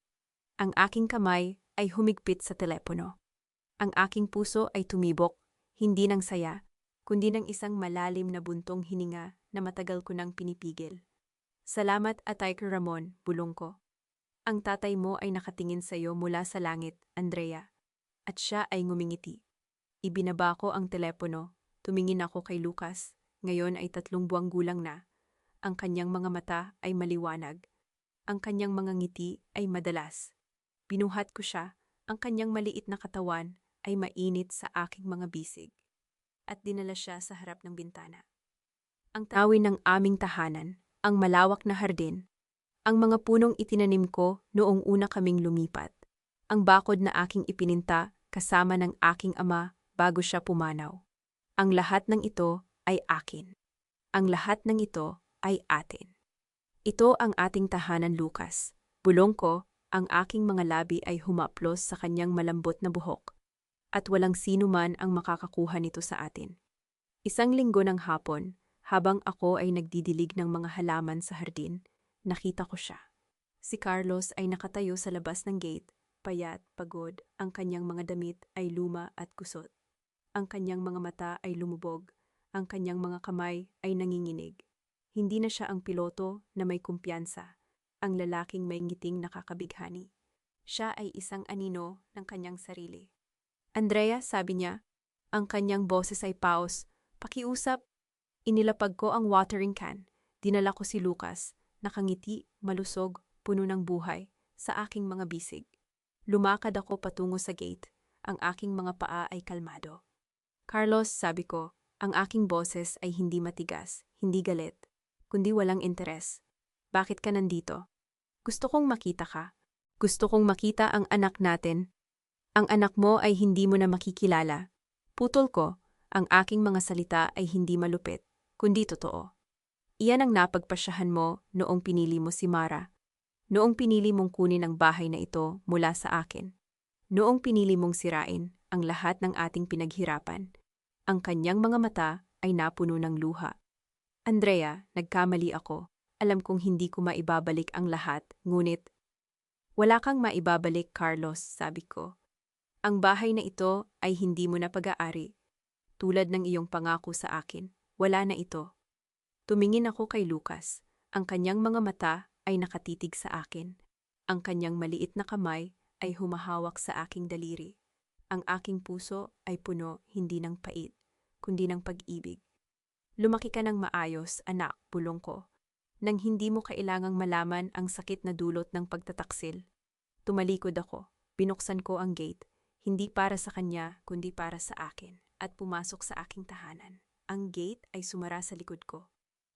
Ang aking kamay ay humigpit sa telepono. Ang aking puso ay tumibok, hindi ng saya, kundi ng isang malalim na buntong hininga na matagal ko nang pinipigil. Salamat, Atizer Ramon, bulong ko. Ang tatay mo ay nakatingin sa iyo mula sa langit, Andrea. At siya ay ngumingiti. Ibinaba ko ang telepono, tumingin ako kay Lucas, ngayon ay 3 buwang gulang na. Ang kanyang mga mata ay maliwanag. Ang kanyang mga ngiti ay madalas. Binuhat ko siya, ang kanyang maliit na katawan ay mainit sa aking mga bisig. At dinala siya sa harap ng bintana. Ang tawin ng aming tahanan, ang malawak na hardin, ang mga punong itinanim ko noong una kaming lumipat, ang bakod na aking ipininta kasama ng aking ama bago siya pumanaw. Ang lahat ng ito ay akin. Ang lahat ng ito ay atin. Ito ang ating tahanan, Lucas. Bulong ko, ang aking mga labi ay humaplos sa kanyang malambot na buhok. At walang sino man ang makakakuha nito sa atin. 1 linggo ng hapon, habang ako ay nagdidilig ng mga halaman sa hardin, nakita ko siya. Si Carlos ay nakatayo sa labas ng gate, payat, pagod, ang kanyang mga damit ay luma at kusot. Ang kanyang mga mata ay lumubog, ang kanyang mga kamay ay nanginginig. Hindi na siya ang piloto na may kumpiyansa, ang lalaking may ngiting nakakabighani. Siya ay isang anino ng kanyang sarili. Andrea, sabi niya, ang kanyang boses ay paos. Pakiusap. Inilapag ko ang watering can. Dinala ko si Lucas, nakangiti, malusog, puno ng buhay, sa aking mga bisig. Lumakad ako patungo sa gate. Ang aking mga paa ay kalmado. Carlos, sabi ko, ang aking boses ay hindi matigas, hindi galit, kundi walang interes. Bakit ka nandito? Gusto kong makita ka. Gusto kong makita ang anak natin. Ang anak mo ay hindi mo na makikilala. Putol ko, ang aking mga salita ay hindi malupit, kundi totoo. Iyan ang napagpasyahan mo noong pinili mo si Mara. Noong pinili mong kunin ang bahay na ito mula sa akin. Noong pinili mong sirain ang lahat ng ating pinaghirapan. Ang kanyang mga mata ay napuno ng luha. Andrea, nagkamali ako. Alam kong hindi ko maibabalik ang lahat, ngunit wala kang maibabalik, Carlos, sabi ko. Ang bahay na ito ay hindi mo na pag-aari. Tulad ng iyong pangako sa akin, wala na ito. Tumingin ako kay Lucas. Ang kanyang mga mata ay nakatitig sa akin. Ang kanyang maliit na kamay ay humahawak sa aking daliri. Ang aking puso ay puno hindi ng pait, kundi ng pag-ibig. Lumaki ka ng maayos, anak, bulong ko, nang hindi mo kailangang malaman ang sakit na dulot ng pagtataksil. Tumalikod ako, binuksan ko ang gate, hindi para sa kanya, kundi para sa akin, at pumasok sa aking tahanan. Ang gate ay sumara sa likod ko.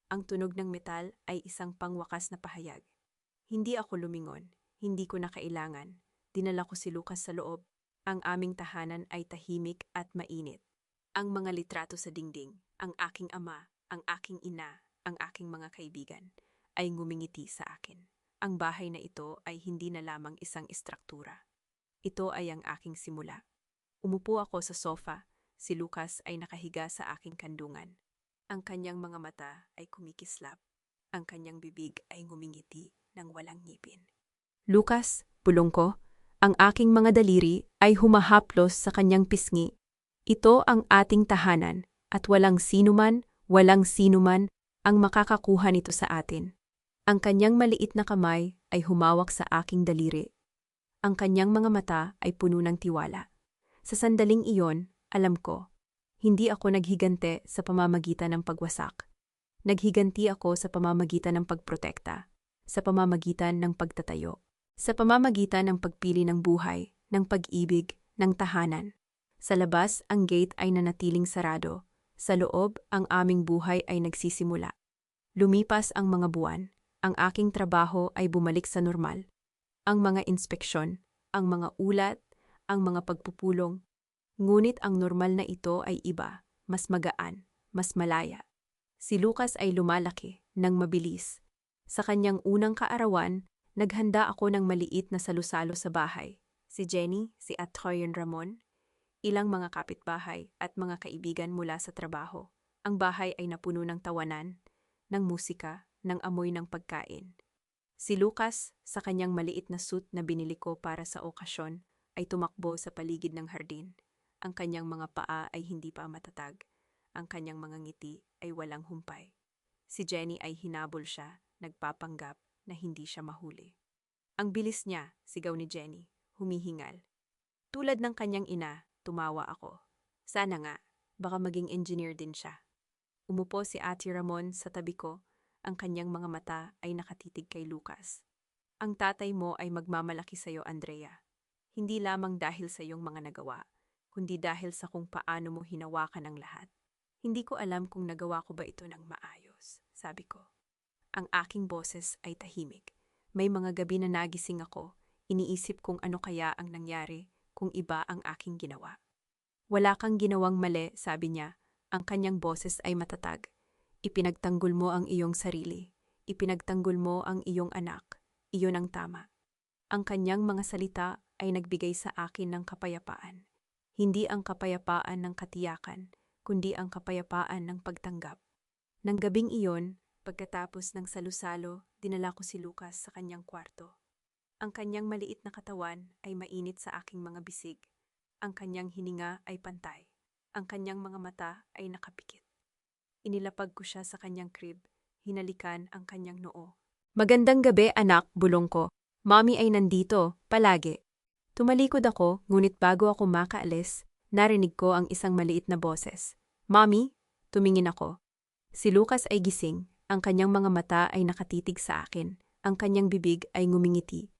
Ang tunog ng metal ay isang pangwakas na pahayag. Hindi ako lumingon, hindi ko na kailangan. Dinala ko si Lucas sa loob. Ang aming tahanan ay tahimik at mainit. Ang mga litrato sa dingding, ang aking ama, ang aking ina, ang aking mga kaibigan, ay ngumingiti sa akin. Ang bahay na ito ay hindi na lamang isang istruktura. Ito ay ang aking simula. Umupo ako sa sofa, si Lucas ay nakahiga sa aking kandungan. Ang kanyang mga mata ay kumikislap. Ang kanyang bibig ay ngumingiti ng walang ngipin. Lucas, bulong ko, ang aking mga daliri ay humahaplos sa kanyang pisngi. Ito ang ating tahanan at walang sinuman ang makakakuha nito sa atin. Ang kanyang maliit na kamay ay humawak sa aking daliri. Ang kanyang mga mata ay puno ng tiwala. Sa sandaling iyon, alam ko, hindi ako naghigante sa pamamagitan ng pagwasak. Naghiganti ako sa pamamagitan ng pagprotekta, sa pamamagitan ng pagtatayo, sa pamamagitan ng pagpili ng buhay, ng pag-ibig, ng tahanan. Sa labas, ang gate ay nanatiling sarado. Sa loob, ang aming buhay ay nagsisimula. Lumipas ang mga buwan. Ang aking trabaho ay bumalik sa normal. Ang mga inspeksyon, ang mga ulat, ang mga pagpupulong. Ngunit ang normal na ito ay iba, mas magaan, mas malaya. Si Lucas ay lumalaki, nang mabilis. Sa kanyang unang kaarawan, naghanda ako ng maliit na salusalo sa bahay. Si Jenny, si Atroyon Ramon, ilang mga kapitbahay at mga kaibigan mula sa trabaho. Ang bahay ay napuno ng tawanan, ng musika, ng amoy ng pagkain. Si Lucas, sa kanyang maliit na suit na binili ko para sa okasyon, ay tumakbo sa paligid ng hardin. Ang kanyang mga paa ay hindi pa matatag. Ang kanyang mga ngiti ay walang humpay. Si Jenny ay hinabol siya, nagpapanggap na hindi siya mahuli. Ang bilis niya, sigaw ni Jenny, humihingal. Tulad ng kanyang ina, tumawa ako. Sana nga, baka maging engineer din siya. Umupo si Ate Ramon sa tabi ko, ang kanyang mga mata ay nakatitig kay Lucas. Ang tatay mo ay magmamalaki sa iyo, Andrea. Hindi lamang dahil sa iyong mga nagawa, kundi dahil sa kung paano mo hinawakan ang lahat. Hindi ko alam kung nagawa ko ba ito ng maayos, sabi ko. Ang aking boses ay tahimik. May mga gabi na nagising ako, iniisip kung ano kaya ang nangyari kung iba ang aking ginawa. Wala kang ginawang mali, sabi niya. Ang kanyang boses ay matatag. Ipinagtanggol mo ang iyong sarili. Ipinagtanggol mo ang iyong anak. Iyon ang tama. Ang kanyang mga salita ay nagbigay sa akin ng kapayapaan. Hindi ang kapayapaan ng katiyakan, kundi ang kapayapaan ng pagtanggap. Nang gabing iyon, pagkatapos ng salusalo, dinala ko si Lucas sa kanyang kwarto. Ang kanyang maliit na katawan ay mainit sa aking mga bisig. Ang kanyang hininga ay pantay. Ang kanyang mga mata ay nakapikit. Inilapag ko siya sa kanyang crib, hinalikan ang kanyang noo. Magandang gabi, anak, bulong ko. Mommy ay nandito, palagi. Tumalikod ako, ngunit bago ako makaalis, narinig ko ang isang maliit na boses. Mommy, tumingin ako. Si Lucas ay gising, ang kanyang mga mata ay nakatitig sa akin, ang kanyang bibig ay ngumingiti.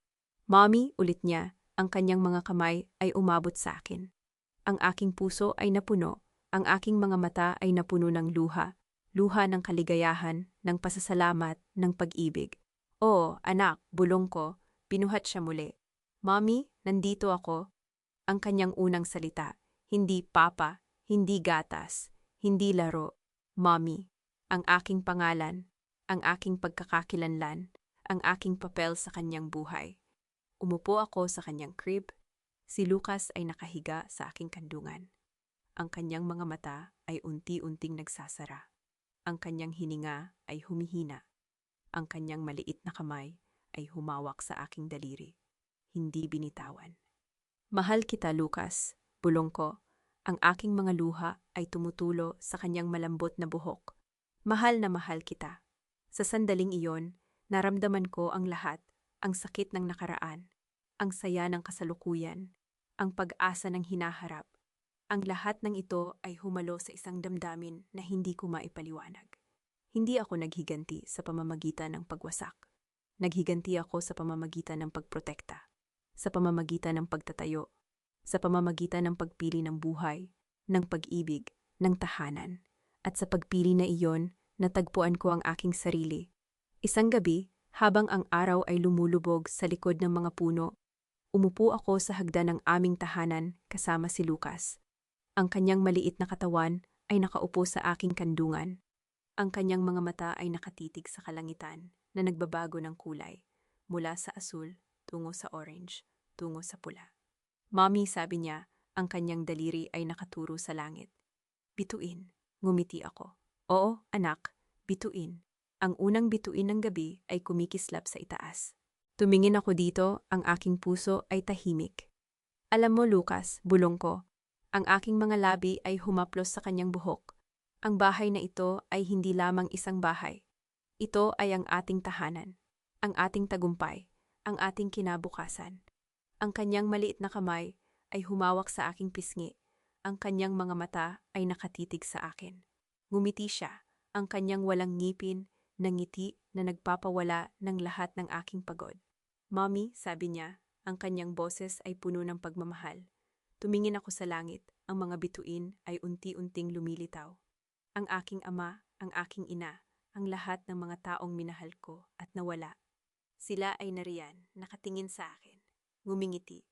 Mommy, ulit niya, ang kanyang mga kamay ay umabot sa akin. Ang aking puso ay napuno, ang aking mga mata ay napuno ng luha, luha ng kaligayahan, ng pasasalamat, ng pag-ibig. Oo, anak, bulong ko, pinuhat siya muli. Mommy, nandito ako. Ang kanyang unang salita, hindi papa, hindi gatas, hindi laro. Mommy, ang aking pangalan, ang aking pagkakakilanlan, ang aking papel sa kanyang buhay. Umupo ako sa kanyang crib. Si Lucas ay nakahiga sa aking kandungan. Ang kanyang mga mata ay unti-unting nagsasara. Ang kanyang hininga ay humihina. Ang kanyang maliit na kamay ay humawak sa aking daliri. Hindi binitawan. Mahal kita, Lucas, bulong ko. Ang aking mga luha ay tumutulo sa kanyang malambot na buhok. Mahal na mahal kita. Sa sandaling iyon, naramdaman ko ang lahat, ang sakit ng nakaraan, ang saya ng kasalukuyan, ang pag-asa ng hinaharap. Ang lahat ng ito ay humalo sa isang damdamin na hindi ko maipaliwanag. Hindi ako naghiganti sa pamamagitan ng pagwasak. Naghiganti ako sa pamamagitan ng pagprotekta, sa pamamagitan ng pagtatayo, sa pamamagitan ng pagpili ng buhay, ng pag-ibig, ng tahanan. At sa pagpili na iyon, natagpuan ko ang aking sarili. Isang gabi, habang ang araw ay lumulubog sa likod ng mga puno, umupo ako sa hagdan ng aming tahanan kasama si Lucas. Ang kanyang maliit na katawan ay nakaupo sa aking kandungan. Ang kanyang mga mata ay nakatitig sa kalangitan na nagbabago ng kulay, mula sa asul, tungo sa orange, tungo sa pula. Mommy, sabi niya, ang kanyang daliri ay nakaturo sa langit. Bituin, ngumiti ako. Oo, anak, bituin. Ang unang bituin ng gabi ay kumikislap sa itaas. Tumingin ako dito, ang aking puso ay tahimik. Alam mo, Lucas, bulong ko, ang aking mga labi ay humaplos sa kanyang buhok. Ang bahay na ito ay hindi lamang isang bahay. Ito ay ang ating tahanan, ang ating tagumpay, ang ating kinabukasan. Ang kanyang maliit na kamay ay humawak sa aking pisngi. Ang kanyang mga mata ay nakatitig sa akin. Ngumiti siya, ang kanyang walang ngipin, na ngiti na nagpapawala ng lahat ng aking pagod. Mommy, sabi niya, ang kanyang boses ay puno ng pagmamahal. Tumingin ako sa langit, ang mga bituin ay unti-unting lumilitaw. Ang aking ama, ang aking ina, ang lahat ng mga taong minahal ko at nawala. Sila ay nariyan, nakatingin sa akin, ngumingiti.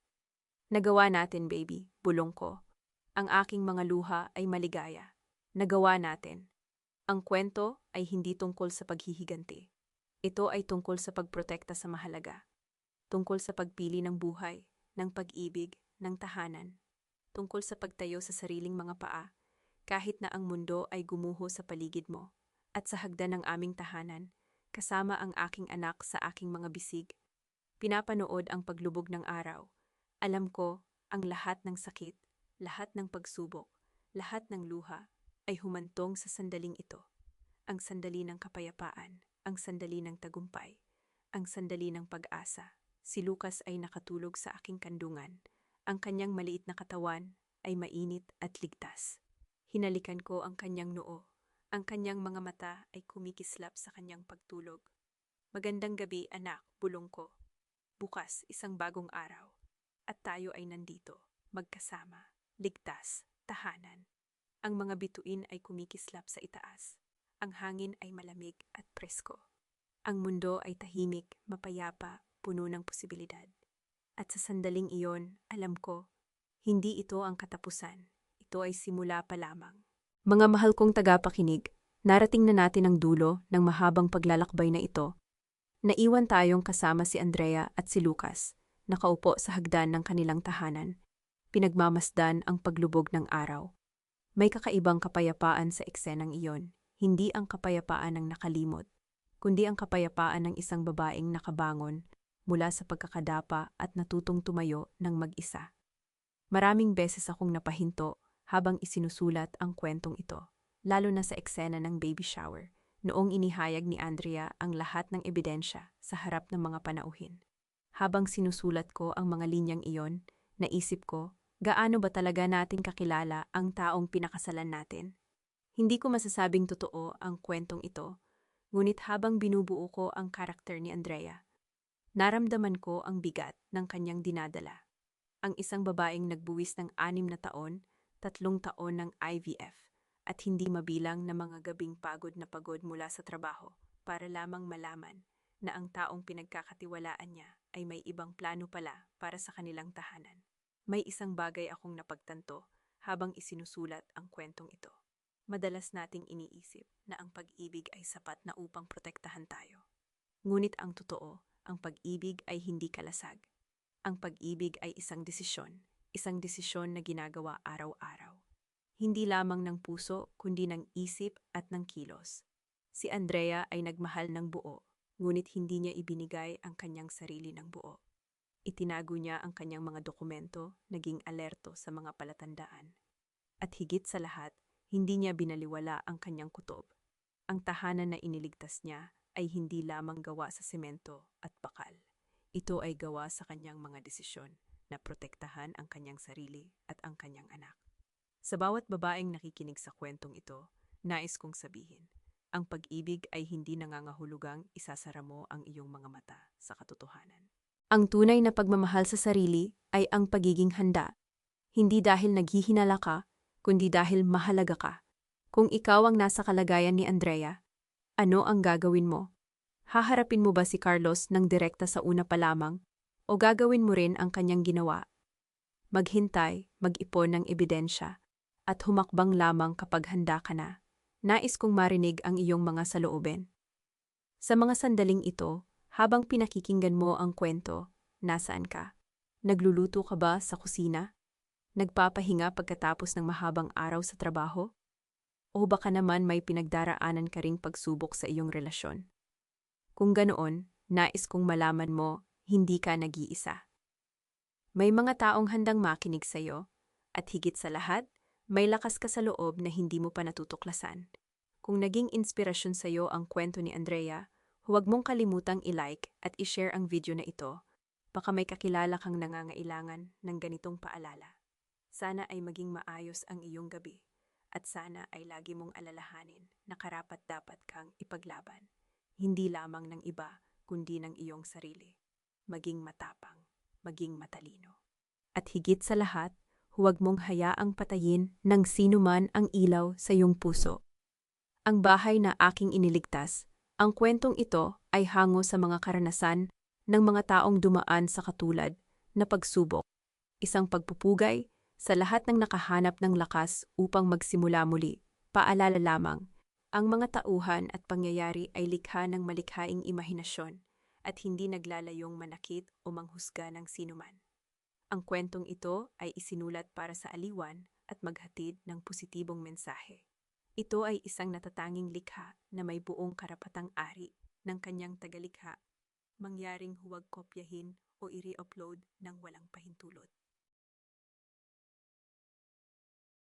Nagawa natin, baby, bulong ko. Ang aking mga luha ay maligaya. Nagawa natin. Ang kwento ay hindi tungkol sa paghihiganti. Ito ay tungkol sa pagprotekta sa mahalaga. Tungkol sa pagpili ng buhay, ng pag-ibig, ng tahanan, tungkol sa pagtayo sa sariling mga paa, kahit na ang mundo ay gumuho sa paligid mo, at sa hagdan ng aming tahanan, kasama ang aking anak sa aking mga bisig, pinapanood ang paglubog ng araw. Alam ko, ang lahat ng sakit, lahat ng pagsubok, lahat ng luha, ay humantong sa sandaling ito. Ang sandali ng kapayapaan, ang sandali ng tagumpay, ang sandali ng pag-asa. Si Lucas ay nakatulog sa aking kandungan. Ang kanyang maliit na katawan ay mainit at ligtas. Hinalikan ko ang kanyang noo. Ang kanyang mga mata ay kumikislap sa kanyang pagtulog. Magandang gabi, anak, bulong ko. Bukas, isang bagong araw. At tayo ay nandito, magkasama, ligtas, tahanan. Ang mga bituin ay kumikislap sa itaas. Ang hangin ay malamig at presko. Ang mundo ay tahimik, mapayapa, puno ng posibilidad. At sa sandaling iyon, alam ko, hindi ito ang katapusan. Ito ay simula pa lamang. Mga mahal kong tagapakinig, narating na natin ang dulo ng mahabang paglalakbay na ito. Naiwan tayong kasama si Andrea at si Lucas, nakaupo sa hagdan ng kanilang tahanan. Pinagmamasdan ang paglubog ng araw. May kakaibang kapayapaan sa eksenang iyon, hindi ang kapayapaan ng nakalimot, kundi ang kapayapaan ng isang babaeng nakabangon mula sa pagkakadapa at natutong tumayo ng mag-isa. Maraming beses akong napahinto habang isinusulat ang kwentong ito, lalo na sa eksena ng baby shower, noong inihayag ni Andrea ang lahat ng ebidensya sa harap ng mga panauhin. Habang sinusulat ko ang mga linyang iyon, naisip ko, gaano ba talaga natin kakilala ang taong pinakasalan natin? Hindi ko masasabing totoo ang kwentong ito, ngunit habang binubuo ko ang karakter ni Andrea, naramdaman ko ang bigat ng kanyang dinadala. Ang isang babaeng nagbuwis ng 6 na taon, 3 taon ng IVF, at hindi mabilang na mga gabing pagod na pagod mula sa trabaho para lamang malaman na ang taong pinagkakatiwalaan niya ay may ibang plano pala para sa kanilang tahanan. May isang bagay akong napagtanto habang isinusulat ang kwentong ito. Madalas nating iniisip na ang pag-ibig ay sapat na upang protektahan tayo. Ngunit ang totoo, ang pag-ibig ay hindi kalasag. Ang pag-ibig ay isang desisyon na ginagawa araw-araw. Hindi lamang ng puso, kundi ng isip at ng kilos. Si Andrea ay nagmahal ng buo, ngunit hindi niya ibinigay ang kanyang sarili ng buo. Itinago niya ang kanyang mga dokumento, naging alerto sa mga palatandaan. At higit sa lahat, hindi niya binaliwala ang kanyang kutob. Ang tahanan na iniligtas niya ay hindi lamang gawa sa semento at bakal. Ito ay gawa sa kanyang mga desisyon na protektahan ang kanyang sarili at ang kanyang anak. Sa bawat babaeng nakikinig sa kwentong ito, nais kong sabihin, ang pag-ibig ay hindi nangangahulugang isasara mo ang iyong mga mata sa katotohanan. Ang tunay na pagmamahal sa sarili ay ang pagiging handa. Hindi dahil naghihinala ka, kundi dahil mahalaga ka. Kung ikaw ang nasa kalagayan ni Andrea, ano ang gagawin mo? Haharapin mo ba si Carlos ng direkta sa una pa lamang? O gagawin mo rin ang kanyang ginawa? Maghintay, mag-ipon ng ebidensya, at humakbang lamang kapag handa ka na. Nais kong marinig ang iyong mga saloobin. Sa mga sandaling ito, habang pinakikinggan mo ang kwento, nasaan ka? Nagluluto ka ba sa kusina? Nagpapahinga pagkatapos ng mahabang araw sa trabaho? O baka naman may pinagdaraanan ka ring pagsubok sa iyong relasyon? Kung ganoon, nais kong malaman mo, hindi ka nag-iisa. May mga taong handang makinig sa iyo, at higit sa lahat, may lakas ka sa loob na hindi mo pa natutuklasan. Kung naging inspirasyon sa iyo ang kwento ni Andrea, huwag mong kalimutang i-like at i-share ang video na ito. Baka may kakilala kang nangangailangan ng ganitong paalala. Sana ay maging maayos ang iyong gabi, at sana ay lagi mong alalahanin na karapat-dapat kang ipaglaban, hindi lamang ng iba, kundi ng iyong sarili. Maging matapang, maging matalino. At higit sa lahat, huwag mong hayaang patayin ng sinuman ang ilaw sa iyong puso. Ang bahay na aking iniligtas, ang kwentong ito ay hango sa mga karanasan ng mga taong dumaan sa katulad na pagsubok, isang pagpupugay, sa lahat ng nakahanap ng lakas upang magsimula muli. Paalala lamang, ang mga tauhan at pangyayari ay likha ng malikhaing imahinasyon at hindi naglalayong manakit o manghusga ng sinuman. Ang kwentong ito ay isinulat para sa aliwan at maghatid ng positibong mensahe. Ito ay isang natatanging likha na may buong karapatang ari ng kanyang tagalikha, mangyaring huwag kopyahin o i-re-upload ng walang pahintulot.